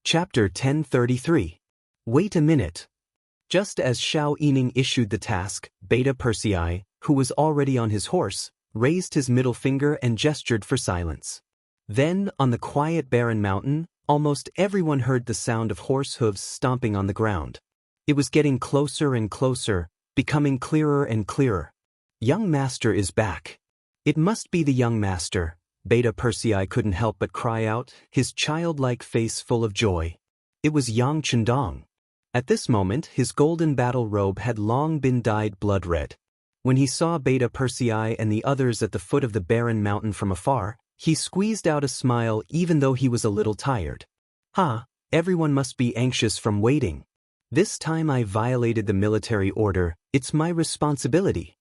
Chapter 1033. Wait a minute. Just as Xiao Yining issued the task, Beta Persei, who was already on his horse, raised his middle finger and gestured for silence. Then, on the quiet barren mountain, almost everyone heard the sound of horse hooves stomping on the ground. It was getting closer and closer, becoming clearer and clearer. Young master is back. It must be the young master. Beta Persei couldn't help but cry out, his childlike face full of joy. It was Yang Chendong. At this moment, his golden battle robe had long been dyed blood red. When he saw Beta Persei and the others at the foot of the barren mountain from afar, he squeezed out a smile even though he was a little tired. Everyone must be anxious from waiting. This time I violated the military order, it's my responsibility.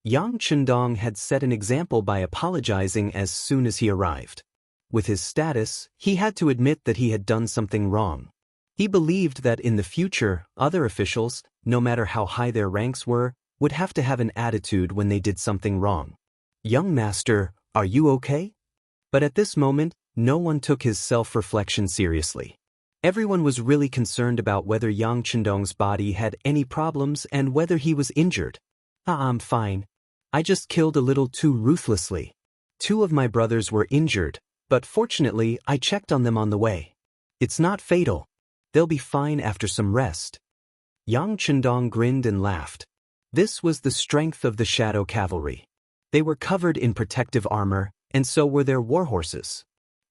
Yang Chendong had set an example by apologizing as soon as he arrived. With his status, he had to admit that he had done something wrong. He believed that in the future, other officials, no matter how high their ranks were, would have to have an attitude when they did something wrong. Young master, are you okay? But at this moment, no one took his self-reflection seriously. Everyone was really concerned about whether Yang Chendong's body had any problems and whether he was injured. I'm fine. I just killed a little too ruthlessly. 2 of my brothers were injured, but fortunately I checked on them on the way. It's not fatal. They'll be fine after some rest. Yang Chendong grinned and laughed. This was the strength of the Shadow Cavalry. They were covered in protective armor, and so were their warhorses.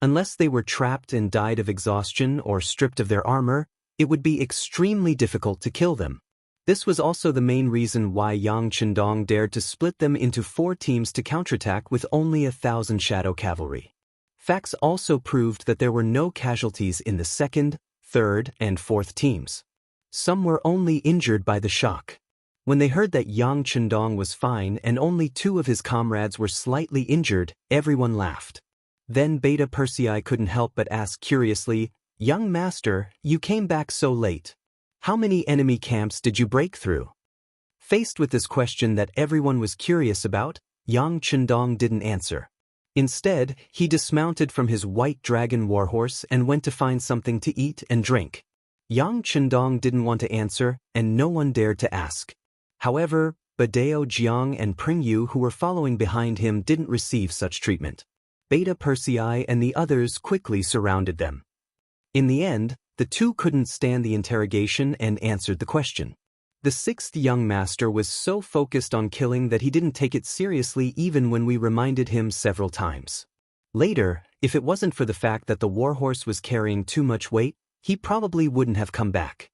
Unless they were trapped and died of exhaustion or stripped of their armor, it would be extremely difficult to kill them. This was also the main reason why Yang Chendong dared to split them into 4 teams to counterattack with only 1,000 shadow cavalry. Facts also proved that there were no casualties in the 2nd, 3rd, and 4th teams. Some were only injured by the shock. When they heard that Yang Chendong was fine and only 2 of his comrades were slightly injured, everyone laughed. Then Beta Persei couldn't help but ask curiously, "Young master, you came back so late. How many enemy camps did you break through?" Faced with this question that everyone was curious about, Yang Chendong didn't answer. Instead, he dismounted from his white dragon warhorse and went to find something to eat and drink. Yang Chendong didn't want to answer, and no one dared to ask. However, Badao Jiang and Pringyu, who were following behind him, didn't receive such treatment. Beta Persei and the others quickly surrounded them. In the end, the 2 couldn't stand the interrogation and answered the question. The 6th young master was so focused on killing that he didn't take it seriously even when we reminded him several times. Later, if it wasn't for the fact that the warhorse was carrying too much weight, he probably wouldn't have come back.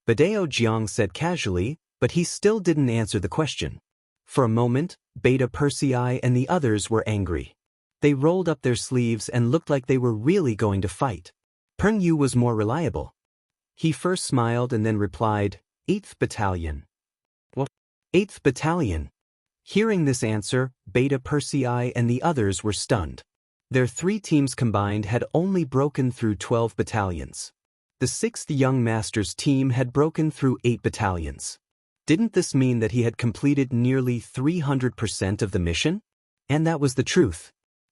Badao Jiang said casually, but he still didn't answer the question. For a moment, Beta Persei and the others were angry. They rolled up their sleeves and looked like they were really going to fight. Pengyu was more reliable. He first smiled and then replied, 8th Battalion. What? 8th Battalion? Hearing this answer, Beta Persei and the others were stunned. Their 3 teams combined had only broken through 12 battalions. The 6th young master's team had broken through 8 battalions. Didn't this mean that he had completed nearly 300% of the mission? And that was the truth.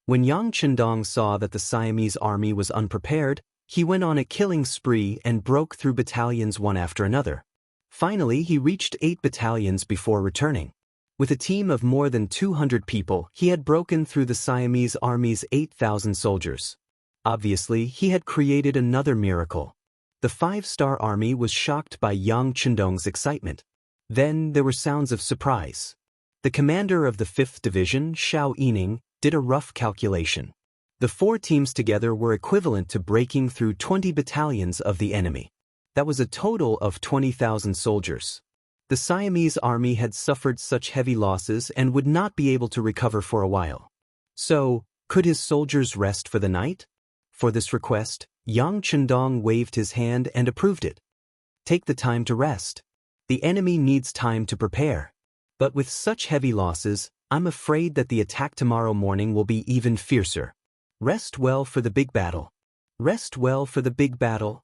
When Yang Chendong saw that the Siamese army was unprepared, he went on a killing spree and broke through battalions one after another. Finally, he reached 8 battalions before returning. With a team of more than 200 people, he had broken through the Siamese army's 8,000 soldiers. Obviously, he had created another miracle. The 5-star army was shocked by Yang Chendong's excitement. Then there were sounds of surprise. The commander of the 5th Division, Xiao Yining, did a rough calculation. The 4 teams together were equivalent to breaking through 20 battalions of the enemy. That was a total of 20,000 soldiers. The Siamese army had suffered such heavy losses and would not be able to recover for a while. So, could his soldiers rest for the night? For this request, Yang Chendong waved his hand and approved it. Take the time to rest. The enemy needs time to prepare. But with such heavy losses, I'm afraid that the attack tomorrow morning will be even fiercer. Rest well for the big battle. Rest well for the big battle.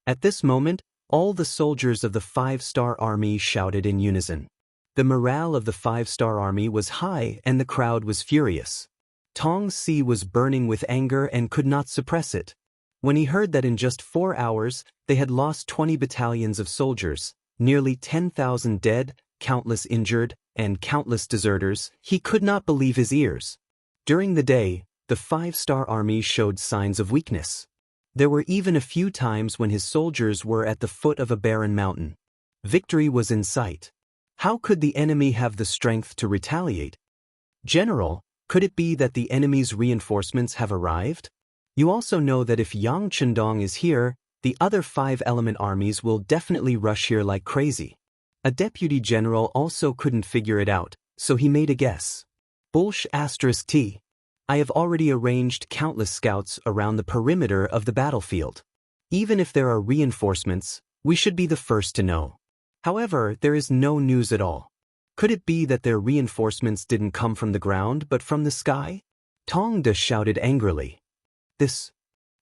At this moment, all the soldiers of the 5-star army shouted in unison. The morale of the 5-star army was high and the crowd was furious. Tong Si was burning with anger and could not suppress it. When he heard that in just 4 hours, they had lost 20 battalions of soldiers, nearly 10,000 dead, countless injured, and countless deserters, he could not believe his ears. During the day, the 5-star army showed signs of weakness. There were even a few times when his soldiers were at the foot of a barren mountain. Victory was in sight. How could the enemy have the strength to retaliate? General, could it be that the enemy's reinforcements have arrived? You also know that if Yang Chendong is here, the other 5-element armies will definitely rush here like crazy. A deputy general also couldn't figure it out, so he made a guess. *T. I have already arranged countless scouts around the perimeter of the battlefield. Even if there are reinforcements, we should be the first to know. However, there is no news at all. Could it be that their reinforcements didn't come from the ground but from the sky? Tong De shouted angrily.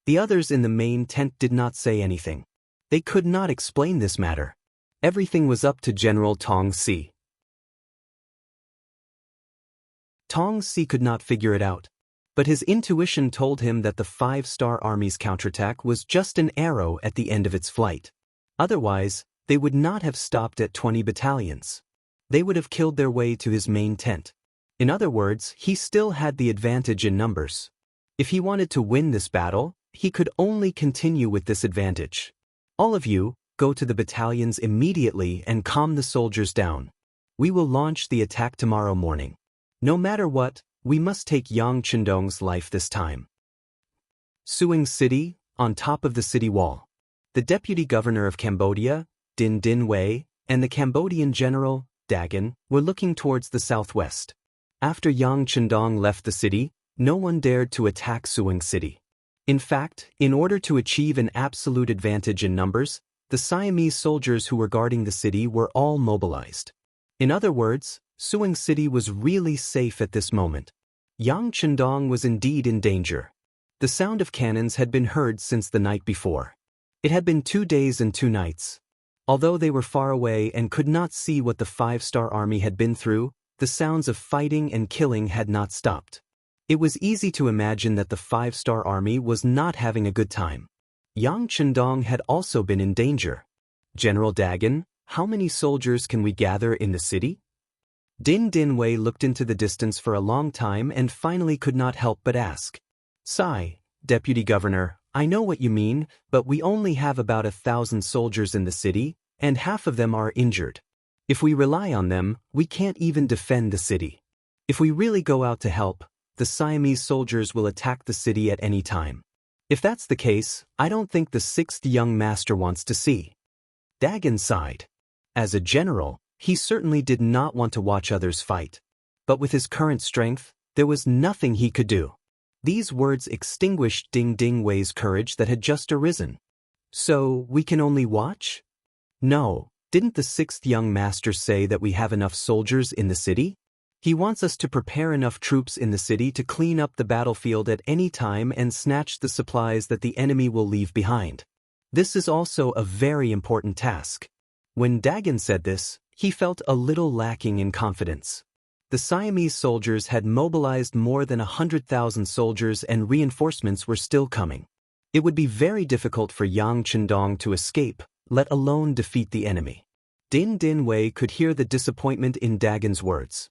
The others in the main tent did not say anything. They could not explain this matter. Everything was up to General Tong Si. Tong Si could not figure it out, but his intuition told him that the 5-star army's counterattack was just an arrow at the end of its flight. Otherwise, they would not have stopped at 20 battalions. They would have killed their way to his main tent. In other words, he still had the advantage in numbers. If he wanted to win this battle, he could only continue with this advantage. All of you, go to the battalions immediately and calm the soldiers down. We will launch the attack tomorrow morning. No matter what, we must take Yang Chendong's life this time. Suing City, on top of the city wall. The deputy governor of Cambodia, Din Wei, and the Cambodian general, Dagan, were looking towards the southwest. After Yang Chendong left the city, no one dared to attack Suing City. In fact, in order to achieve an absolute advantage in numbers, the Siamese soldiers who were guarding the city were all mobilized. In other words, Suing City was really safe at this moment. Yang Chendong was indeed in danger. The sound of cannons had been heard since the night before. It had been 2 days and 2 nights. Although they were far away and could not see what the 5-star army had been through, the sounds of fighting and killing had not stopped. It was easy to imagine that the 5-star army was not having a good time. Yang Chendong had also been in danger. General Dagan, how many soldiers can we gather in the city? Din Wei looked into the distance for a long time and finally could not help but ask. Sigh, Deputy Governor, I know what you mean, but we only have about 1,000 soldiers in the city, and half of them are injured. If we rely on them, we can't even defend the city. If we really go out to help, the Siamese soldiers will attack the city at any time. If that's the case, I don't think the 6th young master wants to see. Dagan sighed. As a general, he certainly did not want to watch others fight. But with his current strength, there was nothing he could do. These words extinguished Din Wei's courage that had just arisen. So, we can only watch? No, didn't the 6th young master say that we have enough soldiers in the city? He wants us to prepare enough troops in the city to clean up the battlefield at any time and snatch the supplies that the enemy will leave behind. This is also a very important task. When Dagan said this, he felt a little lacking in confidence. The Siamese soldiers had mobilized more than 100,000 soldiers and reinforcements were still coming. It would be very difficult for Yang Chendong to escape, let alone defeat the enemy. Din Wei could hear the disappointment in Dagan's words.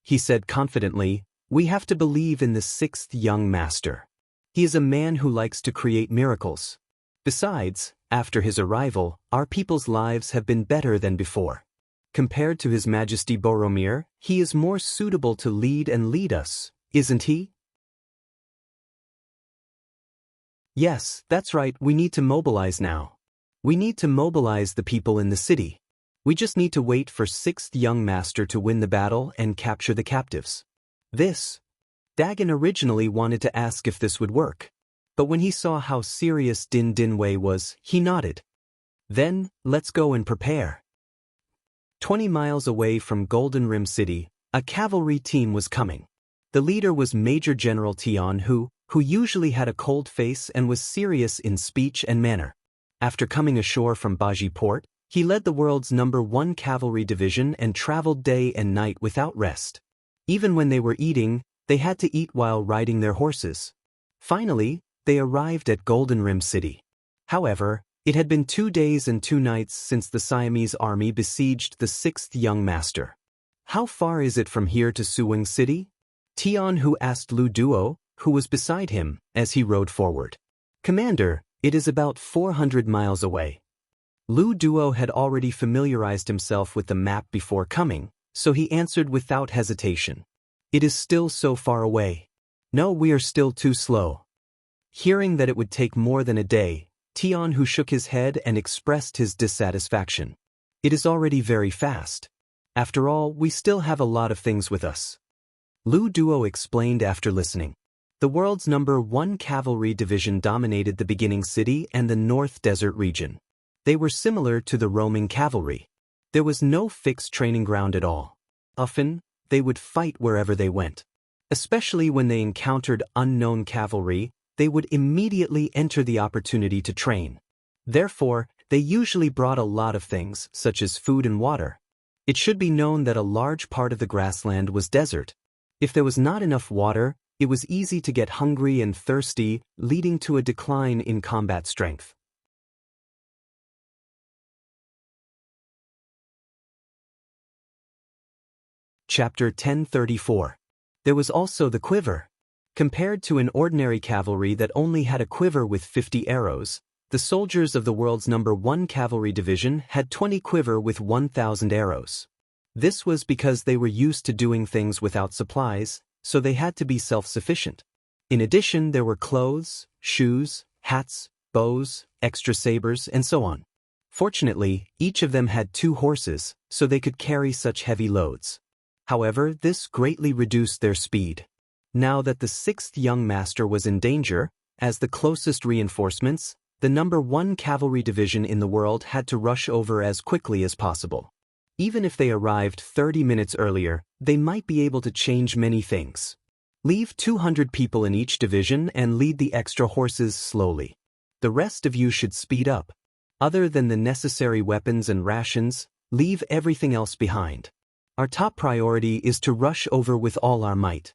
He said confidently, "We have to believe in the 6th young master. He is a man who likes to create miracles. Besides, after his arrival, our people's lives have been better than before. Compared to His Majesty Boromir, he is more suitable to lead us, isn't he?" Yes, that's right, we need to mobilize now. We need to mobilize the people in the city. We just need to wait for 6th young master to win the battle and capture the captives. Dagan originally wanted to ask if this would work. But when he saw how serious Din Wei was, he nodded. Then, let's go and prepare. 20 miles away from Golden Rim City, a cavalry team was coming. The leader was Major General Tian who usually had a cold face and was serious in speech and manner. After coming ashore from Baji Port, he led the world's #1 cavalry division and traveled day and night without rest. Even when they were eating, they had to eat while riding their horses. Finally, they arrived at Golden Rim City. However, it had been 2 days and 2 nights since the Siamese army besieged the 6th young master. How far is it from here to Suing City? Tian Hu asked Lu Duo, who was beside him, as he rode forward. Commander, it is about 400 miles away. Lu Duo had already familiarized himself with the map before coming, so he answered without hesitation. It is still so far away. No, we are still too slow. Hearing that it would take more than a day, Tian Hu shook his head and expressed his dissatisfaction. It is already very fast. After all, we still have a lot of things with us. Lu Duo explained after listening. The world's #1 cavalry division dominated the beginning city and the North Desert region. They were similar to the roaming cavalry. There was no fixed training ground at all. Often, they would fight wherever they went. Especially when they encountered unknown cavalry, they would immediately enter the opportunity to train. Therefore, they usually brought a lot of things, such as food and water. It should be known that a large part of the grassland was desert. If there was not enough water, it was easy to get hungry and thirsty, leading to a decline in combat strength. Chapter 1034. There was also the quiver. Compared to an ordinary cavalry that only had a quiver with 50 arrows, the soldiers of the world's #1 cavalry division had 20 quiver with 1,000 arrows. This was because they were used to doing things without supplies, so they had to be self-sufficient. In addition, there were clothes, shoes, hats, bows, extra sabers, and so on. Fortunately, each of them had 2 horses, so they could carry such heavy loads. However, this greatly reduced their speed. Now that the 6th young master was in danger, as the closest reinforcements, the number 1 cavalry division in the world had to rush over as quickly as possible. Even if they arrived 30 minutes earlier, they might be able to change many things. Leave 200 people in each division and lead the extra horses slowly. The rest of you should speed up. Other than the necessary weapons and rations, leave everything else behind. Our top priority is to rush over with all our might.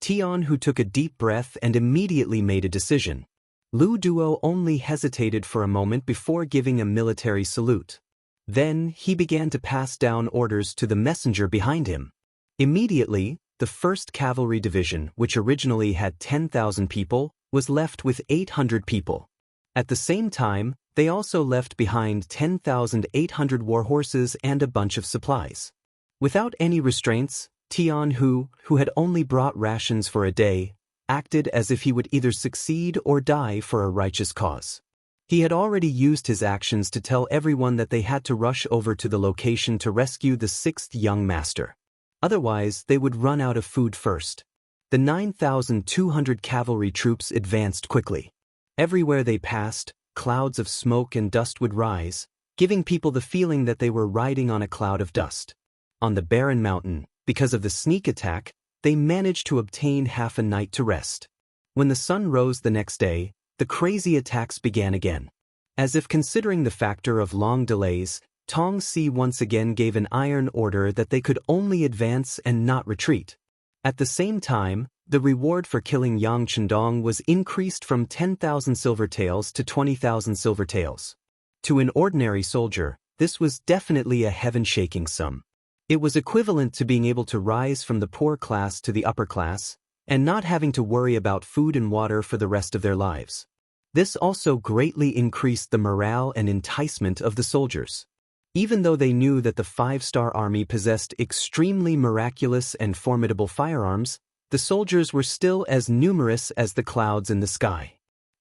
Tian Hu took a deep breath and immediately made a decision. Lu Duo only hesitated for a moment before giving a military salute. Then he began to pass down orders to the messenger behind him. Immediately, the 1st Cavalry Division, which originally had 10,000 people, was left with 800 people. At the same time, they also left behind 10,800 war horses and a bunch of supplies. Without any restraints, Tian Hu, who had only brought rations for a day, acted as if he would either succeed or die for a righteous cause. He had already used his actions to tell everyone that they had to rush over to the location to rescue the 6th young master. Otherwise, they would run out of food first. The 9,200 cavalry troops advanced quickly. Everywhere they passed, clouds of smoke and dust would rise, giving people the feeling that they were riding on a cloud of dust. On the barren mountain, because of the sneak attack, they managed to obtain half a night to rest. When the sun rose the next day, the crazy attacks began again. As if considering the factor of long delays, Tong Si once again gave an iron order that they could only advance and not retreat. At the same time, the reward for killing Yang Chendong was increased from 10,000 silver taels to 20,000 silver taels. To an ordinary soldier, this was definitely a heaven-shaking sum. It was equivalent to being able to rise from the poor class to the upper class, and not having to worry about food and water for the rest of their lives. This also greatly increased the morale and enticement of the soldiers. Even though they knew that the 5-star army possessed extremely miraculous and formidable firearms, the soldiers were still as numerous as the clouds in the sky.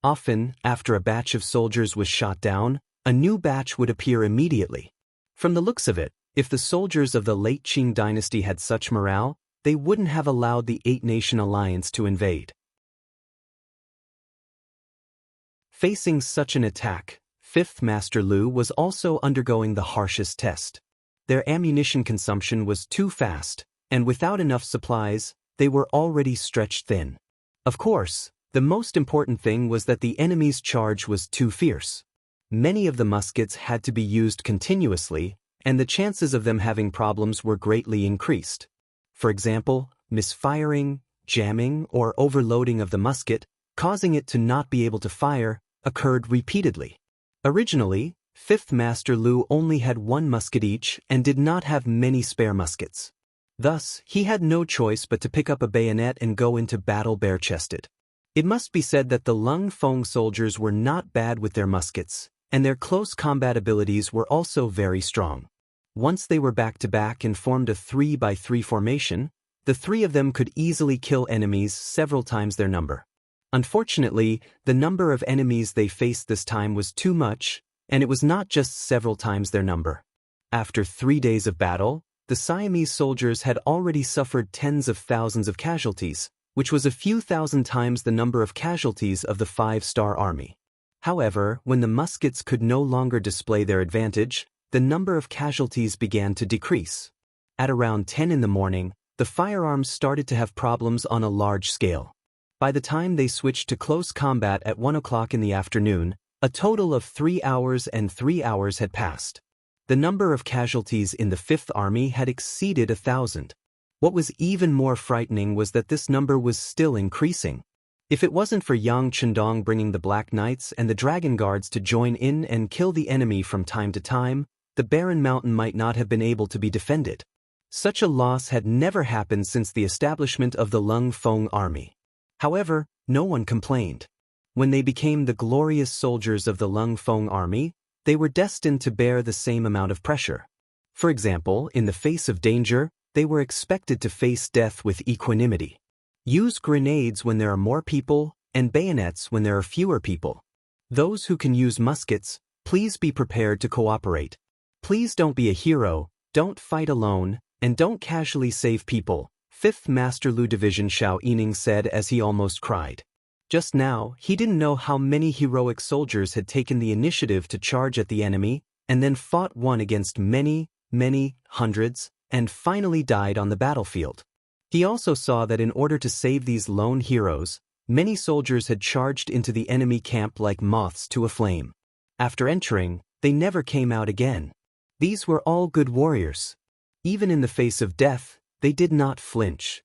Often, after a batch of soldiers was shot down, a new batch would appear immediately. From the looks of it, if the soldiers of the late Qing dynasty had such morale, they wouldn't have allowed the 8-nation alliance to invade. Facing such an attack, 5th Master Lu was also undergoing the harshest test. Their ammunition consumption was too fast, and without enough supplies, they were already stretched thin. Of course, the most important thing was that the enemy's charge was too fierce. Many of the muskets had to be used continuously, and the chances of them having problems were greatly increased. For example, misfiring, jamming, or overloading of the musket, causing it to not be able to fire, occurred repeatedly. Originally, 5th Master Lu only had 1 musket each and did not have many spare muskets. Thus, he had no choice but to pick up a bayonet and go into battle bare-chested. It must be said that the Lung Feng soldiers were not bad with their muskets, and their close combat abilities were also very strong. Once they were back-to-back and formed a 3-by-3 formation, the 3 of them could easily kill enemies several times their number. Unfortunately, the number of enemies they faced this time was too much, and it was not just several times their number. After 3 days of battle, the Siamese soldiers had already suffered tens of thousands of casualties, which was a few thousand times the number of casualties of the 5-star army. However, when the muskets could no longer display their advantage, the number of casualties began to decrease. At around 10 in the morning, the firearms started to have problems on a large scale. By the time they switched to close combat at 1 o'clock in the afternoon, a total of 3 hours and 3 hours had passed. The number of casualties in the 5th Army had exceeded 1,000. What was even more frightening was that this number was still increasing. If it wasn't for Yang Chendong bringing the Black Knights and the Dragon Guards to join in and kill the enemy from time to time, the barren mountain might not have been able to be defended. Such a loss had never happened since the establishment of the Lung Feng army. However, no one complained. When they became the glorious soldiers of the Lung Feng army, they were destined to bear the same amount of pressure. For example, in the face of danger, they were expected to face death with equanimity. Use grenades when there are more people, and bayonets when there are fewer people. Those who can use muskets, please be prepared to cooperate. Please don't be a hero, don't fight alone, and don't casually save people, 5th Master Lu Division Xiao Yining said as he almost cried. Just now, he didn't know how many heroic soldiers had taken the initiative to charge at the enemy, and then fought one against many, hundreds, and finally died on the battlefield. He also saw that in order to save these lone heroes, many soldiers had charged into the enemy camp like moths to a flame. After entering, they never came out again. These were all good warriors. Even in the face of death, they did not flinch.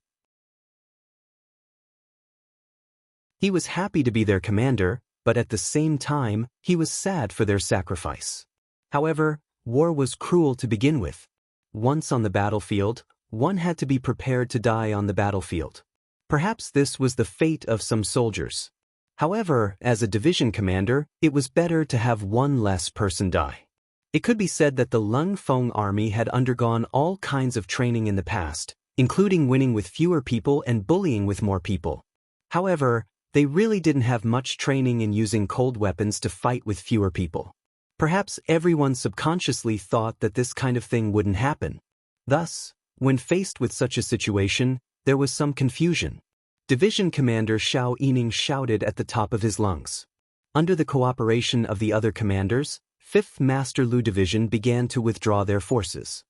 He was happy to be their commander, but at the same time, he was sad for their sacrifice. However, war was cruel to begin with. Once on the battlefield, one had to be prepared to die on the battlefield. Perhaps this was the fate of some soldiers. However, as a division commander, it was better to have one less person die. It could be said that the Lun Feng army had undergone all kinds of training in the past, including winning with fewer people and bullying with more people. However, they really didn't have much training in using cold weapons to fight with fewer people. Perhaps everyone subconsciously thought that this kind of thing wouldn't happen. Thus, when faced with such a situation, there was some confusion. Division Commander Xiao Yining shouted at the top of his lungs. Under the cooperation of the other commanders, 5th Master Lu Division began to withdraw their forces.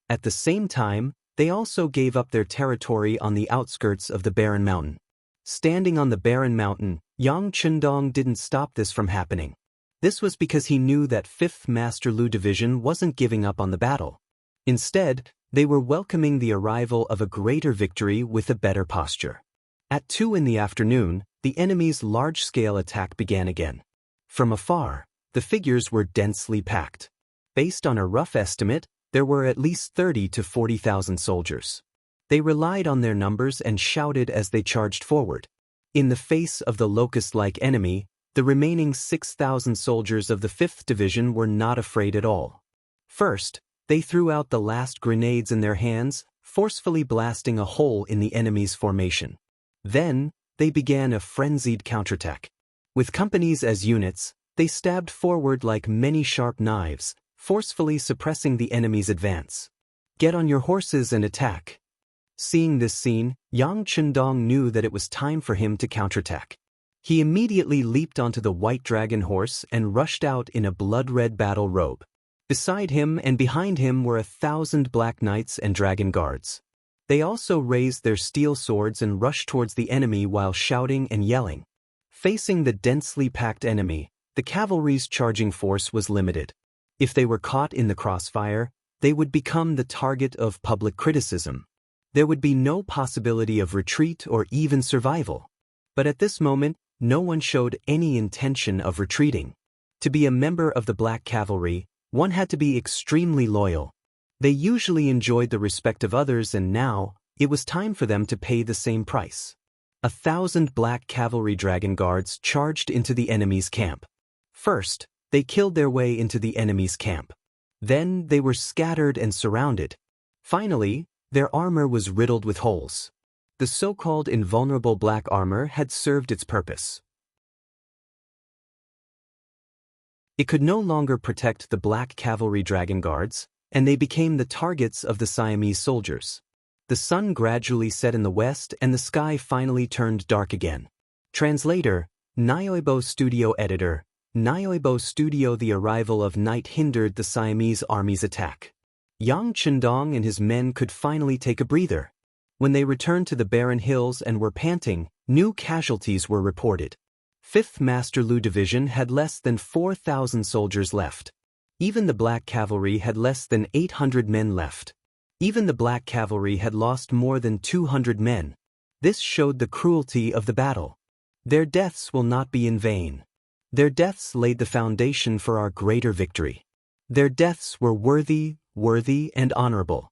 At the same time, they also gave up their territory on the outskirts of the Barren Mountain. Standing on the Barren Mountain, Yang Chendong didn't stop this from happening. This was because he knew that 5th Master Lu Division wasn't giving up on the battle. Instead, they were welcoming the arrival of a greater victory with a better posture. At 2 in the afternoon, the enemy's large-scale attack began again. From afar, the figures were densely packed. Based on a rough estimate, there were at least 30 to 40,000 soldiers. They relied on their numbers and shouted as they charged forward. In the face of the locust-like enemy, the remaining 6,000 soldiers of the 5th Division were not afraid at all. First, they threw out the last grenades in their hands, forcefully blasting a hole in the enemy's formation. Then, they began a frenzied counterattack. With companies as units, they stabbed forward like many sharp knives, forcefully suppressing the enemy's advance. Get on your horses and attack. Seeing this scene, Yang Chendong knew that it was time for him to counterattack. He immediately leaped onto the white dragon horse and rushed out in a blood-red battle robe. Beside him and behind him were 1,000 black knights and dragon guards. They also raised their steel swords and rushed towards the enemy while shouting and yelling. Facing the densely packed enemy, the cavalry's charging force was limited. If they were caught in the crossfire, they would become the target of public criticism. There would be no possibility of retreat or even survival. But at this moment, no one showed any intention of retreating. To be a member of the Black Cavalry, one had to be extremely loyal. They usually enjoyed the respect of others, and now, it was time for them to pay the same price. 1,000 Black Cavalry Dragon Guards charged into the enemy's camp. First, they killed their way into the enemy's camp. Then, they were scattered and surrounded. Finally, their armor was riddled with holes. The so-called invulnerable black armor had served its purpose. It could no longer protect the Black Cavalry Dragon Guards, and they became the targets of the Siamese soldiers. The sun gradually set in the west and the sky finally turned dark again. Translator, Nyoibo Studio Editor, Nyoibo Studio. The arrival of night hindered the Siamese army's attack. Yang Chendong and his men could finally take a breather. When they returned to the barren hills and were panting, new casualties were reported. 5th Master Lu Division had less than 4,000 soldiers left. Even the Black Cavalry had less than 800 men left. Even the Black Cavalry had lost more than 200 men. This showed the cruelty of the battle. Their deaths will not be in vain. Their deaths laid the foundation for our greater victory. Their deaths were worthy, and honorable.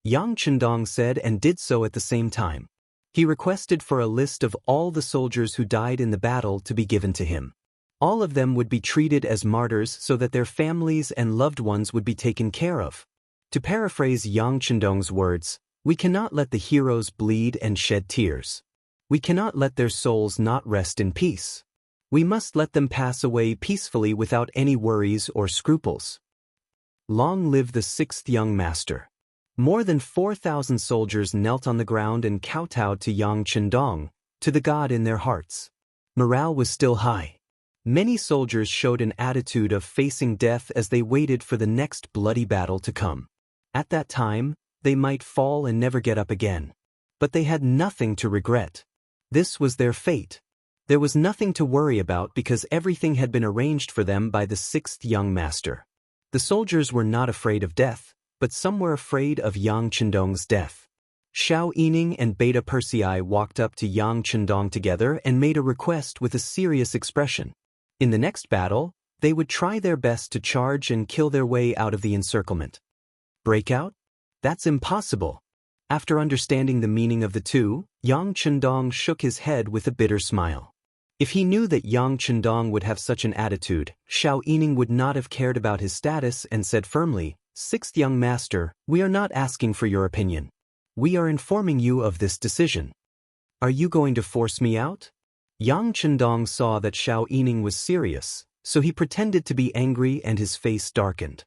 Yang Chendong said, and did so at the same time. He requested for a list of all the soldiers who died in the battle to be given to him. All of them would be treated as martyrs so that their families and loved ones would be taken care of. To paraphrase Yang Chendong's words, we cannot let the heroes bleed and shed tears. We cannot let their souls not rest in peace. We must let them pass away peacefully without any worries or scruples. Long live the sixth young master. More than 4,000 soldiers knelt on the ground and kowtowed to Yang Chendong, to the god in their hearts. Morale was still high. Many soldiers showed an attitude of facing death as they waited for the next bloody battle to come. At that time, they might fall and never get up again. But they had nothing to regret. This was their fate. There was nothing to worry about because everything had been arranged for them by the sixth young master. The soldiers were not afraid of death, but some were afraid of Yang Chendong's death. Xiao Yining and Beta Persei walked up to Yang Chendong together and made a request with a serious expression. In the next battle, they would try their best to charge and kill their way out of the encirclement. Breakout? That's impossible. After understanding the meaning of the two, Yang Chendong shook his head with a bitter smile. If he knew that Yang Chendong would have such an attitude, Xiao Yining would not have cared about his status and said firmly, "Sixth young master, we are not asking for your opinion. We are informing you of this decision. Are you going to force me out?" Yang Chendong saw that Xiao Yining was serious, so he pretended to be angry and his face darkened.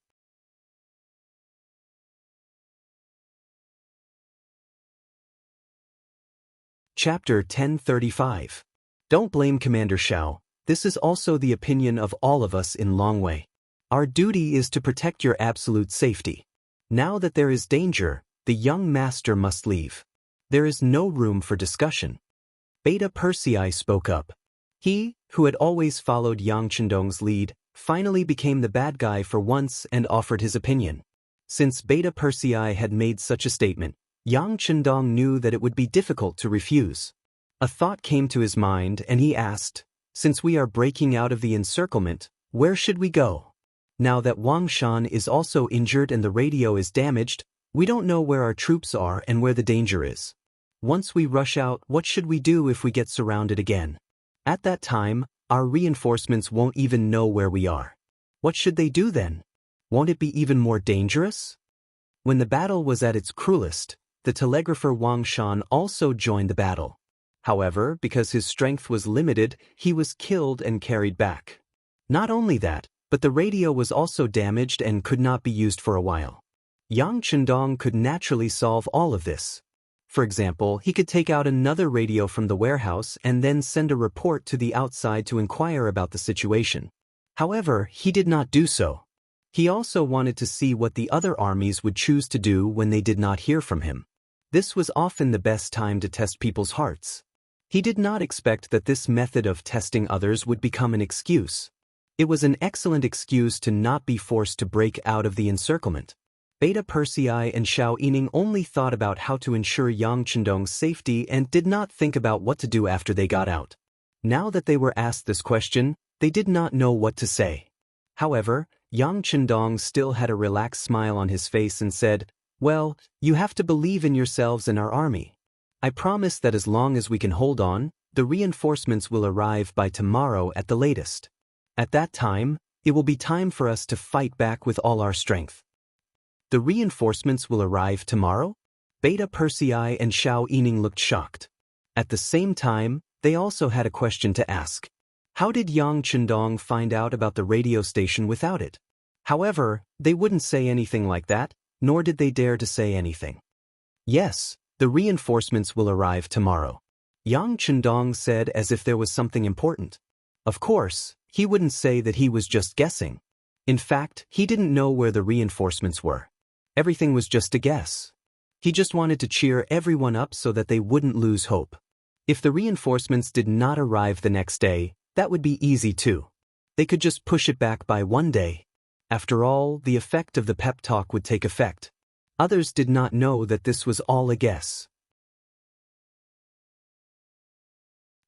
Chapter 1035. Don't blame Commander Xiao. This is also the opinion of all of us in Longwei. Our duty is to protect your absolute safety. Now that there is danger, the young master must leave. There is no room for discussion. Beta Persei spoke up. He, who had always followed Yang Chendong's lead, finally became the bad guy for once and offered his opinion. Since Beta Persei had made such a statement, Yang Chendong knew that it would be difficult to refuse. A thought came to his mind and he asked, "Since we are breaking out of the encirclement, where should we go? Now that Wang Shan is also injured and the radio is damaged, we don't know where our troops are and where the danger is. Once we rush out, what should we do if we get surrounded again? At that time, our reinforcements won't even know where we are. What should they do then? Won't it be even more dangerous?" When the battle was at its cruelest, the telegrapher Wang Shan also joined the battle. However, because his strength was limited, he was killed and carried back. Not only that, but the radio was also damaged and could not be used for a while. Yang Chendong could naturally solve all of this. For example, he could take out another radio from the warehouse and then send a report to the outside to inquire about the situation. However, he did not do so. He also wanted to see what the other armies would choose to do when they did not hear from him. This was often the best time to test people's hearts. He did not expect that this method of testing others would become an excuse. It was an excellent excuse to not be forced to break out of the encirclement. Beta Persei and Xiao Yining only thought about how to ensure Yang Chendong's safety and did not think about what to do after they got out. Now that they were asked this question, they did not know what to say. However, Yang Chendong still had a relaxed smile on his face and said, "Well, you have to believe in yourselves and our army. I promise that as long as we can hold on, the reinforcements will arrive by tomorrow at the latest. At that time, it will be time for us to fight back with all our strength." "The reinforcements will arrive tomorrow?" Beta Persei and Xiao Yining looked shocked. At the same time, they also had a question to ask. How did Yang Chendong find out about the radio station without it? However, they wouldn't say anything like that, nor did they dare to say anything. "Yes, the reinforcements will arrive tomorrow," Yang Chendong said as if there was something important. Of course, he wouldn't say that he was just guessing. In fact, he didn't know where the reinforcements were. Everything was just a guess. He just wanted to cheer everyone up so that they wouldn't lose hope. If the reinforcements did not arrive the next day, that would be easy too. They could just push it back by one day. After all, the effect of the pep talk would take effect. Others did not know that this was all a guess.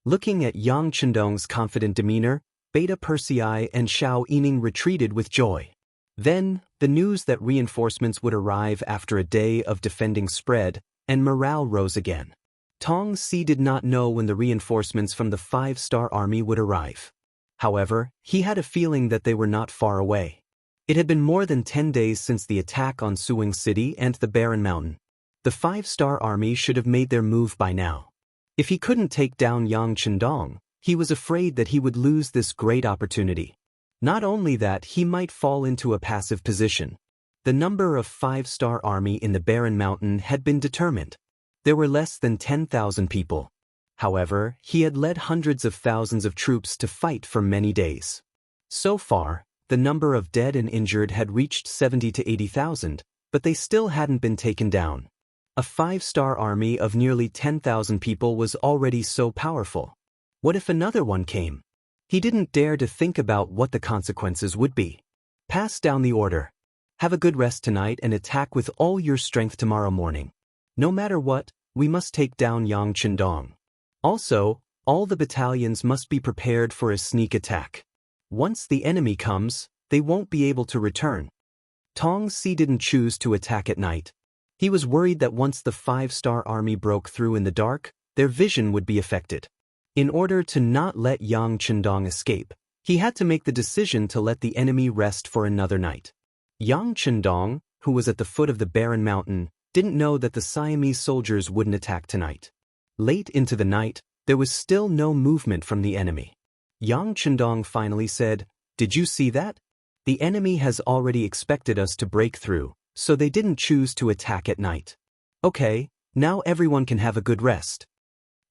Looking at Yang Chendong's confident demeanor, Beta Persei and Xiao Yining retreated with joy. Then, the news that reinforcements would arrive after a day of defending spread, and morale rose again. Tong Si did not know when the reinforcements from the 5-star army would arrive. However, he had a feeling that they were not far away. It had been more than 10 days since the attack on Suwing City and the Barren Mountain. The 5-star army should have made their move by now. If he couldn't take down Yang Chendong, He was afraid that he would lose this great opportunity. Not only that, he might fall into a passive position. The number of 5-star army in the barren mountain had been determined. There were less than 10,000 people. However, he had led hundreds of thousands of troops to fight for many days. So far, the number of dead and injured had reached 70 to 80,000, but they still hadn't been taken down. A 5-star army of nearly 10,000 people was already so powerful. What if another one came? He didn't dare to think about what the consequences would be. Pass down the order. Have a good rest tonight and attack with all your strength tomorrow morning. No matter what, we must take down Yang Chendong. Also, all the battalions must be prepared for a sneak attack. Once the enemy comes, they won't be able to return. Tong Si didn't choose to attack at night. He was worried that once the 5-star army broke through in the dark, their vision would be affected. In order to not let Yang Chendong escape, he had to make the decision to let the enemy rest for another night. Yang Chendong, who was at the foot of the barren mountain, didn't know that the Siamese soldiers wouldn't attack tonight. Late into the night, there was still no movement from the enemy. Yang Chendong finally said, "Did you see that? The enemy has already expected us to break through, so they didn't choose to attack at night. Okay, now everyone can have a good rest."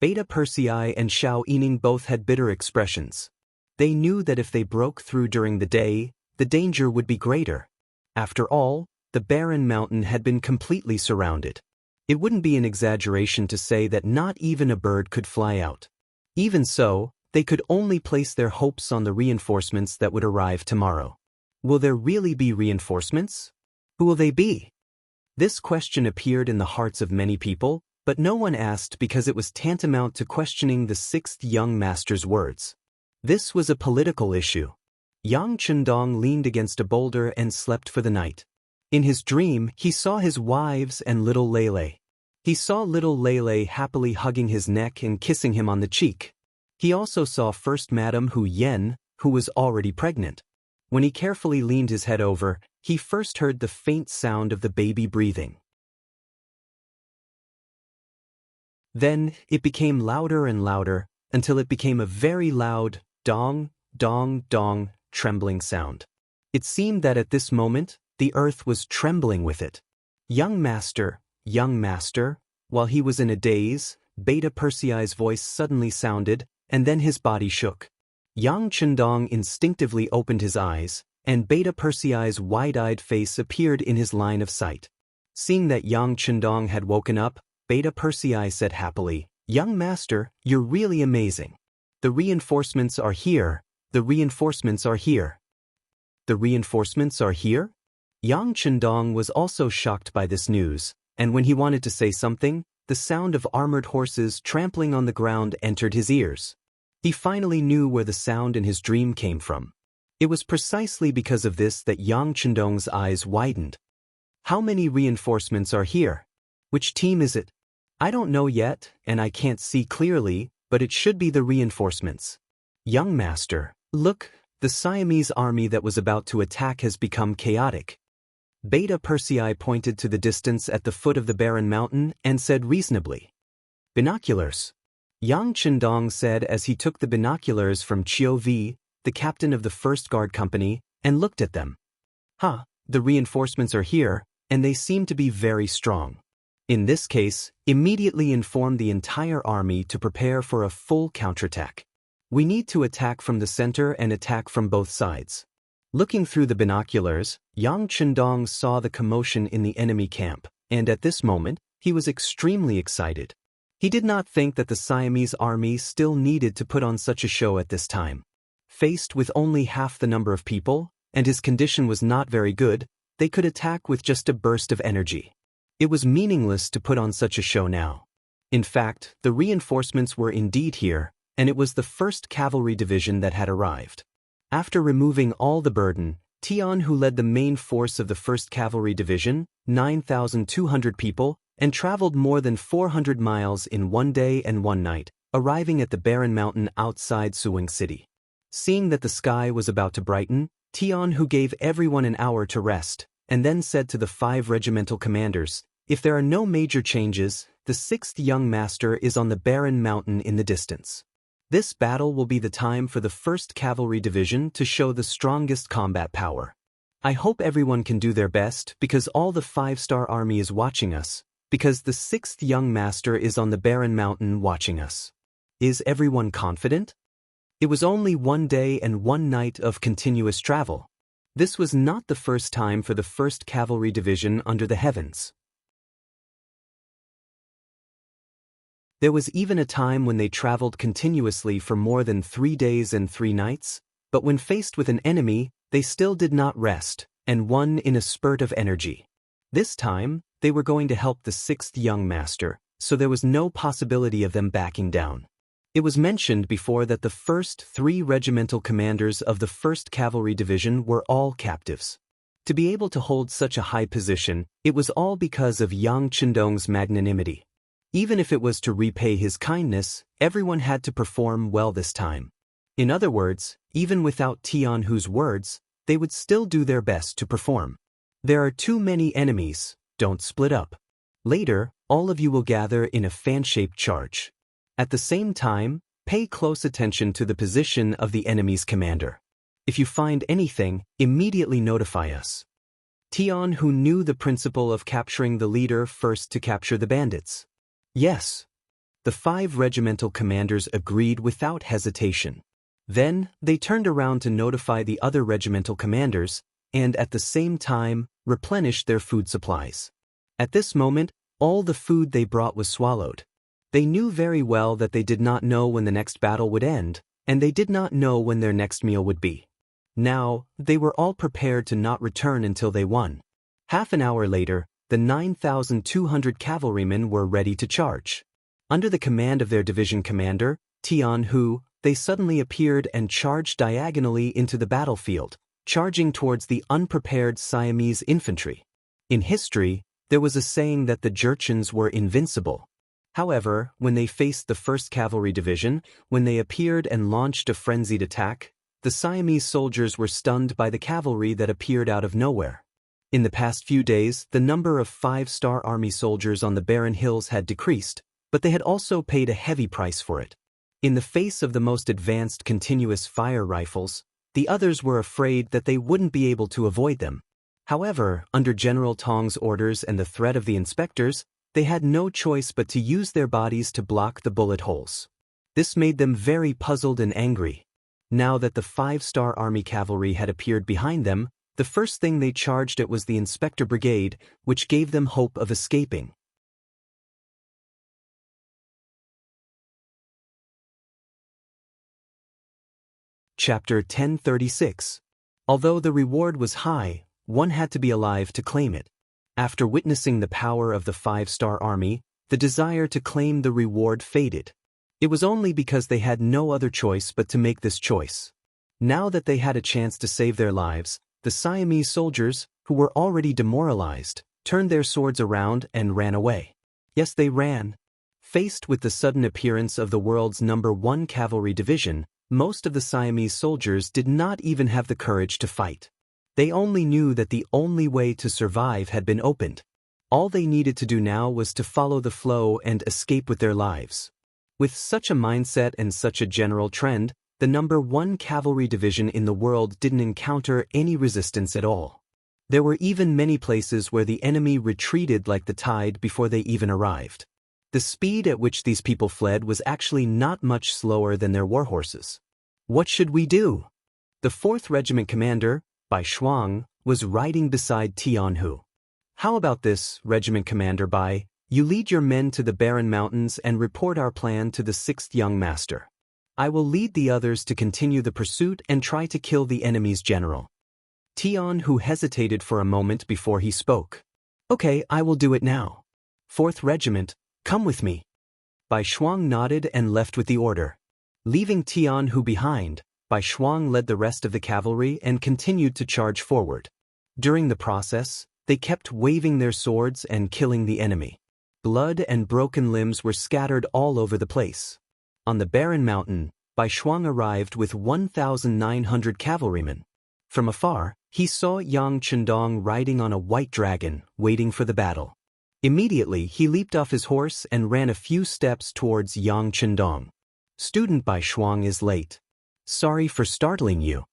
Beta Persei and Xiao Yining both had bitter expressions. They knew that if they broke through during the day, the danger would be greater. After all, the barren mountain had been completely surrounded. It wouldn't be an exaggeration to say that not even a bird could fly out. Even so, they could only place their hopes on the reinforcements that would arrive tomorrow. Will there really be reinforcements? Who will they be? This question appeared in the hearts of many people, but no one asked because it was tantamount to questioning the 6th young master's words. This was a political issue. Yang Chendong leaned against a boulder and slept for the night. In his dream, he saw his wives and little Lele. He saw little Lele happily hugging his neck and kissing him on the cheek. He also saw First Madam Hu Yen, who was already pregnant. When he carefully leaned his head over, he first heard the faint sound of the baby breathing. Then, it became louder and louder, until it became a very loud, dong, dong, dong, trembling sound. It seemed that at this moment, the earth was trembling with it. Young master, while he was in a daze, Beta Persei's voice suddenly sounded, and then his body shook. Yang Chendong instinctively opened his eyes, and Beta Persei's wide-eyed face appeared in his line of sight. Seeing that Yang Chendong had woken up, Beta Persei said happily, "Young master, you're really amazing. The reinforcements are here, the reinforcements are here." The reinforcements are here? Yang Chendong was also shocked by this news, and when he wanted to say something, the sound of armored horses trampling on the ground entered his ears. He finally knew where the sound in his dream came from. It was precisely because of this that Yang Chendong's eyes widened. How many reinforcements are here? Which team is it? I don't know yet, and I can't see clearly, but it should be the reinforcements. Young master, look, the Siamese army that was about to attack has become chaotic. Beta Persei pointed to the distance at the foot of the barren mountain and said reasonably, "Binoculars." Yang Chendong said as he took the binoculars from Chiu Vi, the captain of the 1st Guard Company, and looked at them. The reinforcements are here, and they seem to be very strong. In this case, immediately inform the entire army to prepare for a full counterattack. We need to attack from the center and attack from both sides. Looking through the binoculars, Yang Chendong saw the commotion in the enemy camp, and at this moment, he was extremely excited. He did not think that the Siamese army still needed to put on such a show at this time. Faced with only half the number of people, and his condition was not very good, they could attack with just a burst of energy. It was meaningless to put on such a show now. In fact, the reinforcements were indeed here, and it was the 1st Cavalry Division that had arrived. After removing all the burden, Tian, who led the main force of the 1st Cavalry Division, 9,200 people, and traveled more than 400 miles in one day and one night, arriving at the barren mountain outside Suwing City. Seeing that the sky was about to brighten, Tian, who gave everyone an hour to rest, and then said to the 5 regimental commanders, "If there are no major changes, the 6th young master is on the barren mountain in the distance." This battle will be the time for the 1st Cavalry Division to show the strongest combat power. I hope everyone can do their best because all the 5-star army is watching us, because the 6th young master is on the barren mountain watching us. Is everyone confident? It was only 1 day and 1 night of continuous travel. This was not the first time for the 1st Cavalry Division under the heavens. There was even a time when they traveled continuously for more than 3 days and 3 nights, but when faced with an enemy, they still did not rest, and won in a spurt of energy. This time, they were going to help the 6th young master, so there was no possibility of them backing down. It was mentioned before that the first 3 regimental commanders of the 1st Cavalry Division were all captives. To be able to hold such a high position, it was all because of Yang Chendong's magnanimity. Even if it was to repay his kindness, everyone had to perform well this time. In other words, even without Tianhu's words, they would still do their best to perform. There are too many enemies, don't split up. Later, all of you will gather in a fan-shaped charge. At the same time, pay close attention to the position of the enemy's commander. If you find anything, immediately notify us. Tianhu knew the principle of capturing the leader first to capture the bandits. Yes. The 5 regimental commanders agreed without hesitation. Then, they turned around to notify the other regimental commanders, and at the same time, replenished their food supplies. At this moment, all the food they brought was swallowed. They knew very well that they did not know when the next battle would end, and they did not know when their next meal would be. Now, they were all prepared to not return until they won. Half an hour later, the 9,200 cavalrymen were ready to charge. Under the command of their division commander, Tianhu, they suddenly appeared and charged diagonally into the battlefield, charging towards the unprepared Siamese infantry. In history, there was a saying that the Jurchens were invincible. However, when they faced the 1st Cavalry Division, when they appeared and launched a frenzied attack, the Siamese soldiers were stunned by the cavalry that appeared out of nowhere. In the past few days, the number of 5-star army soldiers on the barren hills had decreased, but they had also paid a heavy price for it. In the face of the most advanced continuous fire rifles, the others were afraid that they wouldn't be able to avoid them. However, under General Tong's orders and the threat of the inspectors, they had no choice but to use their bodies to block the bullet holes. This made them very puzzled and angry. Now that the 5-star army cavalry had appeared behind them, the first thing they charged at was the inspector brigade, which gave them hope of escaping. Chapter 1036. Although the reward was high, one had to be alive to claim it. After witnessing the power of the 5-star army, the desire to claim the reward faded. It was only because they had no other choice but to make this choice. Now that they had a chance to save their lives, the Siamese soldiers, who were already demoralized, turned their swords around and ran away. Yes, they ran. Faced with the sudden appearance of the world's #1 cavalry division, most of the Siamese soldiers did not even have the courage to fight. They only knew that the only way to survive had been opened. All they needed to do now was to follow the flow and escape with their lives. With such a mindset and such a general trend, the #1 cavalry division in the world didn't encounter any resistance at all. There were even many places where the enemy retreated like the tide before they even arrived. The speed at which these people fled was actually not much slower than their war horses. What should we do? The 4th Regiment commander, Bai Shuang, was riding beside Tianhu. How about this, Regiment Commander Bai? You lead your men to the barren mountains and report our plan to the 6th young master. I will lead the others to continue the pursuit and try to kill the enemy's general. Tianhu hesitated for a moment before he spoke. Okay, I will do it now. 4th Regiment, come with me. Bai Shuang nodded and left with the order. Leaving Tianhu behind, Bai Shuang led the rest of the cavalry and continued to charge forward. During the process, they kept waving their swords and killing the enemy. Blood and broken limbs were scattered all over the place. On the barren mountain, Bai Shuang arrived with 1,900 cavalrymen. From afar, he saw Yang Chendong riding on a white dragon, waiting for the battle. Immediately, he leaped off his horse and ran a few steps towards Yang Chendong. Student Bai Shuang is late. Sorry for startling you.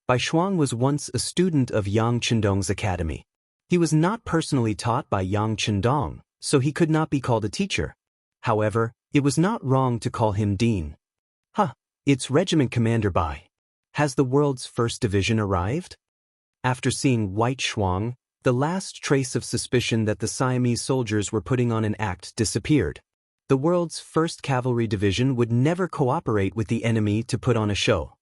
Bai Shuang was once a student of Yang Chendong's academy. He was not personally taught by Yang Chendong, so he could not be called a teacher. However, it was not wrong to call him dean. It's Regiment Commander Bai. Has the world's first division arrived? After seeing White Shuang, the last trace of suspicion that the Siamese soldiers were putting on an act disappeared. The world's first cavalry division would never cooperate with the enemy to put on a show.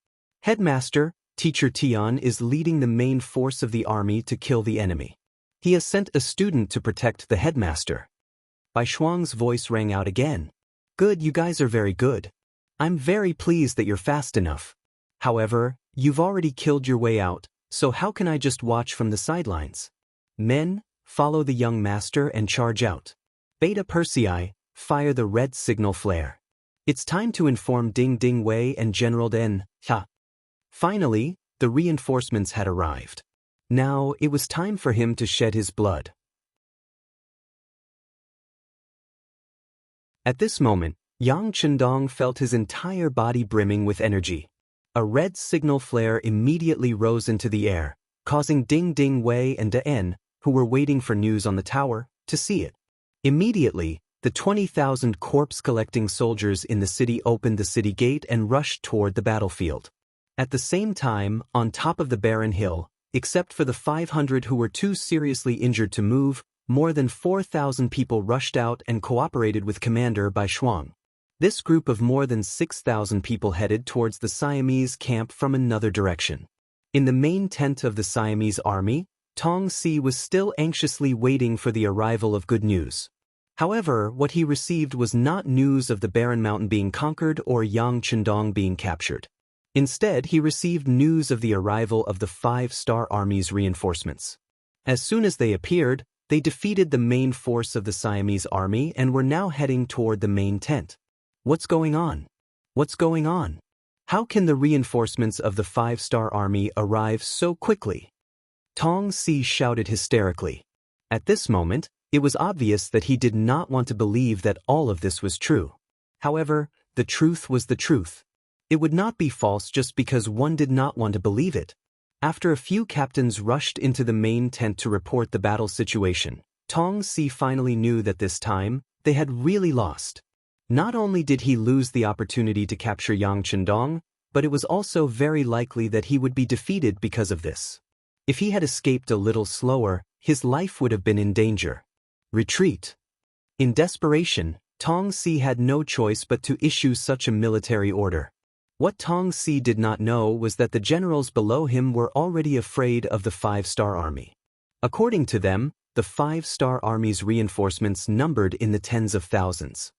Headmaster, Teacher Tian is leading the main force of the army to kill the enemy. He has sent a student to protect the headmaster. Bai Shuang's voice rang out again. Good, you guys are very good. I'm very pleased that you're fast enough. However, you've already killed your way out, so how can I just watch from the sidelines? Men, follow the young master and charge out. Beta Persei, fire the red signal flare. It's time to inform Ding Ding Wei and General Den. Finally, the reinforcements had arrived. Now it was time for him to shed his blood. At this moment, Yang Chendong felt his entire body brimming with energy. A red signal flare immediately rose into the air, causing Ding Ding Wei and Den, who were waiting for news on the tower, to see it. Immediately, the 20,000 corpse-collecting soldiers in the city opened the city gate and rushed toward the battlefield. At the same time, on top of the barren hill, except for the 500 who were too seriously injured to move, more than 4,000 people rushed out and cooperated with Commander Bai Shuang. This group of more than 6,000 people headed towards the Siamese camp from another direction. In the main tent of the Siamese army, Tong Si was still anxiously waiting for the arrival of good news. However, what he received was not news of the barren mountain being conquered or Yang Chendong being captured. Instead, he received news of the arrival of the 5-star army's reinforcements. As soon as they appeared, they defeated the main force of the Siamese army and were now heading toward the main tent. What's going on? What's going on? How can the reinforcements of the 5-star army arrive so quickly? Tong Si shouted hysterically. At this moment, it was obvious that he did not want to believe that all of this was true. However, the truth was the truth. It would not be false just because one did not want to believe it. After a few captains rushed into the main tent to report the battle situation, Tong Si finally knew that this time, they had really lost. Not only did he lose the opportunity to capture Yang Chendong, but it was also very likely that he would be defeated because of this. If he had escaped a little slower, his life would have been in danger. Retreat. In desperation, Tong Si had no choice but to issue such a military order. What Tong Si did not know was that the generals below him were already afraid of the 5-star army. According to them, the 5-star army's reinforcements numbered in the tens of thousands.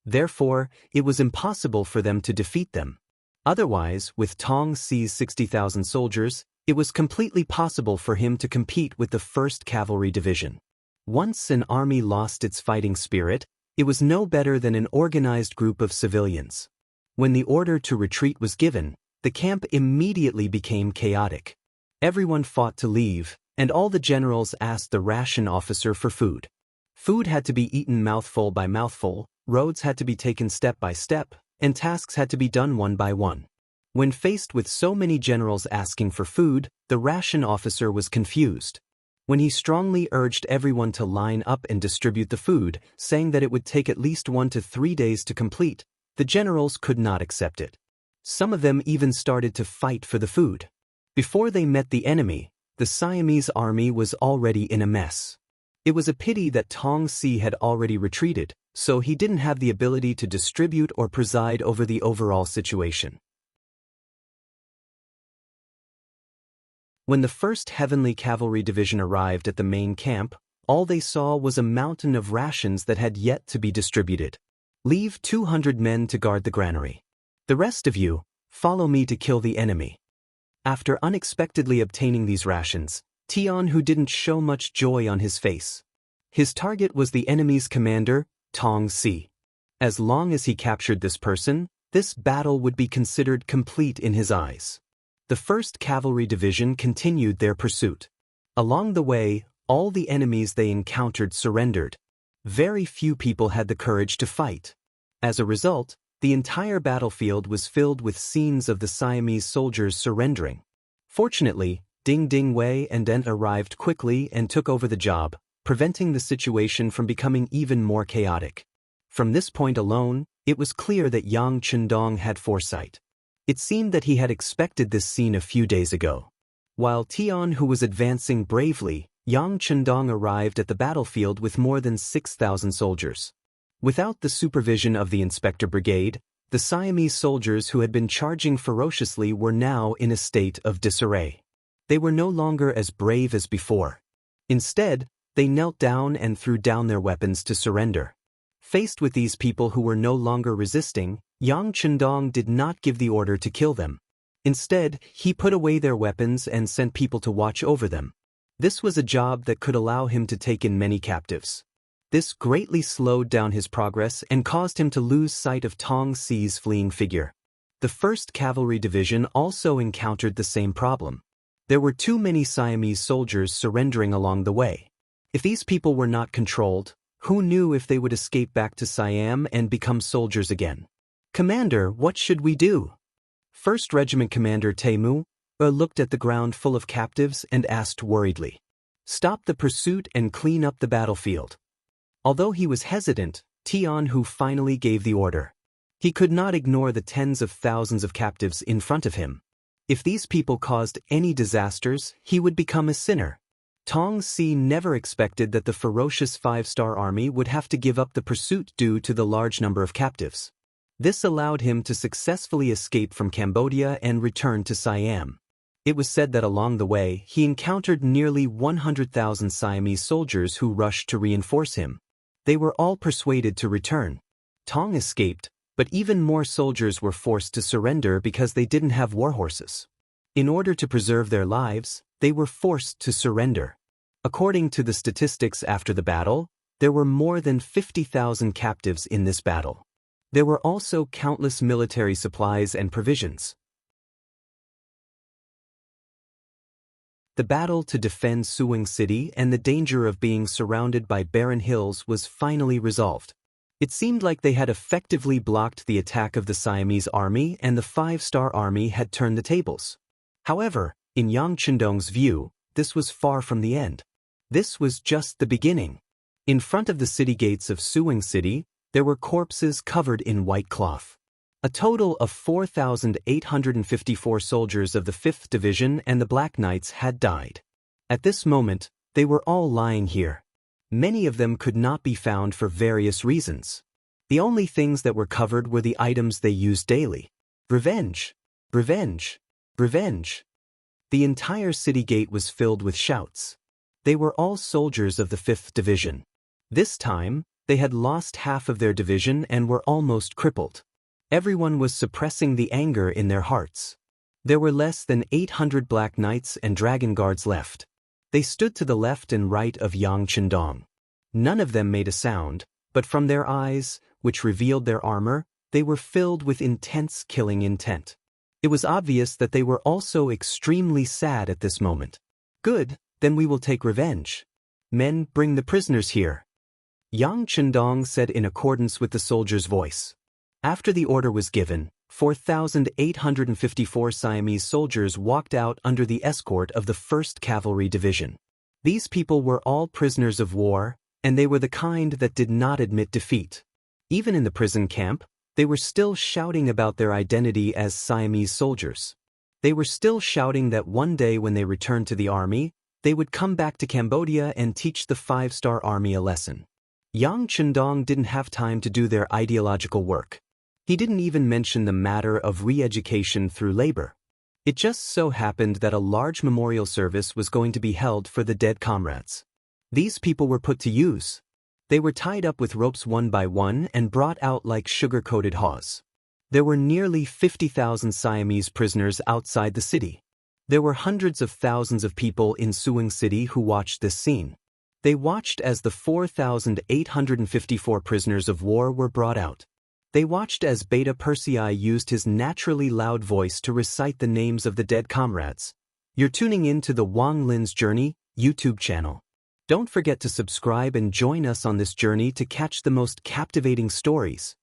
Therefore, it was impossible for them to defeat them. Otherwise, with Tong Si's 60,000 soldiers, it was completely possible for him to compete with the 1st Cavalry Division. Once an army lost its fighting spirit, it was no better than an organized group of civilians. When the order to retreat was given, the camp immediately became chaotic. Everyone fought to leave, and all the generals asked the ration officer for food. Food had to be eaten mouthful by mouthful, roads had to be taken step by step, and tasks had to be done one by one. When faced with so many generals asking for food, the ration officer was confused. When he strongly urged everyone to line up and distribute the food, saying that it would take at least 1 to 3 days to complete, the generals could not accept it. Some of them even started to fight for the food. Before they met the enemy, the Siamese army was already in a mess. It was a pity that Tong Si had already retreated, so he didn't have the ability to distribute or preside over the overall situation. When the 1st Heavenly Cavalry Division arrived at the main camp, all they saw was a mountain of rations that had yet to be distributed. Leave 200 men to guard the granary. The rest of you, follow me to kill the enemy. After unexpectedly obtaining these rations, Tian who didn't show much joy on his face. His target was the enemy's commander, Tong Si. As long as he captured this person, this battle would be considered complete in his eyes. The 1st Cavalry Division continued their pursuit. Along the way, all the enemies they encountered surrendered. Very few people had the courage to fight. As a result, The entire battlefield was filled with scenes of the Siamese soldiers surrendering. Fortunately, Ding Ding Wei and Dent arrived quickly and took over the job, preventing the situation from becoming even more chaotic. From this point alone, it was clear that Yang Chendong had foresight. It seemed that he had expected this scene a few days ago. While Tian, who was advancing bravely, Yang Chendong arrived at the battlefield with more than 6,000 soldiers. Without the supervision of the Inspector Brigade, the Siamese soldiers who had been charging ferociously were now in a state of disarray. They were no longer as brave as before. Instead, they knelt down and threw down their weapons to surrender. Faced with these people who were no longer resisting, Yang Chendong did not give the order to kill them. Instead, he put away their weapons and sent people to watch over them. This was a job that could allow him to take in many captives. This greatly slowed down his progress and caused him to lose sight of Tong Si's fleeing figure. The 1st Cavalry Division also encountered the same problem. There were too many Siamese soldiers surrendering along the way. If these people were not controlled, who knew if they would escape back to Siam and become soldiers again? "Commander, what should we do?" 1st Regiment Commander Temu looked at the ground full of captives and asked worriedly. "Stop the pursuit and clean up the battlefield." Although he was hesitant, Tian Hu finally gave the order. He could not ignore the tens of thousands of captives in front of him. If these people caused any disasters, he would become a sinner. Tong Si never expected that the ferocious 5-star army would have to give up the pursuit due to the large number of captives. This allowed him to successfully escape from Cambodia and return to Siam. It was said that along the way, he encountered nearly 100,000 Siamese soldiers who rushed to reinforce him. They were all persuaded to return. Tong escaped, but even more soldiers were forced to surrender because they didn't have war horses. In order to preserve their lives, they were forced to surrender. According to the statistics after the battle, there were more than 50,000 captives in this battle. There were also countless military supplies and provisions. The battle to defend Suwing City and the danger of being surrounded by barren hills was finally resolved. It seemed like they had effectively blocked the attack of the Siamese army and the 5-star army had turned the tables. However, in Yang Chendong's view, this was far from the end. This was just the beginning. In front of the city gates of Suwing City, there were corpses covered in white cloth. A total of 4,854 soldiers of the 5th Division and the Black Knights had died. At this moment, they were all lying here. Many of them could not be found for various reasons. The only things that were covered were the items they used daily. Revenge! Revenge! Revenge! The entire city gate was filled with shouts. They were all soldiers of the 5th Division. This time, they had lost half of their division and were almost crippled. Everyone was suppressing the anger in their hearts. There were less than 800 Black Knights and Dragon Guards left. They stood to the left and right of Yang Chendong. None of them made a sound, but from their eyes, which revealed their armor, they were filled with intense killing intent. It was obvious that they were also extremely sad at this moment. "Good, then we will take revenge. Men, bring the prisoners here," Yang Chendong said in accordance with the soldier's voice. After the order was given, 4,854 Siamese soldiers walked out under the escort of the 1st Cavalry Division. These people were all prisoners of war, and they were the kind that did not admit defeat. Even in the prison camp, they were still shouting about their identity as Siamese soldiers. They were still shouting that one day when they returned to the army, they would come back to Cambodia and teach the 5-star army a lesson. Yang Chendong didn't have time to do their ideological work. He didn't even mention the matter of re-education through labor. It just so happened that a large memorial service was going to be held for the dead comrades. These people were put to use. They were tied up with ropes one by one and brought out like sugar-coated haws. There were nearly 50,000 Siamese prisoners outside the city. There were hundreds of thousands of people in Suwing City who watched this scene. They watched as the 4,854 prisoners of war were brought out. They watched as Beta Persei used his naturally loud voice to recite the names of the dead comrades. You're tuning in to the Wang Lin's Journey YouTube channel. Don't forget to subscribe and join us on this journey to catch the most captivating stories.